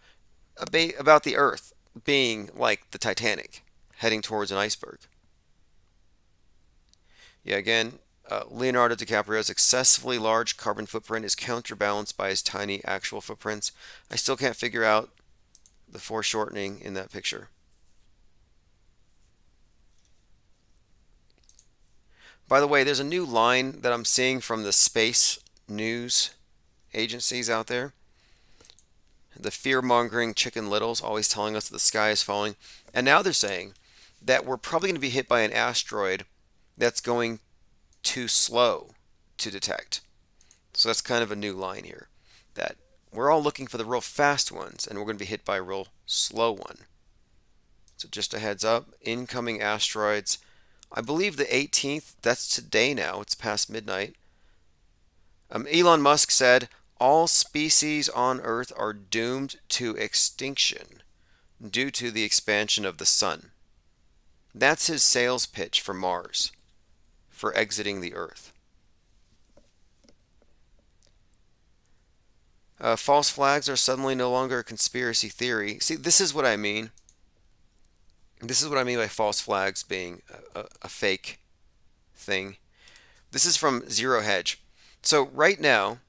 about the Earth being like the Titanic, heading towards an iceberg. Yeah, again, Leonardo DiCaprio's excessively large carbon footprint is counterbalanced by his tiny actual footprints. I still can't figure out the foreshortening in that picture. By the way, there's a new line that I'm seeing from the space news agencies out there. The fear-mongering Chicken Littles always telling us that the sky is falling. And now they're saying that we're probably going to be hit by an asteroid that's going too slow to detect. So that's kind of a new line here. That we're all looking for the real fast ones, and we're going to be hit by a real slow one. So just a heads up, incoming asteroids. I believe the 18th, that's today now, it's past midnight. Elon Musk said, all species on Earth are doomed to extinction due to the expansion of the sun. That's his sales pitch for Mars, for exiting the Earth. False flags are suddenly no longer a conspiracy theory. See, this is what I mean. This is what I mean by false flags being a fake thing. This is from Zero Hedge. So right now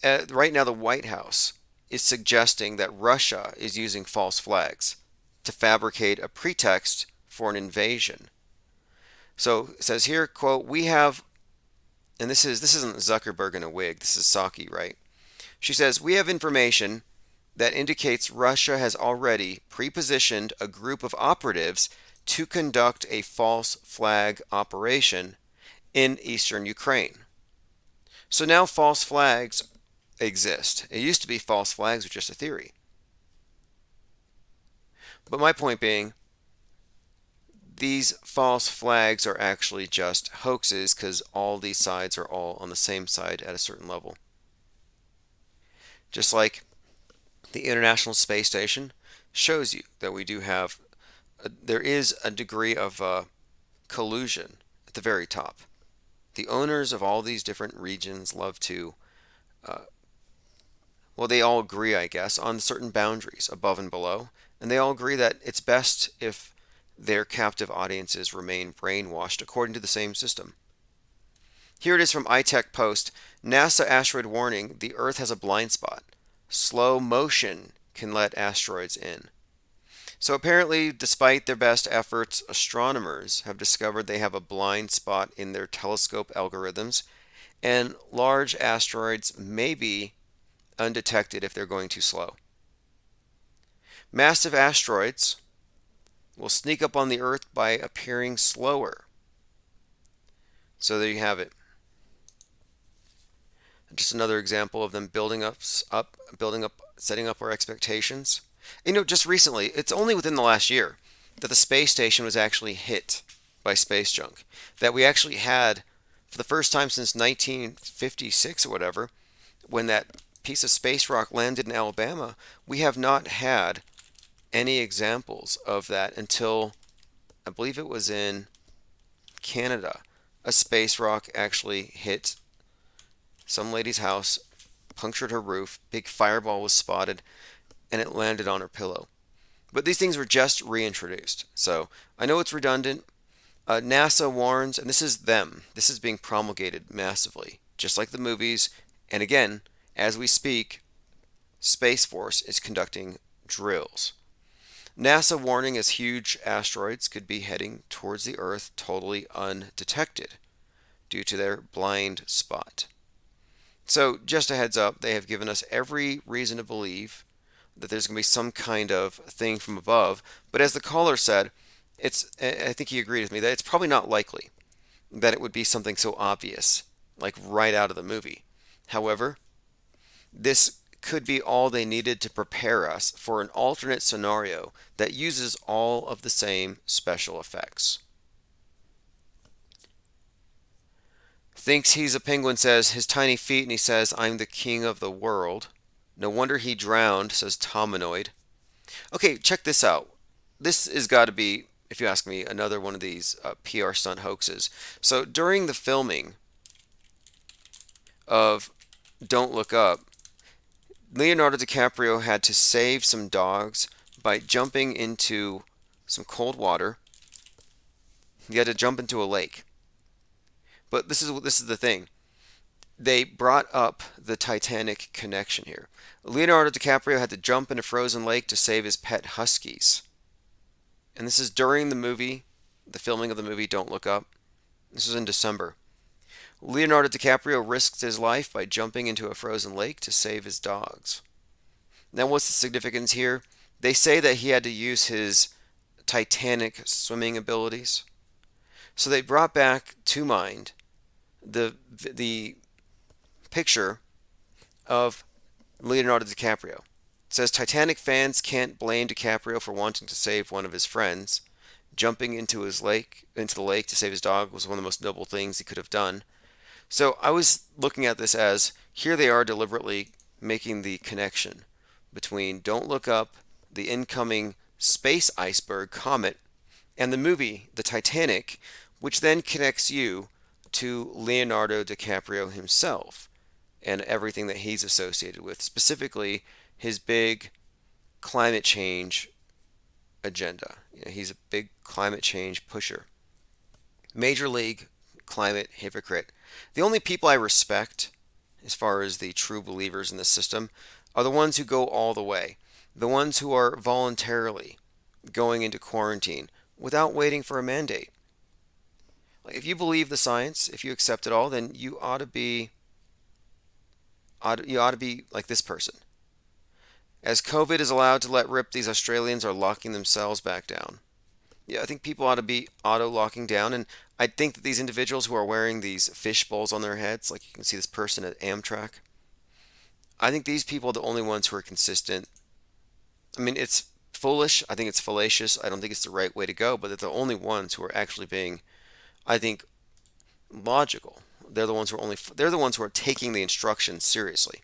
the White House is suggesting that Russia is using false flags to fabricate a pretext for an invasion. So it says here, quote, we have, and this isn't Zuckerberg in a wig, this is Psaki, right? She says, we have information that indicates Russia has already pre-positioned a group of operatives to conduct a false flag operation in eastern Ukraine. So now false flags exist. It used to be false flags were just a theory. But my point being, these false flags are actually just hoaxes because all these sides are all on the same side at a certain level. Just like the International Space Station, shows you that we do have, there is a degree of collusion at the very top. The owners of all these different regions love to, well, they all agree, I guess, on certain boundaries above and below, and they all agree that it's best if their captive audiences remain brainwashed according to the same system. Here it is from iTech Post. NASA asteroid warning, the Earth has a blind spot. Slow motion can let asteroids in. So apparently, despite their best efforts, astronomers have discovered they have a blind spot in their telescope algorithms, and large asteroids may be undetected if they're going too slow. Massive asteroids will sneak up on the Earth by appearing slower. So there you have it. Just another example of them building up, setting up our expectations. Just recently, it's only within the last year that the space station was actually hit by space junk. That we actually had, for the first time since 1956 or whatever, when that piece of space rock landed in Alabama, we have not had any examples of that until, I believe it was in Canada. A space rock actually hit some lady's house, punctured her roof, big fireball was spotted, and it landed on her pillow. But these things were just reintroduced. So I know it's redundant. NASA warns, and this is them. This is being promulgated massively, just like the movies. And again, as we speak, Space Force is conducting drills. NASA warning as huge asteroids could be heading towards the Earth totally undetected due to their blind spot. So just a heads up, they have given us every reason to believe that there's going to be some kind of thing from above. But as the caller said, I think he agreed with me that it's probably not likely that it would be something so obvious, like right out of the movie. However, this could be all they needed to prepare us for an alternate scenario that uses all of the same special effects. Thinks he's a penguin says his tiny feet, and he says, I'm the king of the world. No wonder he drowned, says Tominoid. Okay, check this out. This has got to be, if you ask me, another one of these PR stunt hoaxes. So during the filming of Don't Look Up, Leonardo DiCaprio had to save some dogs by jumping into some cold water. He had to jump into a lake. But this is the thing. They brought up the Titanic connection here. Leonardo DiCaprio had to jump in a frozen lake to save his pet huskies. And this is during the filming of the movie Don't Look Up. This was in December. Leonardo DiCaprio risked his life by jumping into a frozen lake to save his dogs. Now, what's the significance here? They say that he had to use his Titanic swimming abilities. So they brought back to mind the picture of Leonardo DiCaprio. It says Titanic fans can't blame DiCaprio for wanting to save one of his friends. Jumping into the lake to save his dog was one of the most noble things he could have done. So I was looking at this as here they are deliberately making the connection between Don't Look Up, the incoming space iceberg comet, and the movie The Titanic, which then connects you to Leonardo DiCaprio himself and everything that he's associated with, specifically his big climate change agenda. He's a big climate change pusher. Major league climate hypocrite. The only people I respect, as far as the true believers in the system, are the ones who go all the way. The ones who are voluntarily going into quarantine without waiting for a mandate. If you believe the science, if you accept it all, then you ought to be like this person. As COVID is allowed to let rip, these Australians are locking themselves back down. Yeah, I think people ought to be auto-locking down, and I think that these individuals who are wearing these fish bowls on their heads, like you can see this person at Amtrak, I think these people are the only ones who are consistent. I mean, it's foolish. I think it's fallacious. I don't think it's the right way to go, but they're the only ones who are actually being, I think, logical. They're the ones who are taking the instructions seriously.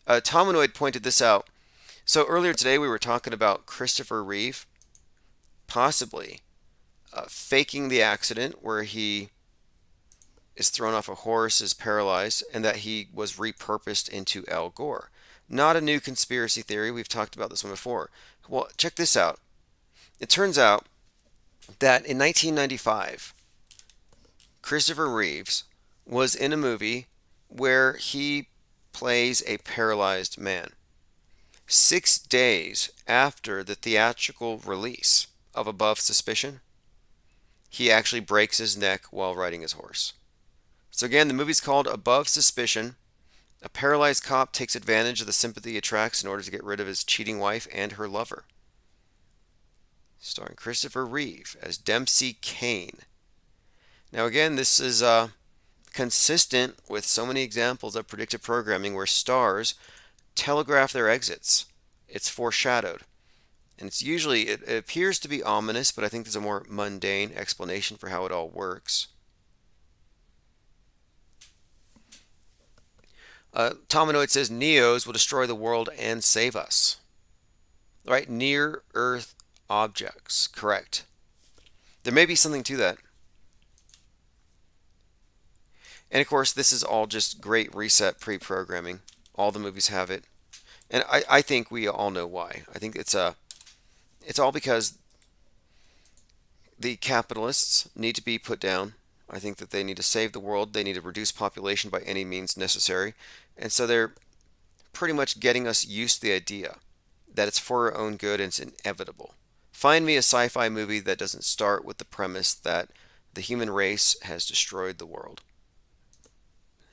Tominoid pointed this out. So earlier today we were talking about Christopher Reeve possibly faking the accident where he is thrown off a horse, is paralyzed, and that he was repurposed into Al Gore. Not a new conspiracy theory. We've talked about this one before. Well, check this out. It turns out that in 1995, Christopher Reeves was in a movie where he plays a paralyzed man. 6 days after the theatrical release of Above Suspicion, he actually breaks his neck while riding his horse. So again, the movie's called Above Suspicion. A paralyzed cop takes advantage of the sympathy he attracts in order to get rid of his cheating wife and her lover. Starring Christopher Reeve as Dempsey Kane. Now again, this is consistent with so many examples of predictive programming where stars telegraph their exits. It's foreshadowed. And it's usually, it appears to be ominous, but I think there's a more mundane explanation for how it all works. Tominoid says Neos will destroy the world and save us. Right? Near Earth objects. Correct. There may be something to that. And of course, this is all just great reset pre-programming. All the movies have it. And I think we all know why. I think it's all because the capitalists need to be put down. I think that they need to save the world. They need to reduce population by any means necessary. And so they're pretty much getting us used to the idea that it's for our own good and it's inevitable. Find me a sci-fi movie that doesn't start with the premise that the human race has destroyed the world.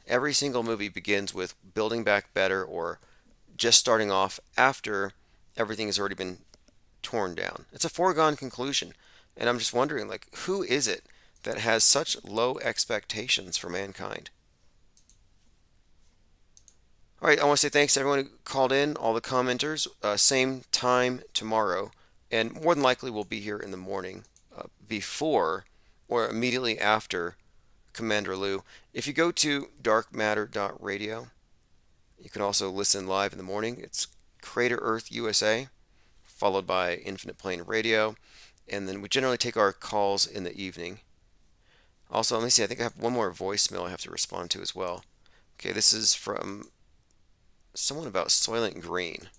Every single movie begins with building back better or just starting off after everything has already been torn down. It's a foregone conclusion. And I'm just wondering, like, who is it that has such low expectations for mankind? All right, I want to say thanks to everyone who called in, all the commenters. Same time tomorrow. And more than likely we'll be here in the morning before or immediately after Commander Lou. If you go to darkmatter.radio, you can also listen live in the morning. It's Crater Earth USA, followed by Infinite Plane Radio, and then we generally take our calls in the evening. Also, let me see, I think I have one more voicemail I have to respond to as well. Okay, this is from someone about Soylent Green.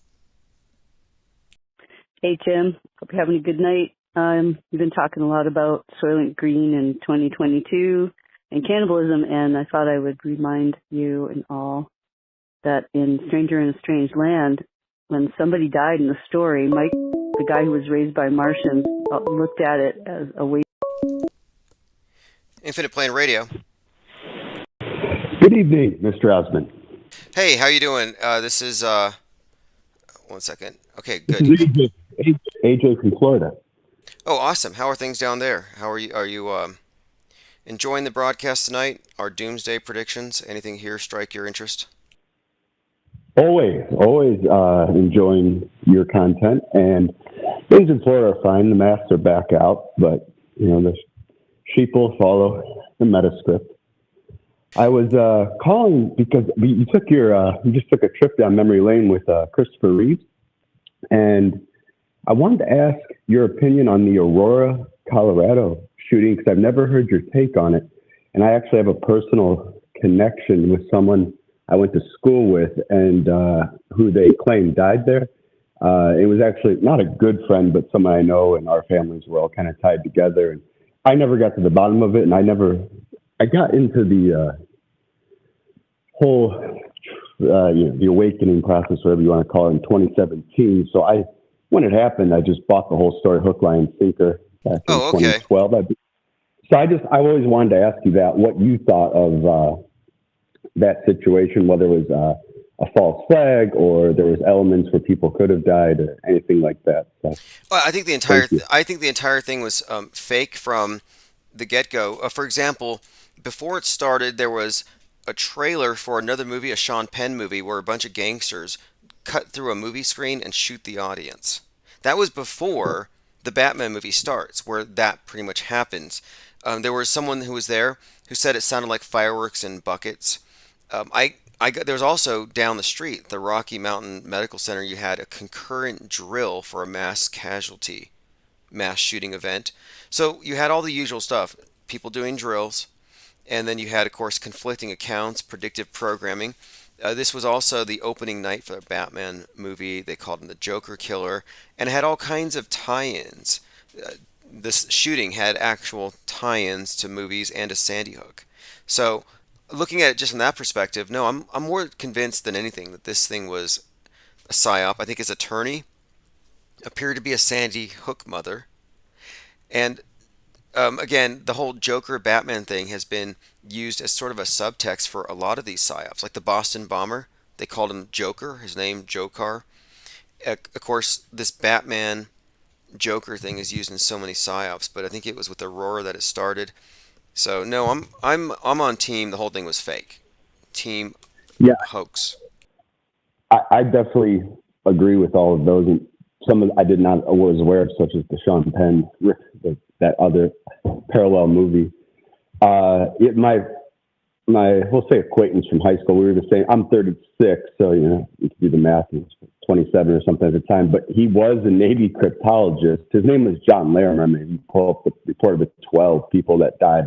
Hey, Tim. Hope you're having a good night. You've been talking a lot about Soylent Green in 2022 and cannibalism, and I thought I would remind you and all that in Stranger in a Strange Land, when somebody died in the story, Mike, the guy who was raised by Martians, looked at it as a waste. Infinite Plane Radio. Good evening, Mr. Osmond. Hey, how you doing? This is, 1 second. Okay, This good. is AJ from Florida. Oh, awesome. How are things down there? How are you? Are you enjoying the broadcast tonight? Our doomsday predictions? Anything here strike your interest? Always enjoying your content. And things in Florida are fine. The masks are back out, but, the sheep will follow the metascript. I was calling because you just took a trip down memory lane with Christopher Reeve, and I wanted to ask your opinion on the Aurora, Colorado shooting because I've never heard your take on it, and I actually have a personal connection with someone I went to school with and who they claim died there. It was actually not a good friend, but someone I know, and our families were all kind of tied together. And I never got to the bottom of it, and I got into the whole, the awakening process, whatever you want to call it, in 2017. So when it happened, I just bought the whole story, hook, line, sinker, back in 2012. I always wanted to ask you what you thought of that situation, whether it was a false flag or there was elements where people could have died or anything like that. So, Well, I think the entire thing was fake from the get-go. For example, before it started, there was a trailer for another movie, a Sean Penn movie, where a bunch of gangsters cut through a movie screen and shoot the audience. That was before the Batman movie starts, where that pretty much happens. There was someone who was there who said it sounded like fireworks and buckets. There's also down the street, the Rocky Mountain Medical Center. You had a concurrent drill for a mass shooting event. So you had all the usual stuff, people doing drills, and then you had, of course, conflicting accounts, predictive programming. This was also the opening night for the Batman movie. They called him the Joker Killer, and it had all kinds of tie-ins. This shooting had actual tie-ins to movies and to Sandy Hook. So, looking at it just from that perspective, no, I'm more convinced than anything that this thing was a psyop. I think his attorney appeared to be a Sandy Hook mother, and again, the whole Joker Batman thing has been used as sort of a subtext for a lot of these psyops, like the Boston bomber. They called him Joker. His name Jokar. Of course, this Batman Joker thing is used in so many psyops, but I think it was with Aurora that it started. So no, I'm on team. The whole thing was fake. Team Yeah, hoax. I definitely agree with all of those. And some of I did not was aware of, such as the Sean Penn, that other parallel movie. My we'll say acquaintance from high school. We were the same. I'm 36, so you can do the math. He was 27 or something at the time. But he was a Navy cryptologist. His name was John Larimer. I mean, he pulled up the report of the 12 people that died.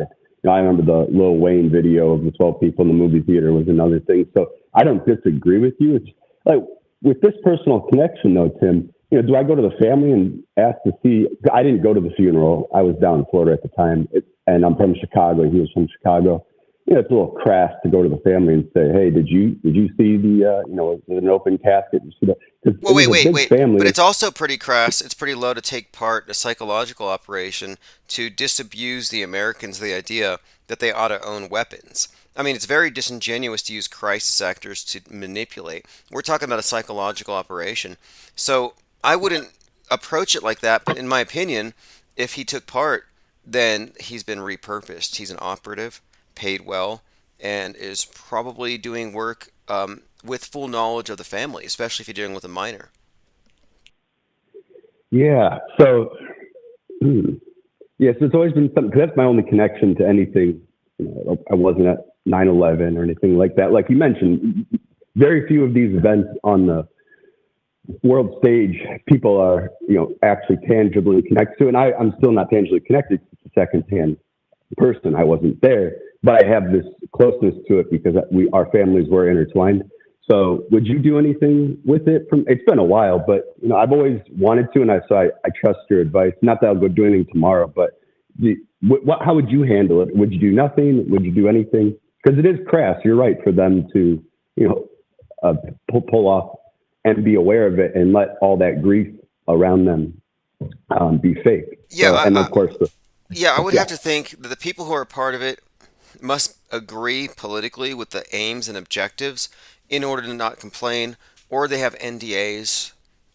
I remember the Lil Wayne video of the 12 people in the movie theater was another thing. So I don't disagree with you. It's like with this personal connection, though, Tim. Do I go to the family and ask to see? I didn't go to the funeral. I was down in Florida at the time, and I'm from Chicago. He was from Chicago. It's a little crass to go to the family and say, "Hey, did you see the was it an open casket? Did you see that?" Well, It was a big family. But it's also pretty crass. It's pretty low to take part in a psychological operation to disabuse the Americans of the idea that they ought to own weapons. I mean, it's very disingenuous to use crisis actors to manipulate. We're talking about a psychological operation. So I wouldn't approach it like that, but in my opinion, if he took part, then he's been repurposed. He's an operative, paid well, and is probably doing work with full knowledge of the family, especially if you're dealing with a minor. Yeah. So, yes, it's always been something. 'Cause that's my only connection to anything. I wasn't at 9/11 or anything like that. Like you mentioned, very few of these events on the world stage, people are, actually tangibly connected to. And I'm still not tangibly connected to the secondhand person. I wasn't there, but I have this closeness to it because our families were intertwined. So would you do anything with it? It's been a while, but I've always wanted to, and I trust your advice. Not that I'll go do anything tomorrow, but how would you handle it? Would you do nothing? Would you do anything? Because it is crass. You're right, for them to pull off and be aware of it and let all that grief around them be fake. Yeah, so, and of course, I would have to think that the people who are a part of it must agree politically with the aims and objectives in order to not complain, or they have NDAs,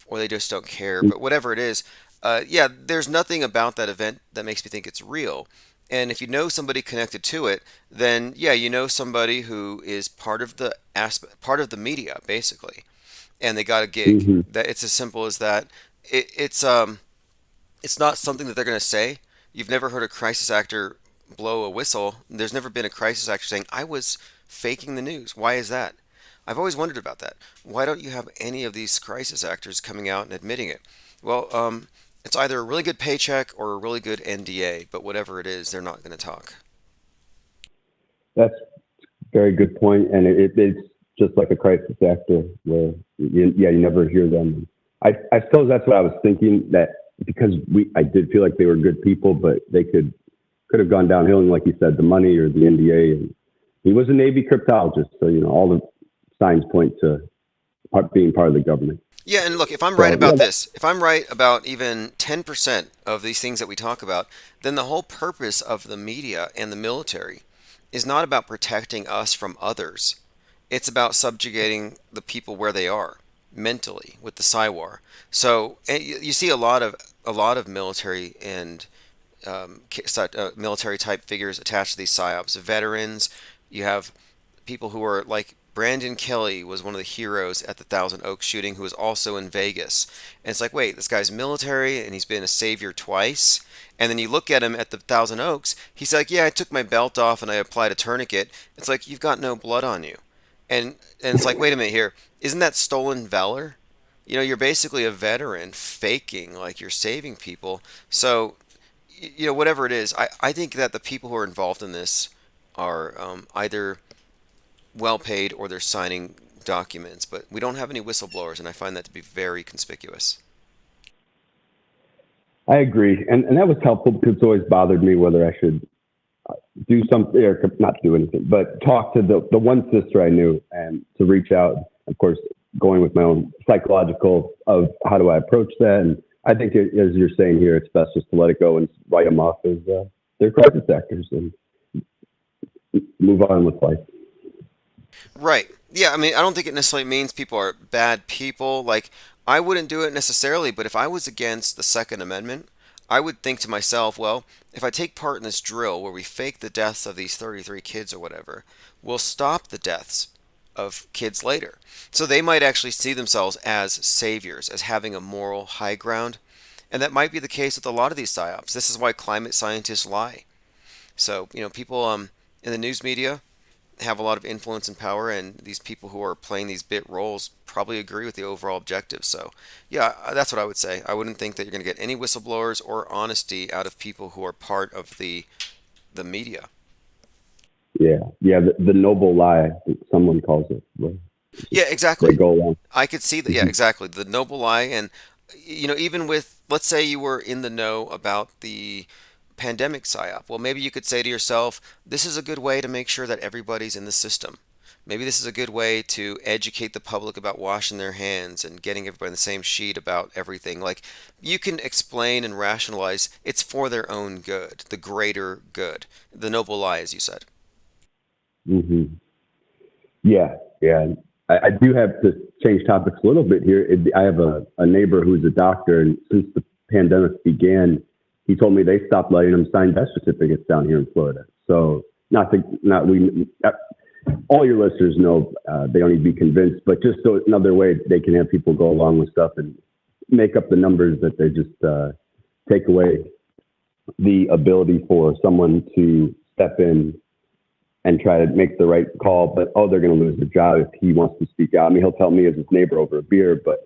or they just don't care. But whatever it is, there's nothing about that event that makes me think it's real. And if you know somebody connected to it, then you know somebody who is part of the media, basically, and they got a gig. Mhm. That it's as simple as that. It's not something that they're going to say. You've never heard a crisis actor blow a whistle. There's never been a crisis actor saying, "I was faking the news." Why is that? I've always wondered about that. Why don't you have any of these crisis actors coming out and admitting it? Well, it's either a really good paycheck or a really good NDA, but whatever it is, they're not going to talk. That's a very good point. And it's just like a crisis actor where, you never hear them. I suppose that's what I was thinking, that because I did feel like they were good people, but they could have gone downhill. And like you said, the money or the NDA. And he was a Navy cryptologist. So, all the signs point to being part of the government. Yeah, and look, if I'm right about this, if I'm right about even 10% of these things that we talk about, then the whole purpose of the media and the military is not about protecting us from others. It's about subjugating the people where they are mentally with the PSYWAR. So you see a lot of military and military type figures attached to these psyops. Veterans, you have people who are like Brandon Kelly was one of the heroes at the Thousand Oaks shooting, who was also in Vegas. And it's like, wait, this guy's military and he's been a savior twice. And then you look at him at the Thousand Oaks, he's like, yeah, I took my belt off and I applied a tourniquet. It's like, you've got no blood on you. And it's like, wait a minute here, isn't that stolen valor? You're basically a veteran faking like you're saving people. So, whatever it is, I think that the people who are involved in this are either well paid or they're signing documents, but we don't have any whistleblowers, and I find that to be very conspicuous. I agree, and that was helpful because it's always bothered me whether I should do something or not do anything, but talk to the one sister I knew and to reach out. Of course, going with my own psychological of how do I approach that, and I think as you're saying here, it's best just to let it go and write them off as they're crisis actors and move on with life. Right. Yeah, I mean, I don't think it necessarily means people are bad people. Like, I wouldn't do it necessarily, but if I was against the Second Amendment, I would think to myself, well, if I take part in this drill where we fake the deaths of these 33 kids or whatever, we'll stop the deaths of kids later. So they might actually see themselves as saviors, as having a moral high ground. And that might be the case with a lot of these psyops. This is why climate scientists lie. So, people in the news media have a lot of influence and power, and these people who are playing these bit roles probably agree with the overall objective. So, yeah, that's what I would say. I wouldn't think that you're going to get any whistleblowers or honesty out of people who are part of the media. Yeah, the noble lie, someone calls it. Yeah, They exactly. go along. I could see that. Yeah, exactly. The noble lie, and even with, let's say you were in the know about the pandemic psyop. Well, maybe you could say to yourself, this is a good way to make sure that everybody's in the system. Maybe this is a good way to educate the public about washing their hands and getting everybody on the same sheet about everything. Like, you can explain and rationalize it's for their own good, the greater good, the noble lie, as you said. hmm Yeah. I do have to change topics a little bit here. I have a neighbor who's a doctor, and since the pandemic began, he told me they stopped letting him sign death certificates down here in Florida. So not we. All your listeners know they don't need to be convinced, but just so another way they can have people go along with stuff and make up the numbers that they just take away the ability for someone to step in and try to make the right call, but they're going to lose their job if he wants to speak out. I mean, he'll tell me as his neighbor over a beer, but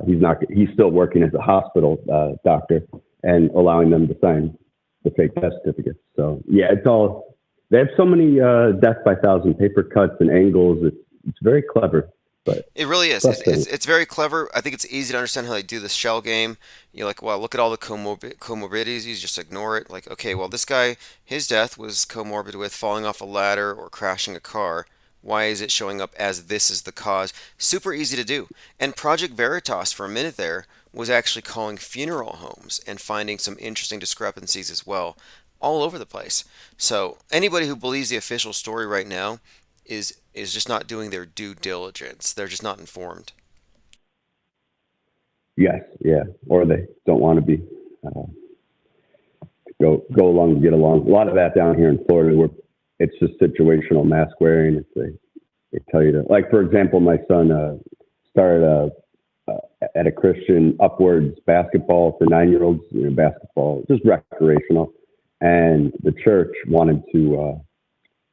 he's not. He's still working as a hospital doctor and allowing them to sign the fake death certificates. So yeah, it's all. They have so many death by thousand paper cuts and angles. It's very clever, but It really is. frustrating. It's very clever. I think it's easy to understand how they do the shell game. You're like, well, look at all the comorbidities. You just ignore it. Like, okay, well, this guy, his death was comorbid with falling off a ladder or crashing a car. Why is it showing up as this is the cause? Super easy to do. And Project Veritas, for a minute there, was actually calling funeral homes and finding some interesting discrepancies as well, all over the place. So anybody who believes the official story right now is just not doing their due diligence. They're just not informed. Yes, yeah, or they don't want to be. Uh, go along to get along. A lot of that down here in Florida, where it's just situational mask wearing. They tell you to, like, for example, my son started at a Christian upwards basketball for 9-year-olds, basketball, just recreational. And the church wanted to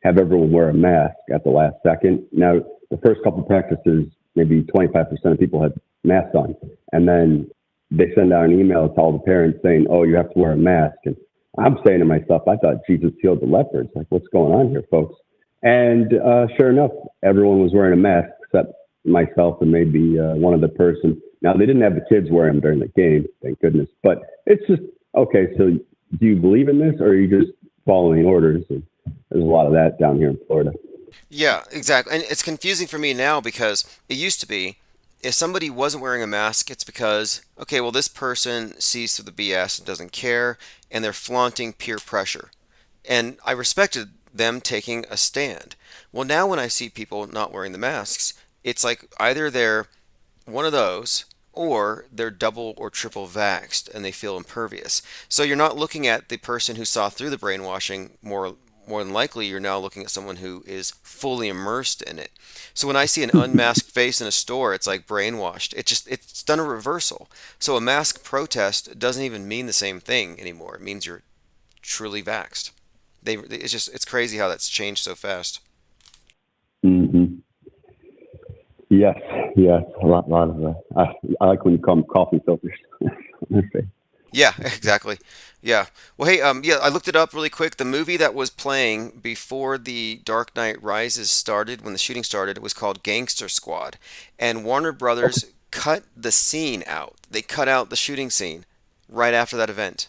have everyone wear a mask at the last second. Now, the first couple of practices, maybe 25% of people had masks on. And then they send out an email to all the parents saying, oh, you have to wear a mask. And I'm saying to myself, I thought Jesus healed the lepers. Like, what's going on here, folks? And sure enough, everyone was wearing a mask except myself and maybe one other person. Now, they didn't have the kids wearing them during the game, thank goodness. But it's just, okay, so do you believe in this or are you just following orders? And there's a lot of that down here in Florida. Yeah, exactly. And it's confusing for me now because it used to be if somebody wasn't wearing a mask, it's because, okay, well, this person sees through the BS and doesn't care, and they're flaunting peer pressure. And I respected them taking a stand. Well, now when I see people not wearing the masks, it's like either they're one of those or they're double or triple vaxxed and they feel impervious. So you're not looking at the person who saw through the brainwashing more than likely you're now looking at someone who is fully immersed in it. So when I see an unmasked face in a store, it's like brainwashed. It's done a reversal. So a mask protest doesn't even mean the same thing anymore. It means you're truly vaxxed. It's crazy how that's changed so fast. hmm Yes, yes, a lot of I like when you call them coffee filters. Okay. Yeah, exactly. Yeah. Well, hey, yeah, I looked it up really quick. The movie that was playing before the Dark Knight Rises started, when the shooting started, it was called Gangster Squad. And Warner Brothers cut the scene out. They cut out the shooting scene right after that event.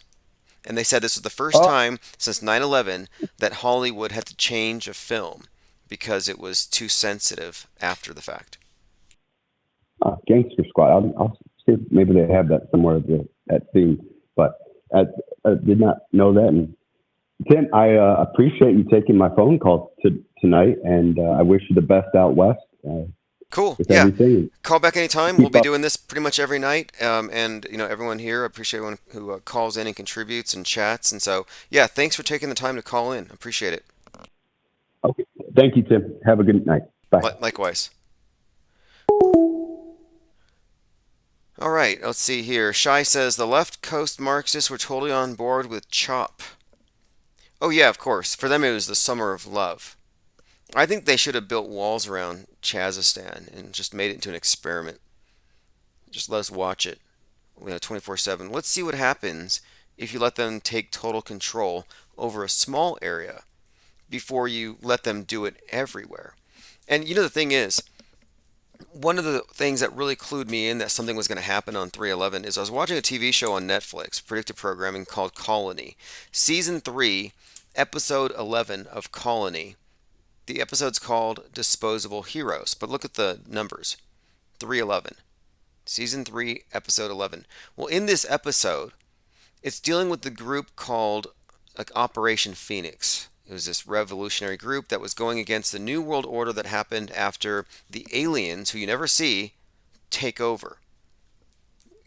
And they said this was the first Oh, time since 9/11 that Hollywood had to change a film because it was too sensitive after the fact. Gangster Squad. I'll see if maybe they have that somewhere at theme, but I did not know that. And Tim, I appreciate you taking my phone call tonight, and I wish you the best out west Cool. with Yeah. everything. Call back anytime. We'll Keep be up. doing this pretty much every night. And everyone here, I appreciate everyone who calls in and contributes and chats. And so, yeah, thanks for taking the time to call in. Appreciate it. Okay. Thank you, Tim. Have a good night. Bye. Likewise. All right, let's see here. Shai says the left coast Marxists were totally on board with CHOP. Oh, yeah, of course. For them, it was the summer of love. I think they should have built walls around Chazistan and just made it into an experiment. Just let us watch it, 24/7. Let's see what happens if you let them take total control over a small area before you let them do it everywhere. And the thing is, one of the things that really clued me in that something was going to happen on 3/11 is I was watching a TV show on Netflix, predictive programming, called Colony. Season 3, Episode 11 of Colony. The episode's called Disposable Heroes, but look at the numbers. 3/11. Season 3, Episode 11. Well, in this episode, it's dealing with the group called Operation Phoenix. It was this revolutionary group that was going against the New World Order that happened after the aliens, who you never see, take over.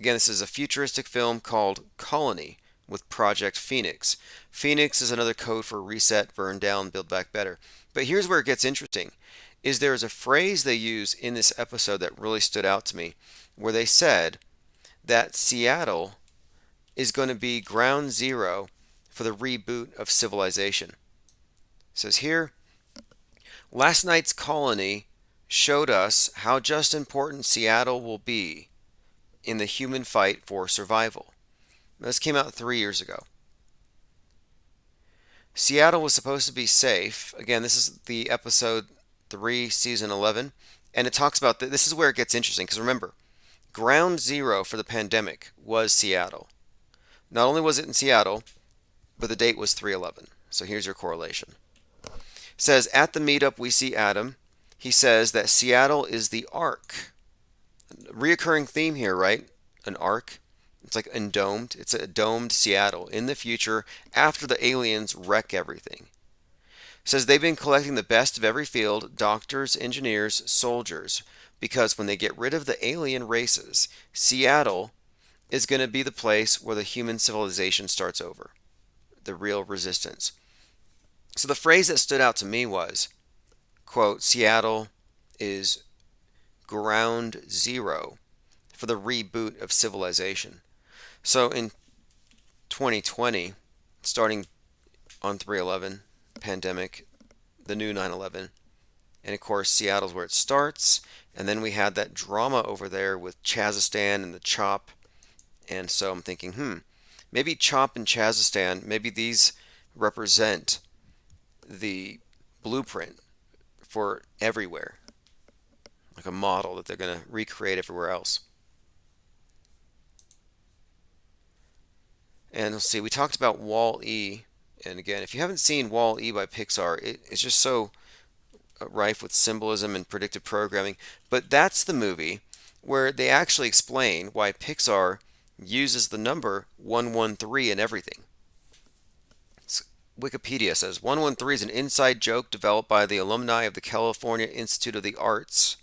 Again, this is a futuristic film called Colony with Project Phoenix. Phoenix is another code for reset, burn down, build back better. But here's where it gets interesting, is there is a phrase they use in this episode that really stood out to me, where they said that Seattle is going to be ground zero for the reboot of civilization. It says here, last night's Colony showed us how just important Seattle will be in the human fight for survival. Now, this came out 3 years ago. Seattle was supposed to be safe. Again, this is the episode 3, season 11. And it talks about this is where it gets interesting, because remember, ground zero for the pandemic was Seattle. Not only was it in Seattle, but the date was 3/11. So here's your correlation. It says, at the meetup we see Adam. He says that Seattle is the ark. Reoccurring theme here, right? An ark. It's like domed. It's a domed Seattle in the future after the aliens wreck everything. It says they've been collecting the best of every field, doctors, engineers, soldiers, because when they get rid of the alien races, Seattle is going to be the place where the human civilization starts over, the real resistance. So the phrase that stood out to me was, quote, Seattle is ground zero for the reboot of civilization. So in 2020, starting on 3/11, pandemic, the new 9/11, and of course Seattle's where it starts, and then we had that drama over there with Chazistan and the CHOP, and so I'm thinking, maybe CHOP and Chazistan, maybe these represent the blueprint for everywhere, like a model that they're going to recreate everywhere else. And let's see, we talked about Wall-E, and again, if you haven't seen Wall-E by Pixar, it's just so rife with symbolism and predictive programming. But that's the movie where they actually explain why Pixar uses the number 113 in everything. Wikipedia says 113 is an inside joke developed by the alumni of the California Institute of the Arts.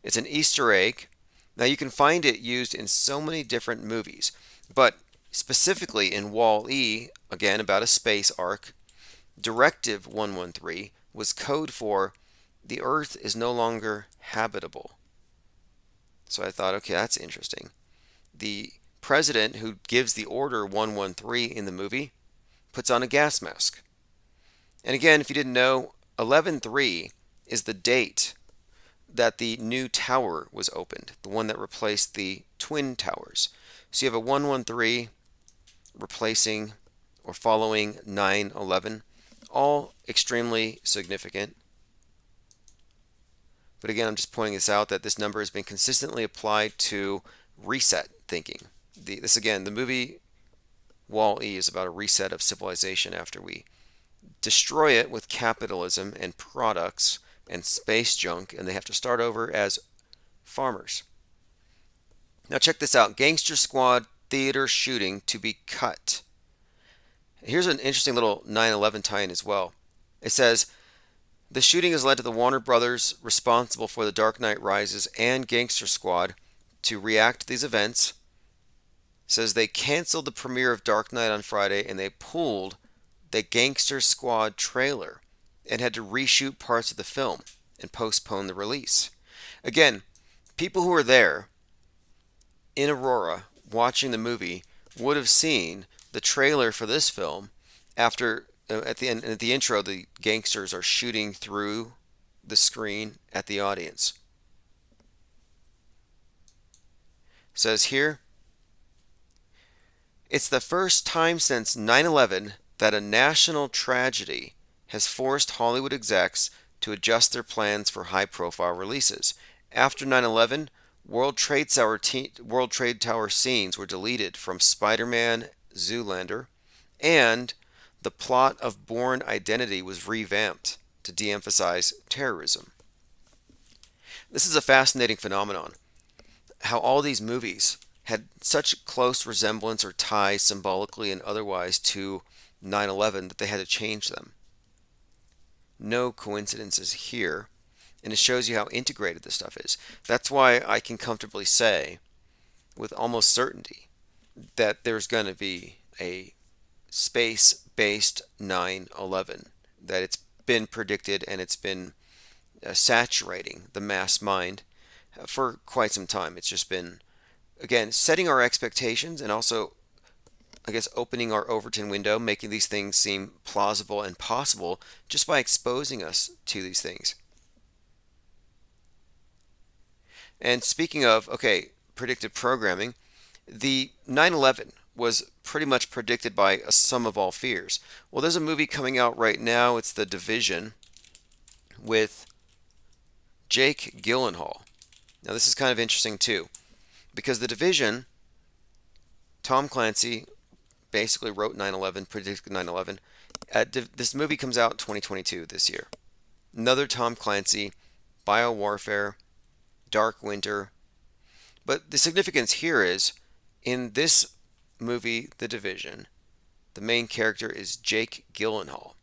It's an Easter egg. Now you can find it used in so many different movies, but specifically in Wall-E, again about a space ark, Directive 113 was code for the Earth is no longer habitable. So I thought, okay, that's interesting. The president who gives the order 113 in the movie puts on a gas mask. And again, if you didn't know, 11/3 is the date that the new tower was opened, the one that replaced the twin towers. So you have a 113 replacing or following 9/11, all extremely significant. But again, I'm just pointing this out that this number has been consistently applied to reset thinking. The movie Wall-E is about a reset of civilization after we destroy it with capitalism and products and space junk, and they have to start over as farmers. Now check this out. Gangster Squad theater shooting to be cut. Here's an interesting little 9/11 tie-in as well. It says, the shooting has led to the Warner Brothers responsible for The Dark Knight Rises and Gangster Squad to react to these events. It says they canceled the premiere of Dark Knight on Friday and they pulled the Gangster Squad trailer and had to reshoot parts of the film and postpone the release. Again, people who were there in Aurora watching the movie would have seen the trailer for this film after at the intro the gangsters are shooting through the screen at the audience. It says here, it's the first time since 9/11 that a national tragedy has forced Hollywood execs to adjust their plans for high-profile releases. After 9/11, World Trade Tower scenes were deleted from Spider-Man Zoolander, and the plot of Bourne Identity was revamped to de-emphasize terrorism. This is a fascinating phenomenon, how all these movies had such close resemblance or ties symbolically and otherwise to 9/11 that they had to change them. No coincidences here, and it shows you how integrated this stuff is. That's why I can comfortably say with almost certainty that there's going to be a space-based 9/11, that it's been predicted and it's been saturating the mass mind for quite some time. It's just been, again, setting our expectations and also, I guess, opening our Overton window, making these things seem plausible and possible just by exposing us to these things. And speaking of, okay, predictive programming, the 9/11 was pretty much predicted by a sum of all fears. Well, there's a movie coming out right now. It's The Division with Jake Gyllenhaal. Now, this is kind of interesting too, because The Division, Tom Clancy basically wrote 9/11, predicted 9/11. This movie comes out 2022 this year. Another Tom Clancy, biowarfare, Dark Winter. But the significance here is, in this movie, The Division, the main character is Jake Gyllenhaal.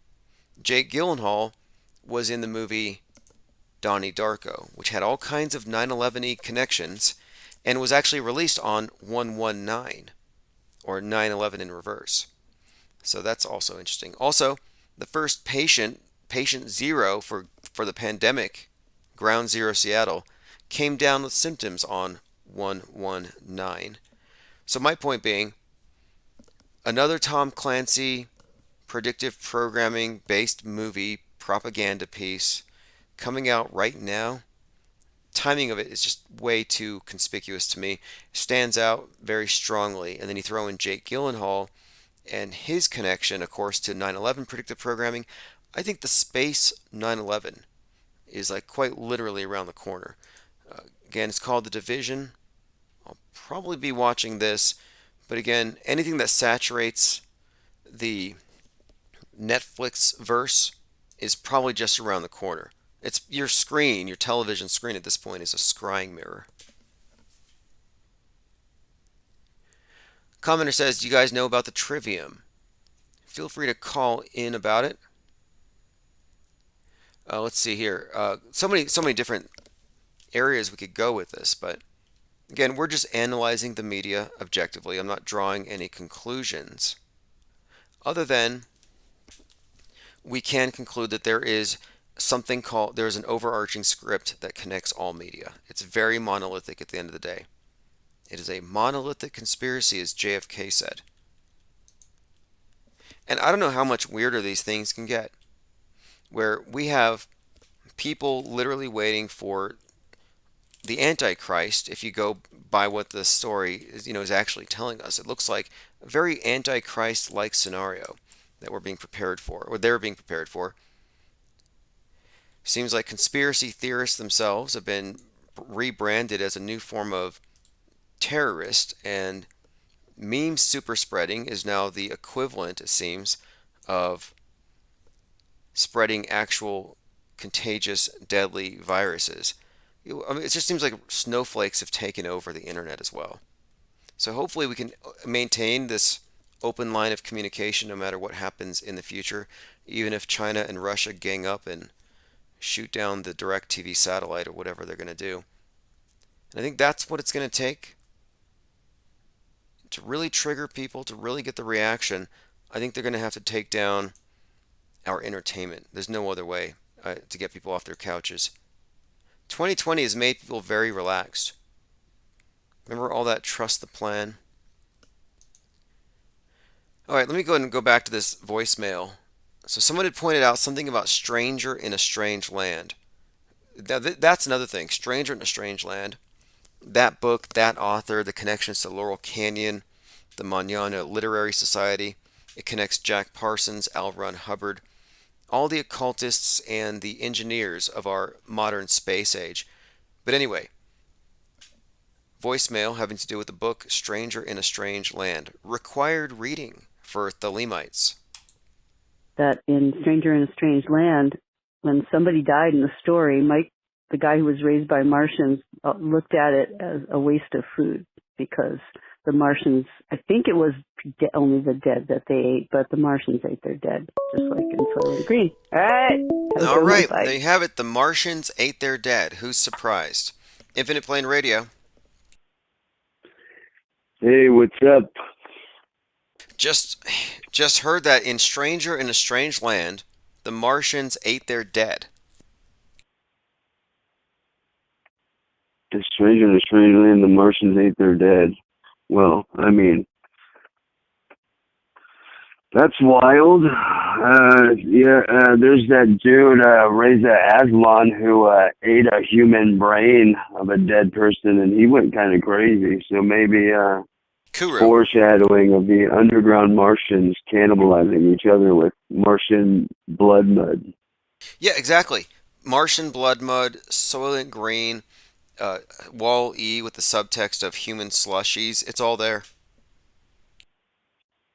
Jake Gyllenhaal was in the movie Donnie Darko, which had all kinds of 9/11-y connections and was actually released on 119, or 9/11 in reverse. So that's also interesting. Also, the first patient zero for the pandemic, Ground Zero Seattle, came down with symptoms on 119. So my point being, another Tom Clancy predictive programming based movie propaganda piece coming out right now. Timing of it is just way too conspicuous to me. Stands out very strongly. And then you throw in Jake Gyllenhaal and his connection, of course, to 9/11 predictive programming. I think the space 9/11 is like quite literally around the corner. Again, it's called The Division. I'll probably be watching this. But again, anything that saturates the Netflix verse is probably just around the corner. It's your screen, your television screen at this point is a scrying mirror. Commenter says, do you guys know about the Trivium? Feel free to call in about it. Let's see here. So many different areas we could go with this, but again, we're just analyzing the media objectively. I'm not drawing any conclusions, other than we can conclude that there is there's an overarching script that connects all media. It's very monolithic at the end of the day. It is a monolithic conspiracy, as JFK said. And I don't know how much weirder these things can get, where we have people literally waiting for the Antichrist, if you go by what the story is actually telling us, it looks like a very Antichrist-like scenario that we're being prepared for, or they're being prepared for. Seems like conspiracy theorists themselves have been rebranded as a new form of terrorist, and meme super spreading is now the equivalent, it seems, of spreading actual contagious, deadly viruses. I mean, it just seems like snowflakes have taken over the internet as well. So hopefully we can maintain this open line of communication no matter what happens in the future, even if China and Russia gang up and shoot down the DirecTV satellite or whatever they're going to do. And I think that's what it's going to take to really trigger people, to really get the reaction. I think they're going to have to take down our entertainment. There's no other way to get people off their couches. 2020 has made people very relaxed. Remember all that trust the plan? All right, let me go ahead and go back to this voicemail. So someone had pointed out something about Stranger in a Strange Land. That's another thing, Stranger in a Strange Land. That book, that author, the connections to Laurel Canyon, the Manana Literary Society. It connects Jack Parsons, L. Ron Hubbard, all the occultists and the engineers of our modern space age. But anyway, voicemail having to do with the book Stranger in a Strange Land. Required reading for Thelemites. That in Stranger in a Strange Land, when somebody died in the story, Mike, the guy who was raised by Martians, looked at it as a waste of food because the Martians, I think it was only the dead that they ate, but the Martians ate their dead, just like in Soylent Green. All right. All right, there you have it. The Martians ate their dead. Who's surprised? Infinite Plane Radio. Hey, what's up? Just heard that in Stranger in a Strange Land, the Martians ate their dead. The Stranger in a Strange Land, the Martians ate their dead. Well, I mean, that's wild. There's that dude, Reza Aslan, who ate a human brain of a dead person, and he went kind of crazy. So maybe Kuro. Foreshadowing of the underground Martians cannibalizing each other with Martian blood mud. Yeah, exactly. Martian blood mud, Soylent Green, Wall-E with the subtext of human slushies. It's all there.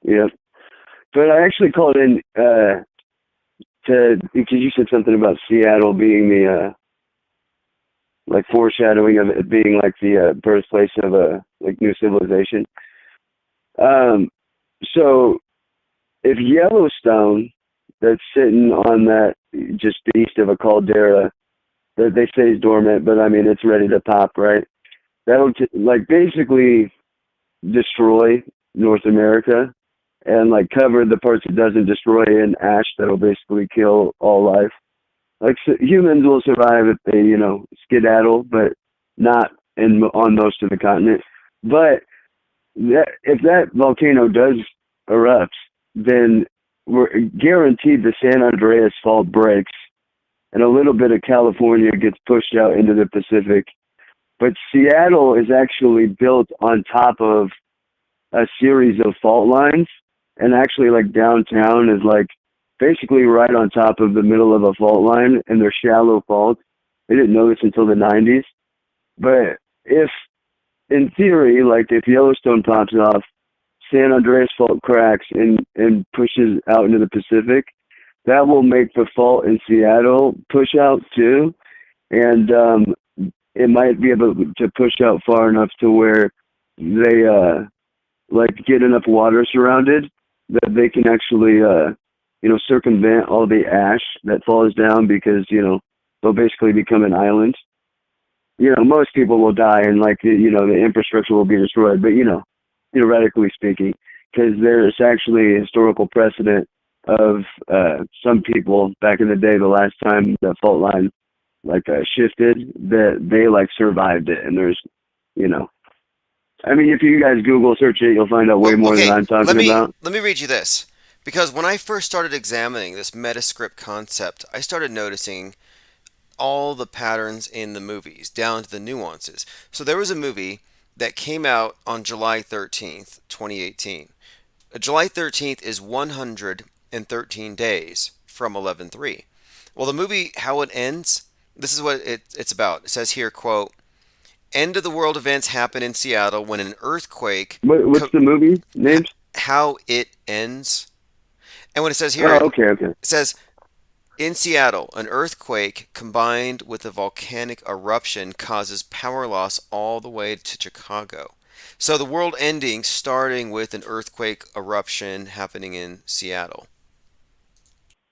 Yeah. But I actually called in because you said something about Seattle being the like foreshadowing of it being like the birthplace of a like new civilization. So if Yellowstone, that's sitting on that just east of a caldera that they say is dormant, but I mean it's ready to pop, right? That'll like basically destroy North America and like cover the parts it doesn't destroy in ash that'll basically kill all life. Like humans will survive if they, skedaddle, but not on most of the continent. But if that volcano does erupt, then we're guaranteed the San Andreas Fault breaks, and a little bit of California gets pushed out into the Pacific. But Seattle is actually built on top of a series of fault lines, and actually like downtown is like basically right on top of the middle of a fault line, and they're shallow faults. They didn't know this until the 90s. But if, in theory, like if Yellowstone pops off, San Andreas Fault cracks and pushes out into the Pacific, that will make the fault in Seattle push out too. And it might be able to push out far enough to where they like get enough water surrounded that they can actually circumvent all the ash that falls down, because they'll basically become an island. Most people will die and the infrastructure will be destroyed, but theoretically speaking, because there's actually a historical precedent of some people back in the day, the last time the fault line shifted, that they survived it. And there's I mean, if you guys Google search it, you'll find out way more than I'm talking about. Let me read you this. Because when I first started examining this Metascript concept, I started noticing all the patterns in the movies, down to the nuances. So there was a movie that came out on July 13th, 2018. July 13th is 113 days from 11/3. Well, the movie, how it ends, this is what it's about. It says here, quote, end of the world events happen in Seattle when an earthquake, What's the movie named? how it ends. And what it says here, Oh, okay. it says, in Seattle, an earthquake combined with a volcanic eruption causes power loss all the way to Chicago. So the world ending starting with an earthquake eruption happening in Seattle.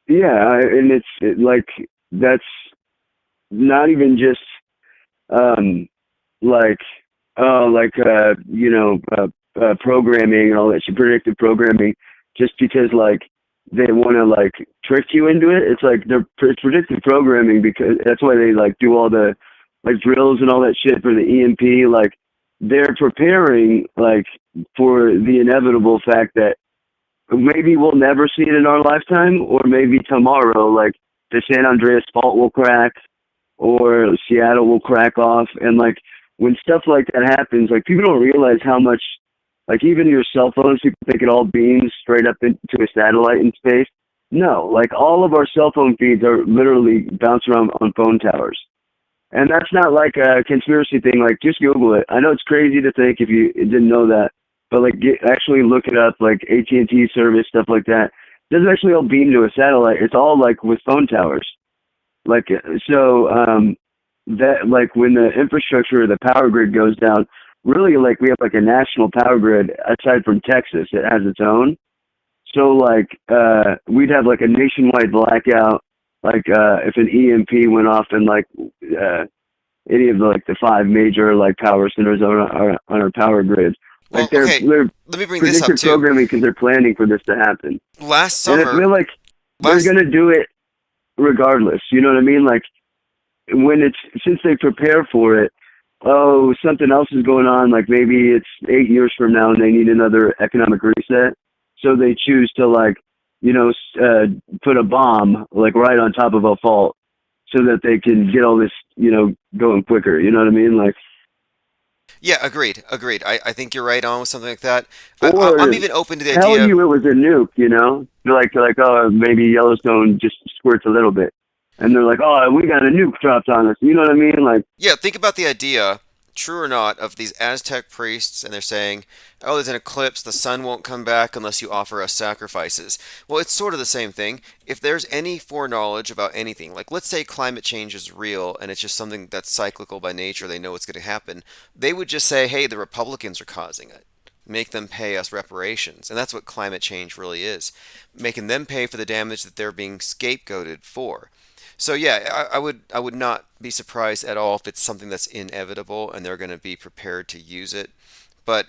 Yeah, and like that's not even just like programming and all that shit, predictive programming, just because like they want to like trick you into it. It's like it's predictive programming because that's why they like do all the like drills and all that shit for the EMP. Like they're preparing like for the inevitable fact that maybe we'll never see it in our lifetime, or maybe tomorrow, like the San Andreas fault will crack, or Seattle will crack off. And like when stuff like that happens, like people don't realize how much, like even your cell phones, people think it all beams straight up into a satellite in space. No, like all of our cell phone feeds are literally bouncing around on phone towers. And that's not like a conspiracy thing. Like just Google it. I know it's crazy to think if you didn't know that, but like actually look it up, like AT&T service, stuff like that. It doesn't actually all beam to a satellite. It's all like with phone towers. Like, so, that like when the infrastructure or the power grid goes down, really like we have like a national power grid aside from Texas. It has its own. So like, we'd have like a nationwide blackout, like, if an EMP went off in like, any of the, like the 5 major like power centers on our power grid. Like Well, they're let me bring this up predictive too. programming because they're planning for this to happen. Last And I summer, feel like they're going to do it regardless. You know what I mean? Like since they prepare for it, oh, something else is going on. Like maybe it's 8 years from now and they need another economic reset. So they choose to like, put a bomb like right on top of a fault so that they can get all this, going quicker. You know what I mean? Like, yeah, agreed. I think you're right on with something like that. or I'm even open to the tell idea. you it was a nuke, like, oh, maybe Yellowstone just squirts a little bit. And they're like, oh, we got a nuke dropped on us. You know what I mean? Like, Yeah, think about the idea, true or not, of these Aztec priests, and they're saying, oh, there's an eclipse, the sun won't come back unless you offer us sacrifices. Well, it's sort of the same thing. If there's any foreknowledge about anything, like let's say climate change is real and it's just something that's cyclical by nature, they know it's going to happen, they would just say, hey, the Republicans are causing it. Make them pay us reparations. And that's what climate change really is, making them pay for the damage that they're being scapegoated for. So yeah, I would not be surprised at all if it's something that's inevitable and they're going to be prepared to use it. But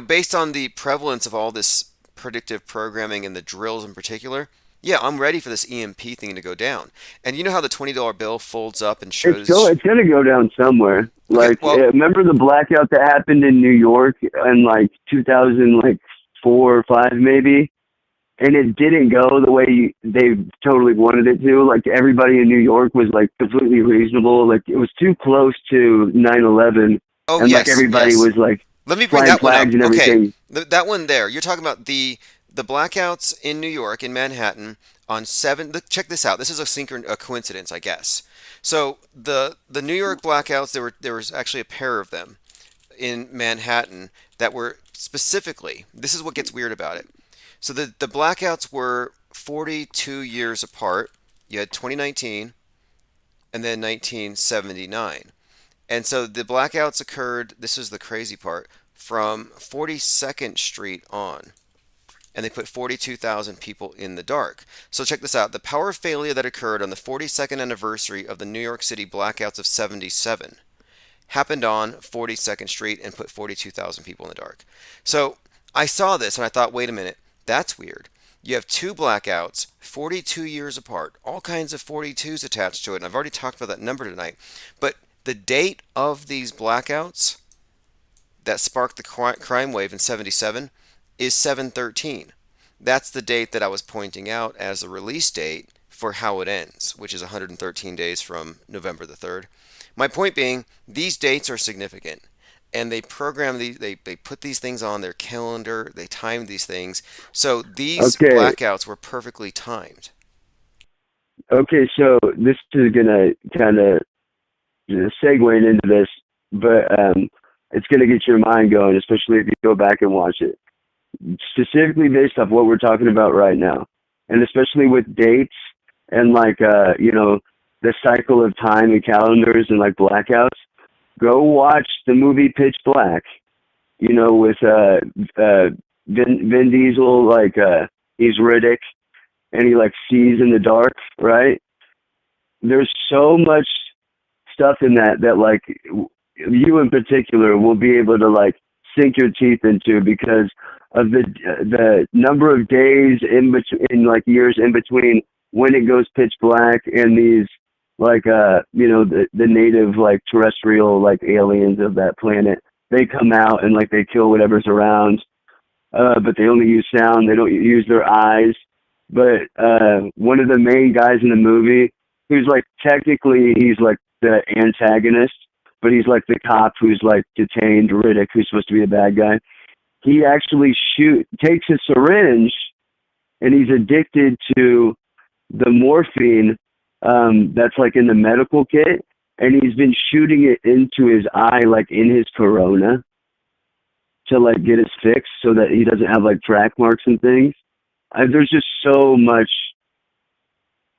based on the prevalence of all this predictive programming and the drills in particular, yeah, I'm ready for this EMP thing to go down. And you know how the $20 bill folds up and shows. it's going to go down somewhere. Like, well- remember the blackout that happened in New York in like 2004 or 5 maybe? And it didn't go the way they totally wanted it to. Like everybody in New York was like completely reasonable. Like it was too close to 9/11, Oh and yes, like everybody yes. was like Let me bring flying that one up. flags and Okay, everything. that one there. You're talking about the blackouts in New York, in Manhattan, on 7. Check this out. This is a coincidence, I guess. So the New York blackouts, there was actually a pair of them in Manhattan that were specifically. This is what gets weird about it. So the blackouts were 42 years apart. You had 2019 and then 1979. And so the blackouts occurred, this is the crazy part, from 42nd Street on. And they put 42,000 people in the dark. So check this out. The power failure that occurred on the 42nd anniversary of the New York City blackouts of 77 happened on 42nd Street and put 42,000 people in the dark. So I saw this and I thought, wait a minute, that's weird. You have 2 blackouts, 42 years apart, all kinds of 42s attached to it. And I've already talked about that number tonight. But the date of these blackouts that sparked the crime wave in 77 is 7/13. That's the date that I was pointing out as the release date for how it ends, which is 113 days from November the 3rd. My point being, these dates are significant. And they program these, they put these things on their calendar, they time these things. So these Okay. blackouts were perfectly timed. Okay, so this is gonna kind of segue into this, but it's gonna get your mind going, especially if you go back and watch it. Specifically based off what we're talking about right now, and especially with dates and like the cycle of time and calendars and like blackouts. Go watch the movie Pitch Black. With Vin Diesel, like he's Riddick, and he like sees in the dark, right? There's so much stuff in that like you in particular will be able to like sink your teeth into because of the number of days in between, like years in between when it goes pitch black and these like the native like terrestrial like aliens of that planet, they come out and like they kill whatever's around, but they only use sound, they don't use their eyes. But one of the main guys in the movie, who's like technically he's like the antagonist, but he's like the cop who's like detained Riddick, who's supposed to be a bad guy. He actually takes a syringe, and he's addicted to the morphine that's like in the medical kit, and he's been shooting it into his eye, like in his corona, to like get it fixed so that he doesn't have like track marks and things. There's just so much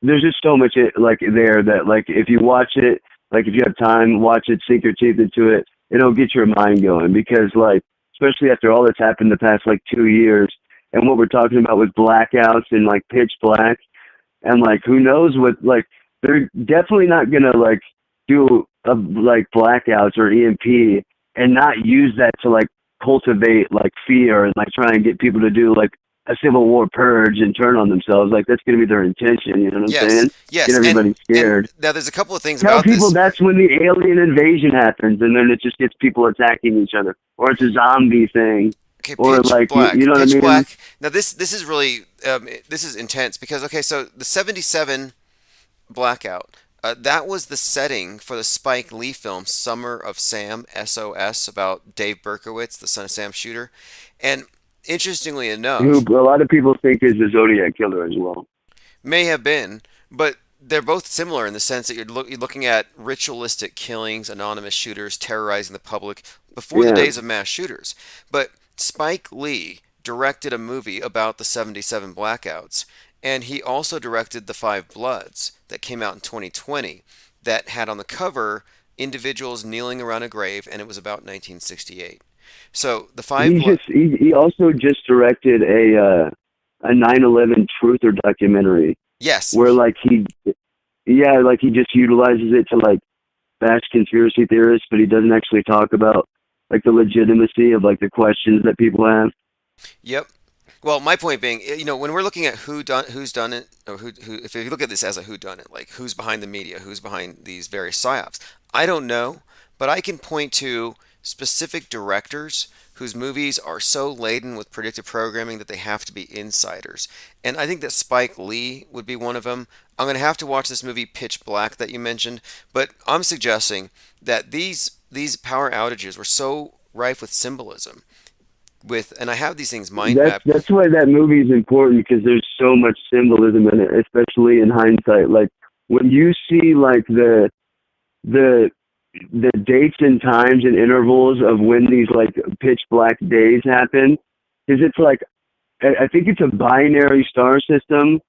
like there that like if you watch it, like if you have time, watch it, sink your teeth into it, it'll get your mind going, because like especially after all that's happened the past like 2 years and what we're talking about with blackouts and like pitch black, and like who knows what, like they're definitely not gonna like do like blackouts or EMP and not use that to like cultivate like fear and like try and get people to do like a Civil War purge and turn on themselves. Like that's going to be their intention. You know what I'm saying? Yes. Get everybody scared. And now there's a couple of things Tell about people this. that's when the alien invasion happens, and then it just gets people attacking each other, or it's a zombie thing. Okay, or pitch like black. you know what I pitch mean? black. Now this is really this is intense because okay, so the 77 blackout. That was the setting for the Spike Lee film Summer of Sam, SOS, about Dave Berkowitz, the son of Sam Shooter. And interestingly enough, Who a lot of people think is the Zodiac killer as well. may have been, but they're both similar in the sense that you're looking at ritualistic killings, anonymous shooters terrorizing the public before the Yeah. days of mass shooters. But Spike Lee directed a movie about the 77 blackouts, and he also directed The Five Bloods that came out in 2020 that had on the cover individuals kneeling around a grave, and it was about 1968. So the Five Bloods. He also just directed a 9/11 truther documentary Yes. where like he just utilizes it to like bash conspiracy theorists, but he doesn't actually talk about like the legitimacy of like the questions that people have. Yep. Well, my point being, when we're looking at who's done it, or who, if you look at this as a who done it, like who's behind the media, who's behind these various psyops, I don't know, but I can point to specific directors whose movies are so laden with predictive programming that they have to be insiders. And I think that Spike Lee would be one of them. I'm going to have to watch this movie Pitch Black that you mentioned, but I'm suggesting that these power outages were so rife with symbolism. And I have these things mind mapped. That's why that movie is important, because there's so much symbolism in it, especially in hindsight. Like when you see like the dates and times and intervals of when these like pitch black days happen, because it's like I think it's a binary star system,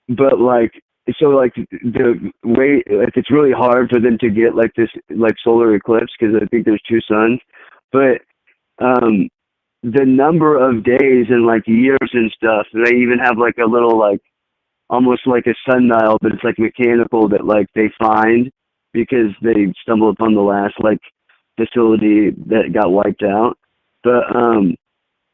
but like so like the way like it's really hard for them to get like this like solar eclipse, because I think there's two suns, but the number of days and like years and stuff, they even have like a little like almost like a sundial, but it's like mechanical, that like they find because they stumbled upon the last like facility that got wiped out. But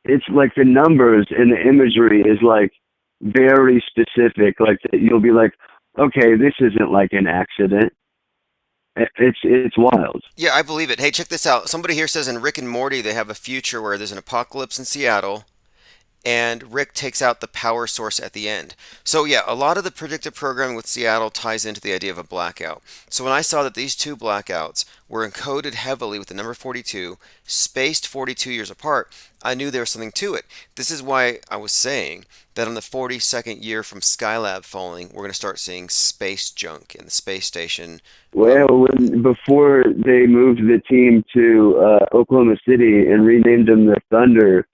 it's like the numbers and the imagery is like very specific. Like you'll be like, okay, this isn't like an accident. It's wild. Yeah, I believe it. Hey, check this out. Somebody here says in Rick and Morty they have a future where there's an apocalypse in Seattle, and Rick takes out the power source at the end. So yeah, a lot of the predictive programming with Seattle ties into the idea of a blackout. So when I saw that these two blackouts were encoded heavily with the number 42, spaced 42 years apart, I knew there was something to it. This is why I was saying that on the 42nd year from Skylab falling, we're going to start seeing space junk in the space station. Well, before they moved the team to Oklahoma City and renamed them the Thunder,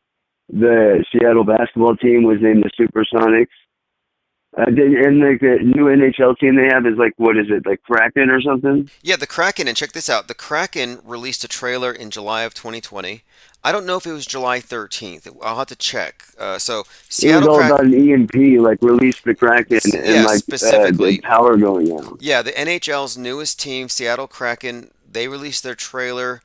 the Seattle basketball team was named the Supersonics. And like the new NHL team they have is like, what is it, like Kraken or something? Yeah, the Kraken, and check this out. The Kraken released a trailer in July of 2020. I don't know if it was July 13th. I'll have to check. So It was Seattle all Kraken, about an EMP, like release the Kraken and yeah, like specifically. the power going out. Yeah, the NHL's newest team, Seattle Kraken, they released their trailer,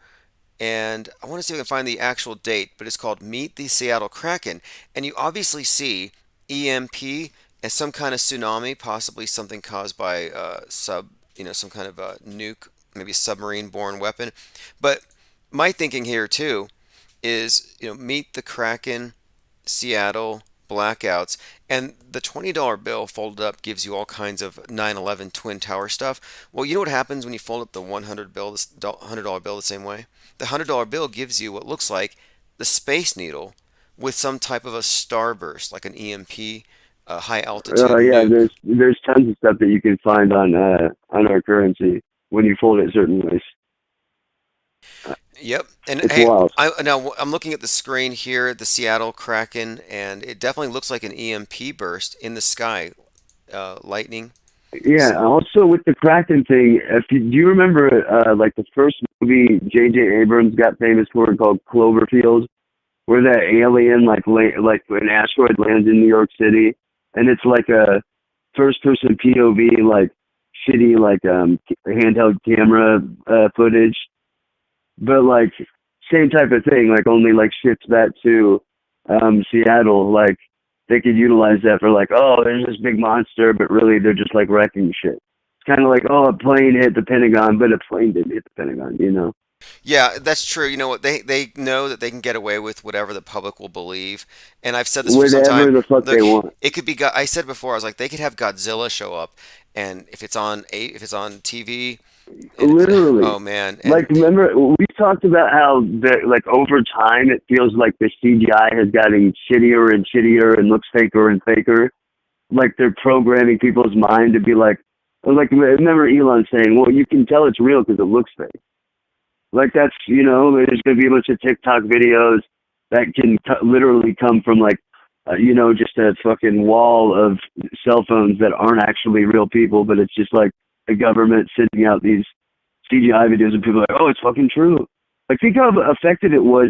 and I want to see if I can find the actual date, but it's called Meet the Seattle Kraken. And you obviously see EMP as some kind of tsunami, possibly something caused by some kind of a nuke, maybe a submarine-borne weapon. But my thinking here too is, Meet the Kraken, Seattle, blackouts, and the $20 bill folded up gives you all kinds of 9/11 Twin Tower stuff. Well, you know what happens when you fold up the $100 bill the same way? The $100 bill gives you what looks like the Space Needle with some type of a starburst, like an EMP, a high altitude Yeah, nuke. there's tons of stuff that you can find on our currency when you fold it certain ways. Yep. And It's hey, wild. now I'm looking at the screen here, the Seattle Kraken, and it definitely looks like an EMP burst in the sky, lightning. Yeah. Also with the Kraken thing, do you remember like the first movie J.J. Abrams got famous for called Cloverfield, where that alien like an asteroid lands in New York City, and it's like a first person POV like shitty like handheld camera footage, but like same type of thing, like only like shifts that to Seattle, like they could utilize that for like, oh, there's this big monster, but really they're just like wrecking shit. It's kind of like, oh, a plane hit the Pentagon, but a plane didn't hit the Pentagon, you know? Yeah, that's true. You know what? They know that they can get away with whatever the public will believe. And I've said this for some time. Whatever the fuck Look, they want. it could be. I said before, I was like, they could have Godzilla show up, and if it's on TV, Literally. oh man, and Like, remember, we talked about how, like, over time, it feels like the CGI has gotten shittier and shittier and looks faker and faker. Like, they're programming people's mind to be like, remember Elon saying, well, you can tell it's real because it looks fake. Like, that's, there's going to be a bunch of TikTok videos that can literally come from, like, just a fucking wall of cell phones that aren't actually real people, but it's just like the government sending out these CGI videos and people are like, oh, it's fucking true. Like, think how affected it was,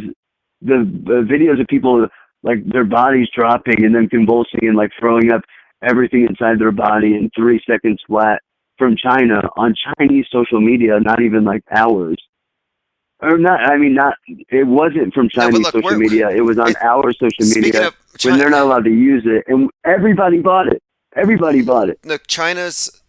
the videos of people, like, their bodies dropping and then convulsing and, like, throwing up everything inside their body in 3 seconds flat from China on Chinese social media, not even, like, hours. Or not, I mean, not, it wasn't from no, but Chinese look, social media. It was on our social speaking media of when they're China, not allowed to use it. And everybody bought it. Everybody bought it. look, China's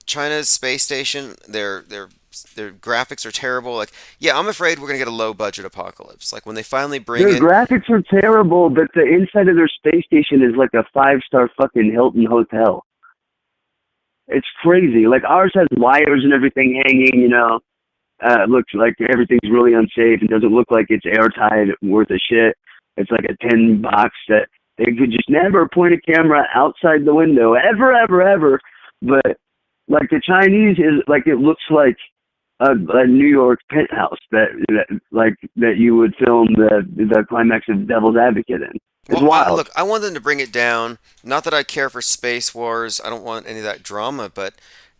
space station, their graphics are terrible. Like, yeah, I'm afraid we're gonna get a low budget apocalypse. Like when they finally bring Their in. graphics are terrible, but the inside of their space station is like a 5-star fucking Hilton hotel. It's crazy. Like ours has wires and everything hanging, it looks like everything's really unsafe. It doesn't look like it's airtight, worth of shit. It's like a tin box that they could just never point a camera outside the window, ever. But like the Chinese is like, it looks like a New York penthouse that you would film the climax of Devil's Advocate in. It's Well, wild. look, I want them to bring it down. Not that I care for space wars. I don't want any of that drama, but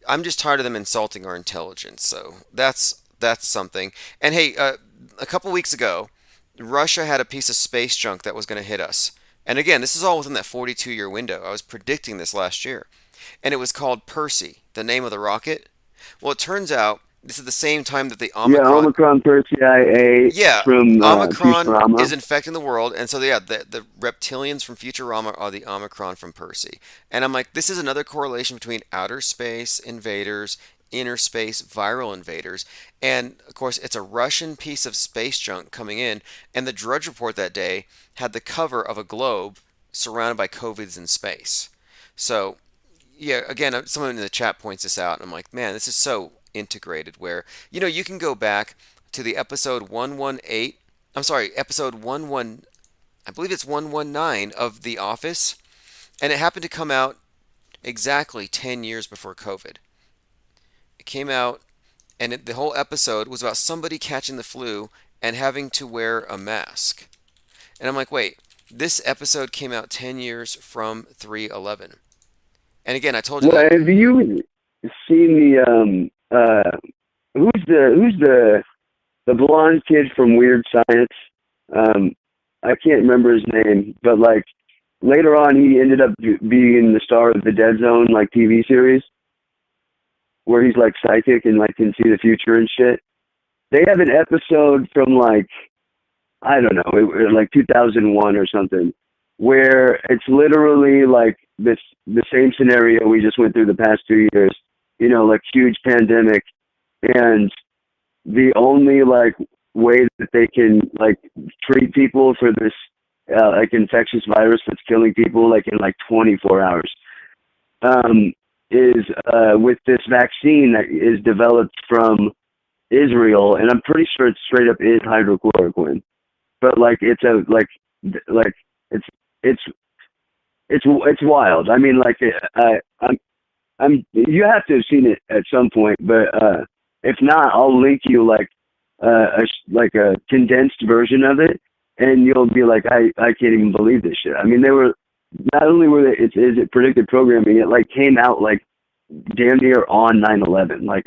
I'm just tired of them insulting our intelligence. So that's something. And hey, a couple weeks ago, Russia had a piece of space junk that was going to hit us. And again, this is all within that 42-year window. I was predicting this last year. And it was called Percy, the name of the rocket. Well, it turns out this is the same time that the Yeah, Omicron. Omicron Persei Yeah, from Omicron is Futurama. infecting the world, and so yeah, the reptilians from Futurama are the Omicron from Percy. And I'm like, this is another correlation between outer space invaders, inner space viral invaders, and of course, it's a Russian piece of space junk coming in. And the Drudge Report that day had the cover of a globe surrounded by COVIDs in space. So, yeah, again, someone in the chat points this out, and I'm like, man, this is so integrated where, you can go back to the episode 118, I'm sorry, episode 11, I believe it's 119 of The Office, and it happened to come out exactly 10 years before COVID. It came out, and the whole episode was about somebody catching the flu and having to wear a mask. And I'm like, wait, this episode came out 10 years from 311. And again, I told you Well, that. have you seen the blonde kid from Weird Science? I can't remember his name, but like later on, he ended up being the star of the Dead Zone like TV series, where he's like psychic and like can see the future and shit. They have an episode from like I don't know, like 2001 or something, where it's literally like the same scenario we just went through the past 2 years. Like huge pandemic, and the only like way that they can like treat people for this like infectious virus that's killing people like in like 24 hours is with this vaccine that is developed from Israel, and I'm pretty sure it straight up is hydrochloroquine. But like it's it's it's wild. I mean, like I'm you have to have seen it at some point, but if not, I'll link you like like a condensed version of it, and you'll be like, I can't even believe this shit. I mean, they were not only were they is it predictive programming, it like came out like damn near on 9/11, like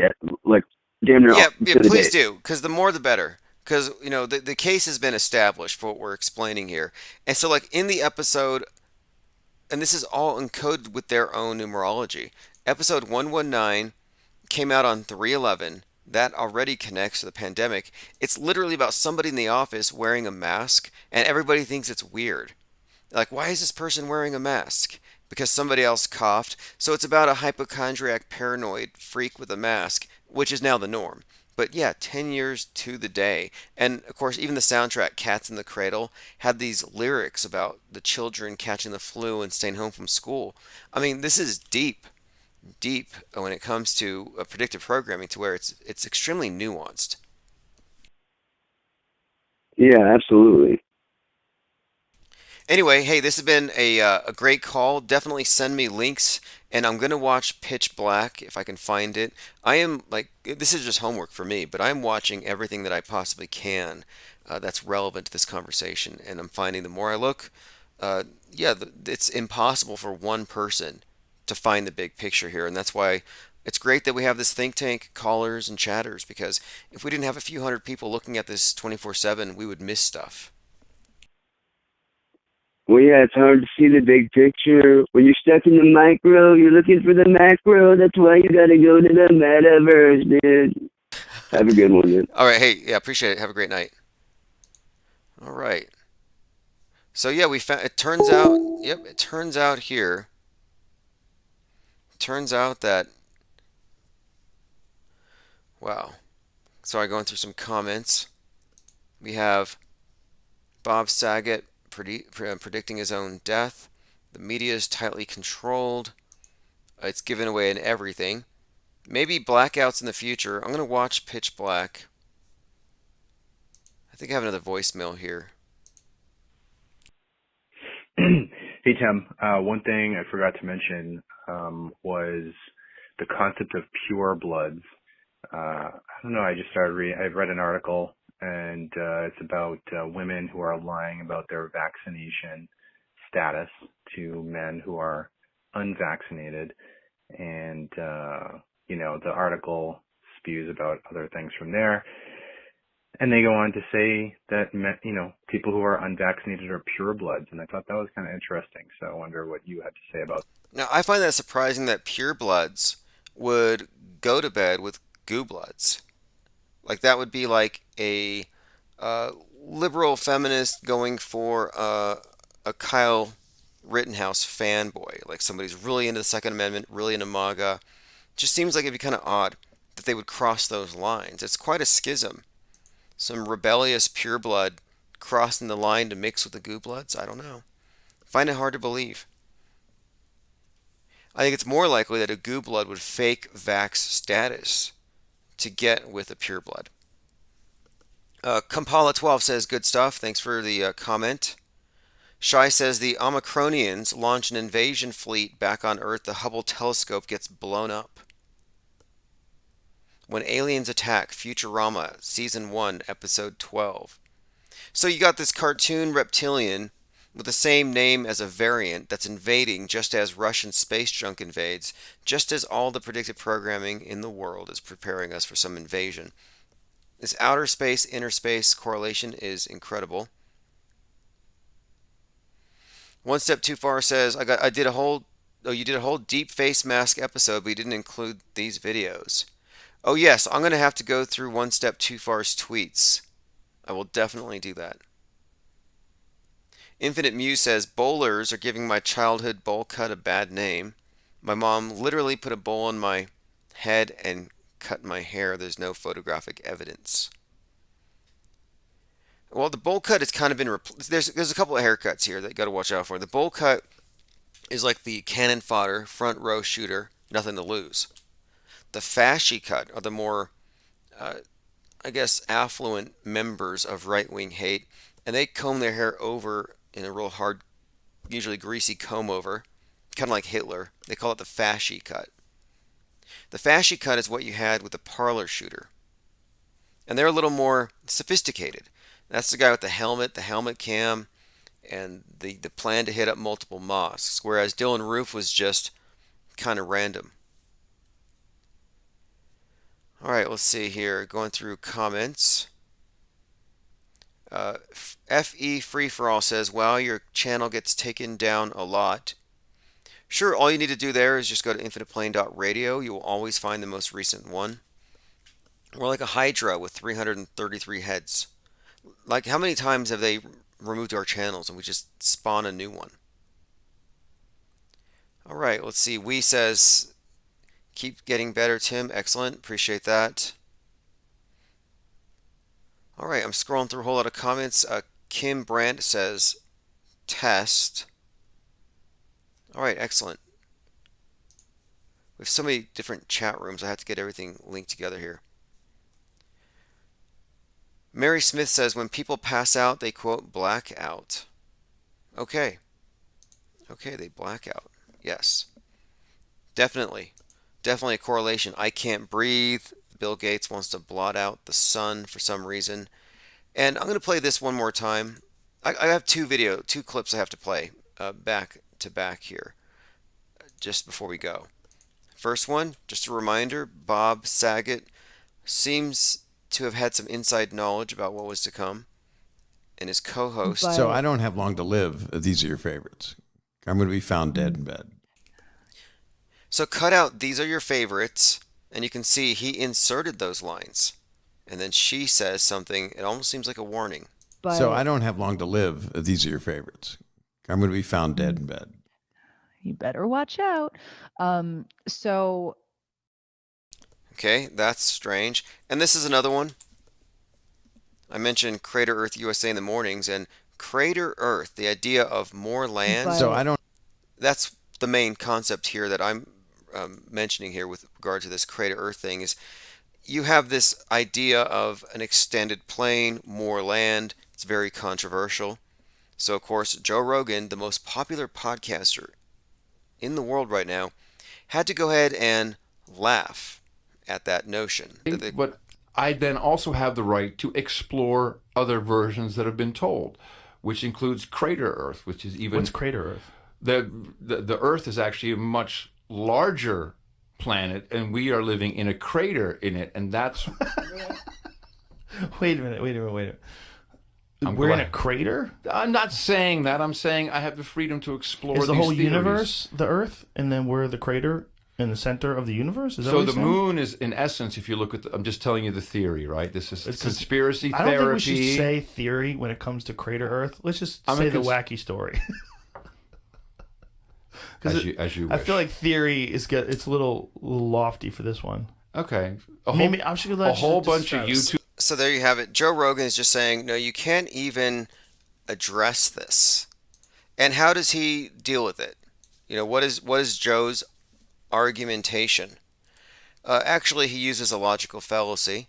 damn near Yeah, on yeah, to the please date. do, because the more the better. Because, the case has been established for what we're explaining here. And so, like, in the episode, and this is all encoded with their own numerology, episode 119 came out on 311. That already connects to the pandemic. It's literally about somebody in the office wearing a mask, and everybody thinks it's weird. Like, why is this person wearing a mask? Because somebody else coughed. So it's about a hypochondriac paranoid freak with a mask, which is now the norm. But yeah, 10 years to the day. And of course, even the soundtrack, Cats in the Cradle, had these lyrics about the children catching the flu and staying home from school. I mean, this is deep, deep when it comes to predictive programming to where it's extremely nuanced. Yeah, absolutely. Anyway, hey, this has been a great call. Definitely send me links, and I'm gonna watch Pitch Black if I can find it. I am like this is just homework for me, but I'm watching everything that I possibly can that's relevant to this conversation, and I'm finding the more I look, yeah, it's impossible for one person to find the big picture here, and that's why it's great that we have this think tank, callers, and chatters. Because if we didn't have a few hundred people looking at this 24/7, we would miss stuff. Well, yeah, it's hard to see the big picture. When you're stuck in the micro, you're looking for the macro. That's why you gotta go to the metaverse, dude. Have a good one, dude. All right, hey, yeah, appreciate it. Have a great night. All right. So yeah, we found. It turns out. Yep. It turns out here. Turns out that. Wow. Sorry, going through some comments. We have Bob Saget predicting his own death. The media is tightly controlled. It's given away in everything. Maybe blackouts in the future. I'm gonna watch Pitch Black. I think I have another voicemail here. Hey, Tim. One thing I forgot to mention was the concept of pure bloods. I don't know. I just started reading. I've read an article, and it's about women who are lying about their vaccination status to men who are unvaccinated, and the article spews about other things from there. And they go on to say that, people who are unvaccinated are purebloods. And I thought that was kind of interesting. So I wonder what you had to say about Now, I find that surprising that purebloods would go to bed with gobloods. Like that would be like a liberal feminist going for a Kyle Rittenhouse fanboy. Like somebody's really into the Second Amendment, really into MAGA. Just seems like it'd be kind of odd that they would cross those lines. It's quite a schism. Some rebellious pureblood crossing the line to mix with the gobloods. I don't know. Find it hard to believe. I think it's more likely that a goo blood would fake vax status to get with a pure blood. Kampala12 says, good stuff. Thanks for the comment. Shai says, the Omicronians launch an invasion fleet back on Earth. The Hubble telescope gets blown up. When Aliens Attack, Futurama, Season 1, Episode 12. So you got this cartoon reptilian with the same name as a variant that's invading just as Russian space junk invades, just as all the predicted programming in the world is preparing us for some invasion. This outer space, inner space correlation is incredible. One Step Too Far says, you did a whole deep face mask episode, but you didn't include these videos. Oh yes, I'm going to have to go through One Step Too Far's tweets. I will definitely do that. Infinite Muse says, bowlers are giving my childhood bowl cut a bad name. My mom literally put a bowl on my head and cut my hair. There's no photographic evidence. Well, the bowl cut has kind of been there's a couple of haircuts here that you got to watch out for. The bowl cut is like the cannon fodder, front row shooter, nothing to lose. The fasci cut are the more, affluent members of right-wing hate, and they comb their hair over in a real hard, usually greasy comb over, kind of like Hitler. They call it the fasci cut. The fasci cut is what you had with the parlor shooter, and they're a little more sophisticated. That's the guy with the helmet cam, and the plan to hit up multiple mosques, whereas Dylan Roof was just kind of random. All right, let's see here. Going through comments. FE Free For All says, wow, your channel gets taken down a lot. Sure, all you need to do there is just go to infiniteplane.radio. You will always find the most recent one. We're like a Hydra with 333 heads. Like, how many times have they removed our channels and we just spawn a new one? All right, let's see. We says, keep getting better, Tim. Excellent. Appreciate that. All right, I'm scrolling through a whole lot of comments. Kim Brandt says, test. All right, excellent. We have so many different chat rooms. I have to get everything linked together here. Mary Smith says, when people pass out, they quote, black out. Okay. Okay, they black out. Yes. Definitely. Definitely a correlation. I can't breathe. Bill Gates wants to blot out the sun for some reason. And I'm going to play this one more time. I have two clips I have to play back to back here just before we go. First one, just a reminder, Bob Saget seems to have had some inside knowledge about what was to come. And his co-host... So I don't have long to live. These are your favorites. I'm going to be found dead in bed. So cut out, these are your favorites, and you can see he inserted those lines. And then she says something, it almost seems like a warning. So I don't have long to live. These are your favorites. I'm going to be found dead in bed. You better watch out. So... Okay, that's strange. And this is another one. I mentioned Crater Earth USA in the mornings, and Crater Earth, the idea of more land. So I don't... That's the main concept here that I'm mentioning here with regard to this Crater Earth thing is you have this idea of an extended plain, more land. It's very controversial. So, of course, Joe Rogan, the most popular podcaster in the world right now, had to go ahead and laugh at that notion. But I then also have the right to explore other versions that have been told, which includes Crater Earth, which is even... What's Crater Earth? The Earth is actually a much larger planet, and we are living in a crater in it, and that's... Wait a minute. We're in a crater? I'm not saying that. I'm saying I have the freedom to explore Is the these whole theories. universe the Earth, and then we're the crater in the center of the universe? Is that so what the you're saying? moon is, in essence, if you look at I'm just telling you the theory, right? This is conspiracy I don't therapy. think we should say theory when it comes to Crater Earth. Let's just say the wacky story. As you wish. I feel like theory it's a little lofty for this one. Okay. Maybe I should let a whole bunch of YouTube. So there you have it. Joe Rogan is just saying, no, you can't even address this. And how does he deal with it? What is Joe's argumentation? Actually, he uses a logical fallacy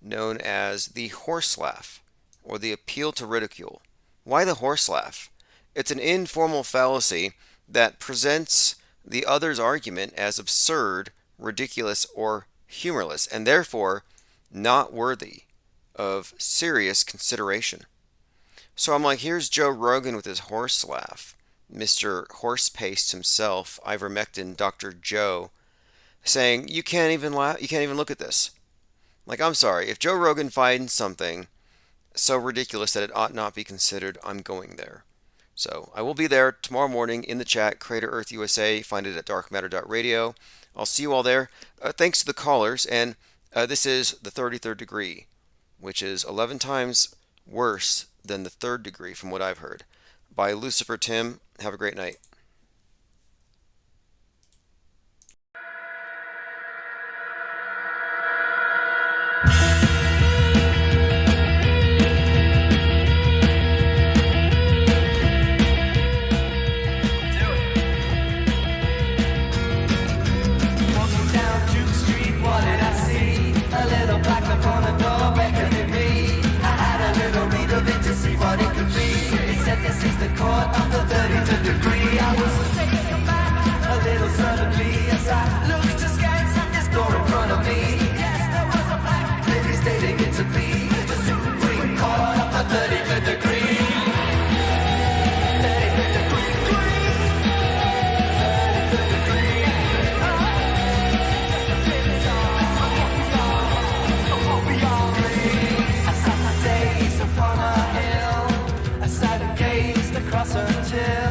known as the horse laugh, or the appeal to ridicule. Why the horse laugh? It's an informal fallacy that presents the other's argument as absurd, ridiculous, or humorless, and therefore not worthy of serious consideration. So I'm like, here's Joe Rogan with his horse laugh, Mr. Horse Paste himself, ivermectin Dr. Joe, saying you can't even laugh, you can't even look at this. Like, I'm sorry, if Joe Rogan finds something so ridiculous that it ought not be considered, I'm going there. So I will be there tomorrow morning in the chat, Crater Earth USA. Find it at darkmatter.radio. I'll see you all there. Thanks to the callers. And this is the 33rd degree, which is 11 times worse than the 3rd degree from what I've heard. By Lucifer Tim. Have a great night. This is the court of the 33rd degree. I was taken aback a little suddenly as I looked askance at this door in front of me. Yes, there was a black lady stating it to be the Supreme Court of the 33rd degree. 33rd degree. 33rd degree. I sat my days upon a hill. I sat and gazed across until